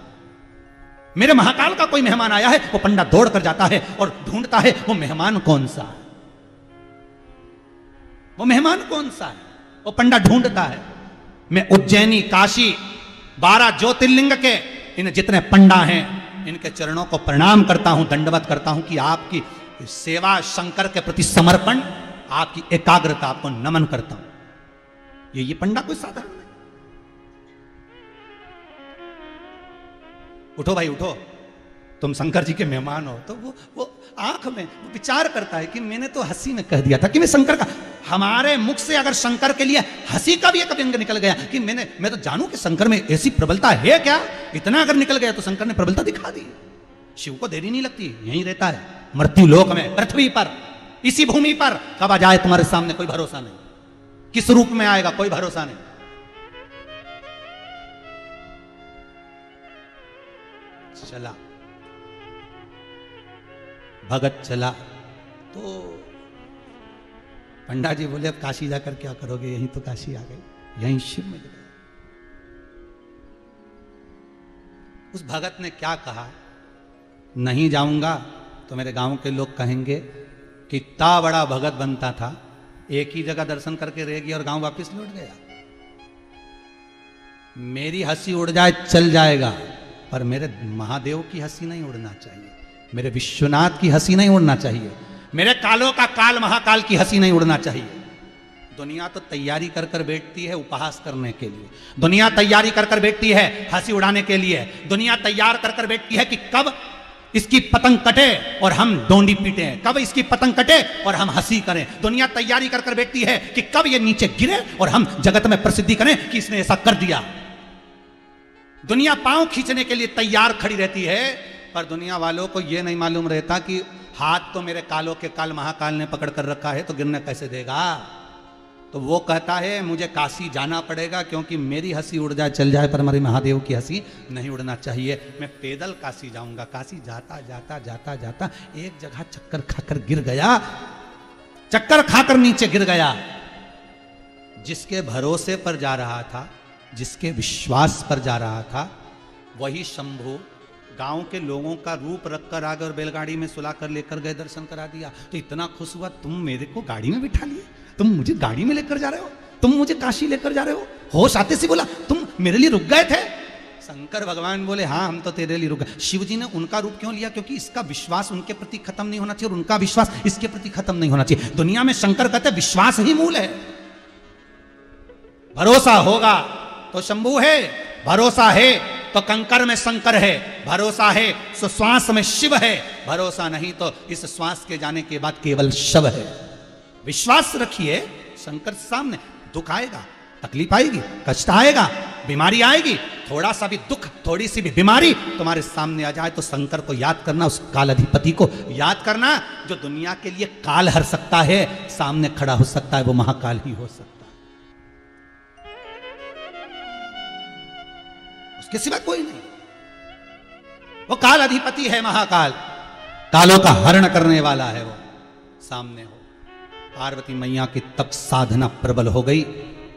मेरे महाकाल का कोई मेहमान आया है। वो पंडा दौड़ कर जाता है और ढूंढता है वो मेहमान कौन सा है, वो मेहमान कौन सा है, वो पंडा ढूंढता है। मैं उज्जैनी, काशी, 12 ज्योतिर्लिंग के इन जितने पंडा हैं, इनके चरणों को प्रणाम करता हूं, दंडवत करता हूं कि आपकी सेवा, शंकर के प्रति समर्पण, आपकी एकाग्रता, आपको नमन करता हूं। ये पंडा कोई साधारण नहीं। उठो भाई उठो, तुम शंकर जी के मेहमान हो। तो वो आंख में वो विचार करता है कि मैंने तो हंसी में कह दिया था कि मैं शंकर का, हमारे मुख से अगर शंकर के लिए हंसी का भी एक व्यंग निकल गया कि मैं तो जानूं कि शंकर में ऐसी प्रबलता है क्या, इतना अगर निकल गया तो शंकर ने प्रबलता दिखा दी। शिव को देरी नहीं लगती, यहीं रहता है मृत्यु लोक में, पृथ्वी पर, इसी भूमि पर। कब आ जाए तुम्हारे सामने कोई भरोसा नहीं, किस रूप में आएगा कोई भरोसा नहीं। चला भगत चला तो पंडा जी बोले अब काशी जाकर क्या करोगे, यहीं तो काशी आ गई, यहीं शिव मिल गए। उस भगत ने क्या कहा, नहीं जाऊंगा तो मेरे गांव के लोग कहेंगे कि इतना बड़ा भगत बनता था, एक ही जगह दर्शन करके रह गया और गांव वापस लौट गया। मेरी हंसी उड़ जाए चल जाएगा, पर मेरे महादेव की हंसी नहीं उड़ना चाहिए, मेरे विश्वनाथ की हंसी नहीं उड़ना चाहिए, मेरे कालों का काल महाकाल की हंसी नहीं उड़ना चाहिए। दुनिया तो तैयारी कर कर बैठती है उपहास करने के लिए, दुनिया तैयारी कर कर बैठती है हंसी उड़ाने के लिए, दुनिया तैयार कर कर बैठती है कि कब इसकी पतंग कटे और हम डोंडी पीटे, कब इसकी पतंग कटे और हम हंसी करें। दुनिया तैयारी कर कर बैठती है कि कब ये नीचे गिरे और हम जगत में प्रसिद्धि करें कि इसने ऐसा कर दिया। दुनिया पांव खींचने के लिए तैयार खड़ी रहती है, पर दुनिया वालों को यह नहीं मालूम रहता कि हाथ तो मेरे कालों के काल महाकाल ने पकड़ कर रखा है, तो गिरने कैसे देगा। तो वो कहता है मुझे काशी जाना पड़ेगा क्योंकि मेरी हंसी उड़ जाए चल जाए, पर हमारे महादेव की हंसी नहीं उड़ना चाहिए। मैं पैदल काशी जाऊंगा। काशी जाता जाता जाता जाता एक जगह चक्कर खाकर गिर गया, चक्कर खाकर नीचे गिर गया। जिसके भरोसे पर जा रहा था, जिसके विश्वास पर जा रहा था, वही शंभू गांव के लोगों का रूप रखकर आ गए और बैलगाड़ी में सुला कर लेकर गए, दर्शन करा दिया। तो इतना खुश हुआ, तुम मेरे को गाड़ी में बिठा लिए, तुम मुझे गाड़ी में लेकर जा रहे हो, तुम मुझे काशी लेकर जा रहे हो। होश आते से बोला तुम मेरे लिए रुक गए थे। शंकर भगवान बोले हाँ हम तो तेरे लिए रुक गए। शिव जी ने उनका रूप क्यों लिया? क्योंकि इसका विश्वास उनके प्रति खत्म नहीं होना चाहिए और उनका विश्वास इसके प्रति खत्म नहीं होना चाहिए। दुनिया में शंकर कहते विश्वास ही मूल है। भरोसा होगा तो शंभू है, भरोसा है तो कंकर में शंकर है, भरोसा है तो श्वास में शिव है, भरोसा नहीं तो इस श्वास के जाने के बाद केवल शव है। विश्वास रखिए शंकर सामने। दुख आएगा, तकलीफ आएगी, कष्ट आएगा, बीमारी आएगी, थोड़ा सा भी दुख, थोड़ी सी भी बीमारी तुम्हारे सामने आ जाए तो शंकर को याद करना, उस काल अधिपति को याद करना जो दुनिया के लिए काल हर सकता है। सामने खड़ा हो सकता है वो महाकाल ही हो सकता है, उसके सिवा कोई नहीं। वो काल अधिपति है, महाकाल, कालों का हरण करने वाला है। वो सामने हो। पार्वती मैया की तब साधना प्रबल हो गई।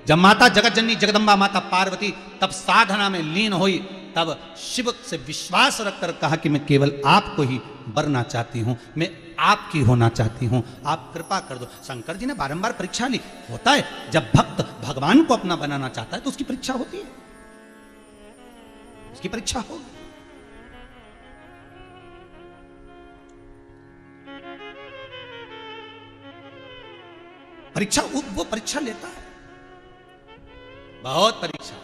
जब माता जगतजननी जगदम्बा माता पार्वती तब साधना में लीन हुई, तब शिव से विश्वास रखकर कहा कि मैं केवल आपको ही वरना चाहती हूं, मैं आपकी होना चाहती हूं, आप कृपा कर दो। शंकर जी ने बारंबार परीक्षा ली। होता है जब भक्त भगवान को अपना बनाना चाहता है तो उसकी परीक्षा होती है, उसकी परीक्षा होगी। परीक्षा वो परीक्षा लेता है, बहुत परीक्षा।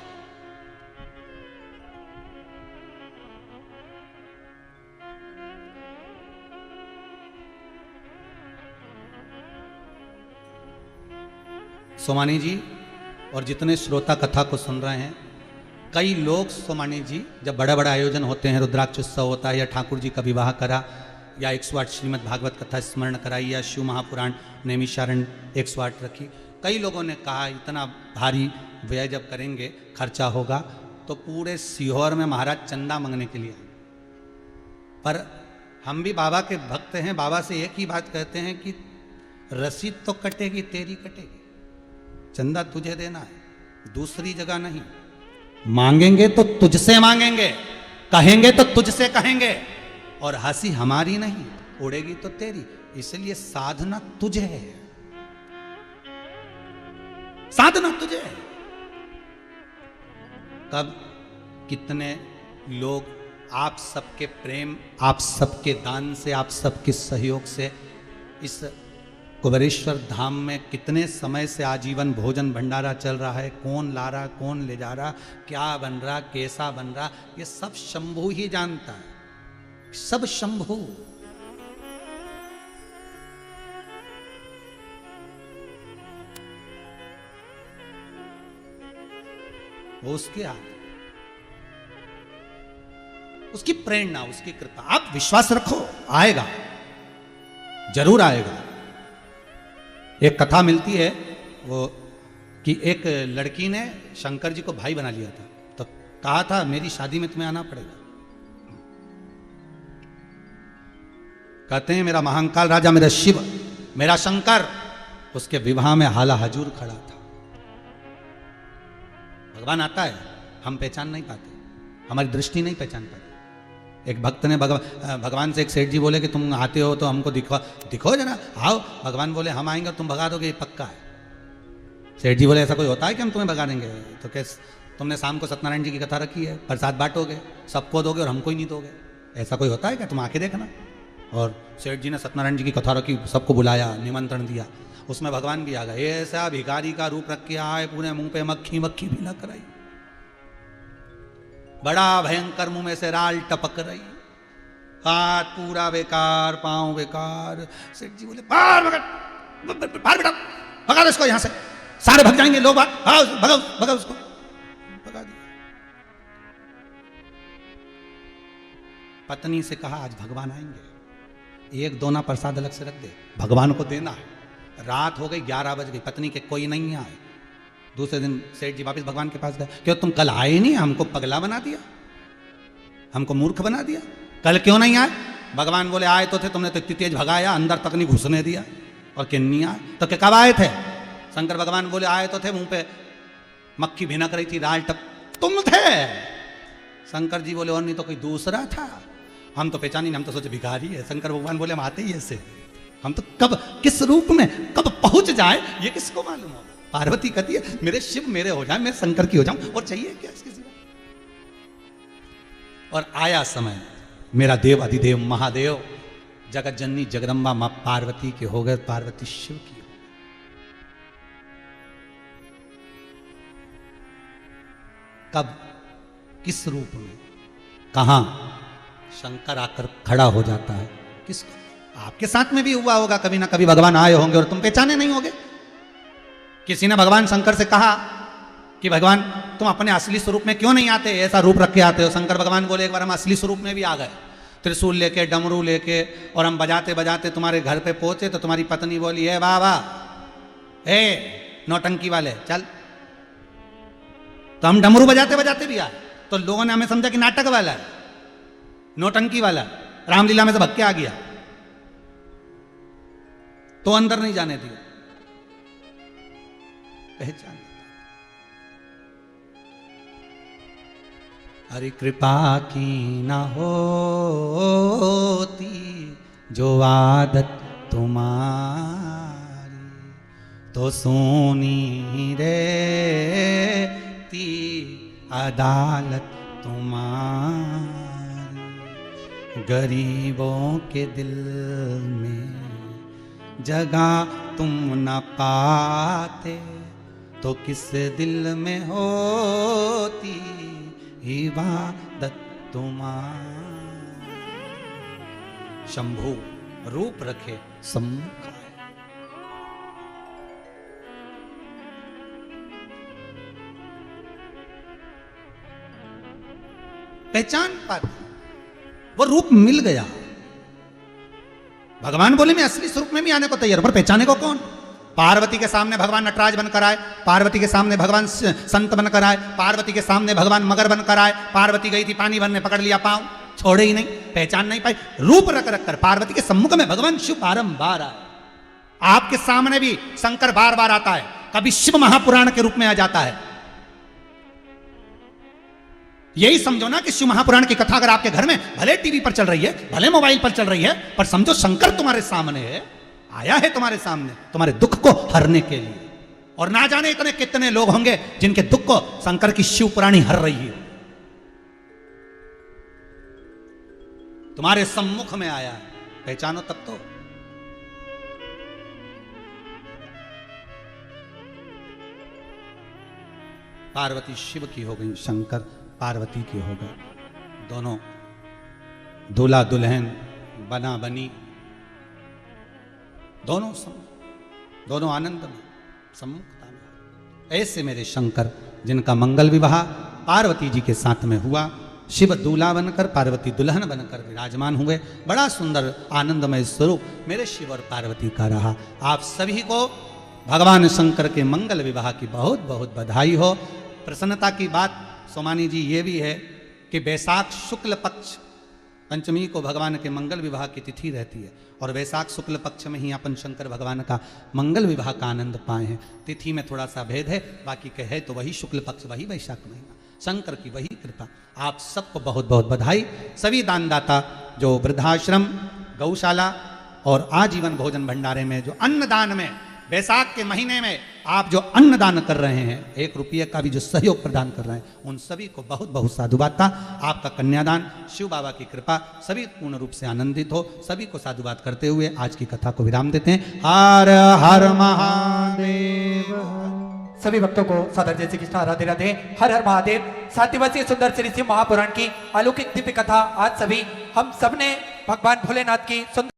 सोमानी जी और जितने श्रोता कथा को सुन रहे हैं, कई लोग सोमानी जी जब बड़ा बड़ा आयोजन होते हैं, रुद्राक्ष उत्सव होता है या ठाकुर जी का विवाह करा या 108 श्रीमद् भागवत कथा स्मरण कराई या शिव महापुराण नैमिषारण्य 108 रखी, कई लोगों ने कहा इतना भारी व्यय जब करेंगे, खर्चा होगा तो पूरे सीहोर में महाराज चंदा मांगने के लिए। पर हम भी बाबा के भक्त हैं, बाबा से एक ही बात कहते हैं कि रसीद तो कटेगी, तेरी कटेगी, चंदा तुझे देना है, दूसरी जगह नहीं। मांगेंगे तो तुझसे मांगेंगे, कहेंगे तो तुझसे कहेंगे, और हंसी हमारी नहीं उड़ेगी तो तेरी। इसलिए साधना तुझे है, साधना तुझे है। कब कितने लोग आप सबके प्रेम, आप सबके दान से, आप सबके सहयोग से इस कुबेरेश्वर धाम में कितने समय से आजीवन भोजन भंडारा चल रहा है। कौन ला रहा, कौन ले जा रहा, क्या बन रहा, कैसा बन रहा, ये सब शंभू ही जानता है, सब शंभू। वो उसके हाथ, उसकी प्रेरणा, उसकी कृपा। आप विश्वास रखो, आएगा, जरूर आएगा। एक कथा मिलती है वो कि एक लड़की ने शंकर जी को भाई बना लिया था, तो कहा था मेरी शादी में तुम्हें आना पड़ेगा। कहते हैं मेरा महाकाल राजा, मेरा शिव, मेरा शंकर उसके विवाह में हाला हजूर खड़ा था। भगवान आता है, हम पहचान नहीं पाते, हमारी दृष्टि नहीं पहचान पाती। एक भक्त ने भगवान से, एक सेठ जी बोले कि तुम आते हो तो हमको दिखो जरा, आओ। भगवान बोले हम आएंगे और तुम भगा दोगे, ये पक्का है। सेठ जी बोले ऐसा कोई होता है कि हम तुम्हें भगा देंगे? तो कैसे, तुमने शाम को सत्यनारायण जी की कथा रखी है, प्रसाद बांटोगे, सबको दोगे और हमको ही नहीं दोगे, ऐसा कोई होता है क्या? तुम आके देखना। और सेठ जी ने सत्यनारायण जी की कथा रखी, सबको बुलाया, निमंत्रण दिया, उसमें भगवान भी आ गए। ऐसा भिखारी का रूप रख के आए, पूरे मुंह पे मक्खी मक्खी भी न कराई, बड़ा भयंकर मुंह में से राल टपक रही, हाथ पूरा बेकार, पांव बेकार। सेठ जी बोले बाहर बेटा, भगा दो इसको यहां से, सारे भग जाएंगे लोग, भगा उसको। भगा दिया। पत्नी से कहा आज भगवान आएंगे, एक दोना प्रसाद अलग से रख दे, भगवान को देना है। रात हो गई, 11 बज गई, पत्नी के कोई नहीं आए। दूसरे दिन सेठ जी वापस भगवान के पास गए, क्यों तुम कल आए नहीं, हमको पगला बना दिया, हमको मूर्ख बना दिया, कल क्यों नहीं आए? भगवान बोले आए तो थे, तुमने तो इतनी तेज भगाया, अंदर तक नहीं घुसने दिया, और किन नहीं आए? तो क्या कब आए थे? शंकर भगवान बोले आए तो थे, मुंह पे मक्खी भिनक रही थी, राल टप, तुम थे। शंकर जी बोले और नहीं तो कोई दूसरा था, हम तो पहचानी नहीं, हम तो सोचे भिखारी है। शंकर भगवान बोले हम आते ही ऐसे, हम तो कब किस रूप में कब पहुंच जाए ये किसको मालूम हो। पार्वती कहती है मेरे शिव मेरे हो जाए, मैं शंकर की हो जाऊं, और चाहिए क्या इसके सिवा? और आया समय, मेरा देव अधिदेव महादेव जगत जननी जगदम्बा मां पार्वती के हो गए, पार्वती शिव की हो गए। कब, किस रूप में, कहां? शंकर आकर खड़ा हो जाता है। किसको? आपके साथ में भी हुआ होगा कभी ना कभी, भगवान आए होंगे और तुम पहचाने नहीं होगे। किसी ने भगवान शंकर से कहा कि भगवान तुम अपने असली स्वरूप में क्यों नहीं आते, ऐसा रूप रख के आते हो? शंकर भगवान बोले एक बार हम असली स्वरूप में भी आ गए, त्रिशूल लेके, डमरू लेके, और हम बजाते बजाते तुम्हारे घर पे पहुंचे तो तुम्हारी पत्नी बोली है बाबा ए नौटंकी वाले चल। तो हम डमरू बजाते बजाते भी आए, तो लोगों ने हमें समझा कि नाटक वाला है, नौटंकी वाला, रामलीला में से भग के आ गया, तो अंदर नहीं जाने दिया। पहचान, हरि कृपा की न होती जो आदत तुम्हारी, तो सोनी रहती अदालत तुम्हारी। गरीबों के दिल में जगह तुम न पाते, तो किस दिल में होती इबादत तुम्हारी। शंभु रूप रखे सम्मुख आए, पहचान पाते, वो रूप मिल गया। भगवान बोले मैं असली स्वरूप में भी आने को तैयार, पर पहचाने को कौन? पार्वती के सामने भगवान नटराज बनकर आए, पार्वती के सामने भगवान संत बनकर आए, पार्वती के सामने भगवान मगर बनकर आए। पार्वती गई थी पानी भरने, पकड़ लिया पांव, छोड़े ही नहीं, पहचान नहीं पाई। रूप रख रख कर पार्वती के सम्मुख में भगवान शिव बारंबार आए। आपके सामने भी शंकर बार बार आता है, कभी शिव महापुराण के रूप में आ जाता है। यही समझो ना कि शिव महापुराण की कथा अगर आपके घर में भले टीवी पर चल रही है, भले मोबाइल पर चल रही है, पर समझो शंकर तुम्हारे सामने है, आया है तुम्हारे सामने तुम्हारे दुख को हरने के लिए। और ना जाने इतने कितने लोग होंगे जिनके दुख को शंकर की शिव पुराणी हर रही है। तुम्हारे सम्मुख में आया है, पहचानो तब तो। पार्वती शिव की हो गई, शंकर पार्वती की हो गए। दोनों दूल्हा दुल्हन, बना बनी, दोनों आनंद में, सम्मुखता में। ऐसे मेरे शंकर जिनका मंगल विवाह पार्वती जी के साथ में हुआ, शिव दूल्हा बनकर पार्वती दुल्हन बनकर विराजमान हुए। बड़ा सुंदर आनंदमय स्वरूप मेरे शिव और पार्वती का रहा। आप सभी को भगवान शंकर के मंगल विवाह की बहुत बहुत बधाई हो। प्रसन्नता की बात सोमानी जी ये भी है कि वैशाख शुक्ल पक्ष पंचमी को भगवान के मंगल विवाह की तिथि रहती है, और वैशाख शुक्ल पक्ष में ही अपन शंकर भगवान का मंगल विवाह का आनंद पाए हैं। तिथि में थोड़ा सा भेद है, बाकी के है तो वही शुक्ल पक्ष, वही वैशाख महीना। शंकर की वही कृपा। आप सबको बहुत बहुत बधाई। सभी दानदाता जो वृद्धाश्रम, गौशाला और आजीवन भोजन भंडारे में जो अन्नदान में बैसाख के महीने में आप जो अन्नदान कर रहे हैं, 1 रुपये का भी जो सहयोग प्रदान कर रहे हैं, उन सभी को बहुत बहुत साधुवाद था। आपका कन्यादान शिव बाबा की कृपा, सभी पूर्ण रूप से आनंदित हो। सभी को साधुवाद करते हुए आज की कथा को विराम देते हैं। हर हर महादेव। सभी भक्तों को सादर जय श्री कृष्ण, राधे राधे, हर हर महादेव। 7 दिवसीय सुंदर श्री शिव महापुराण की अलौकिक दिव्य कथा आज सभी हम सबने भगवान भोलेनाथ की सुंदर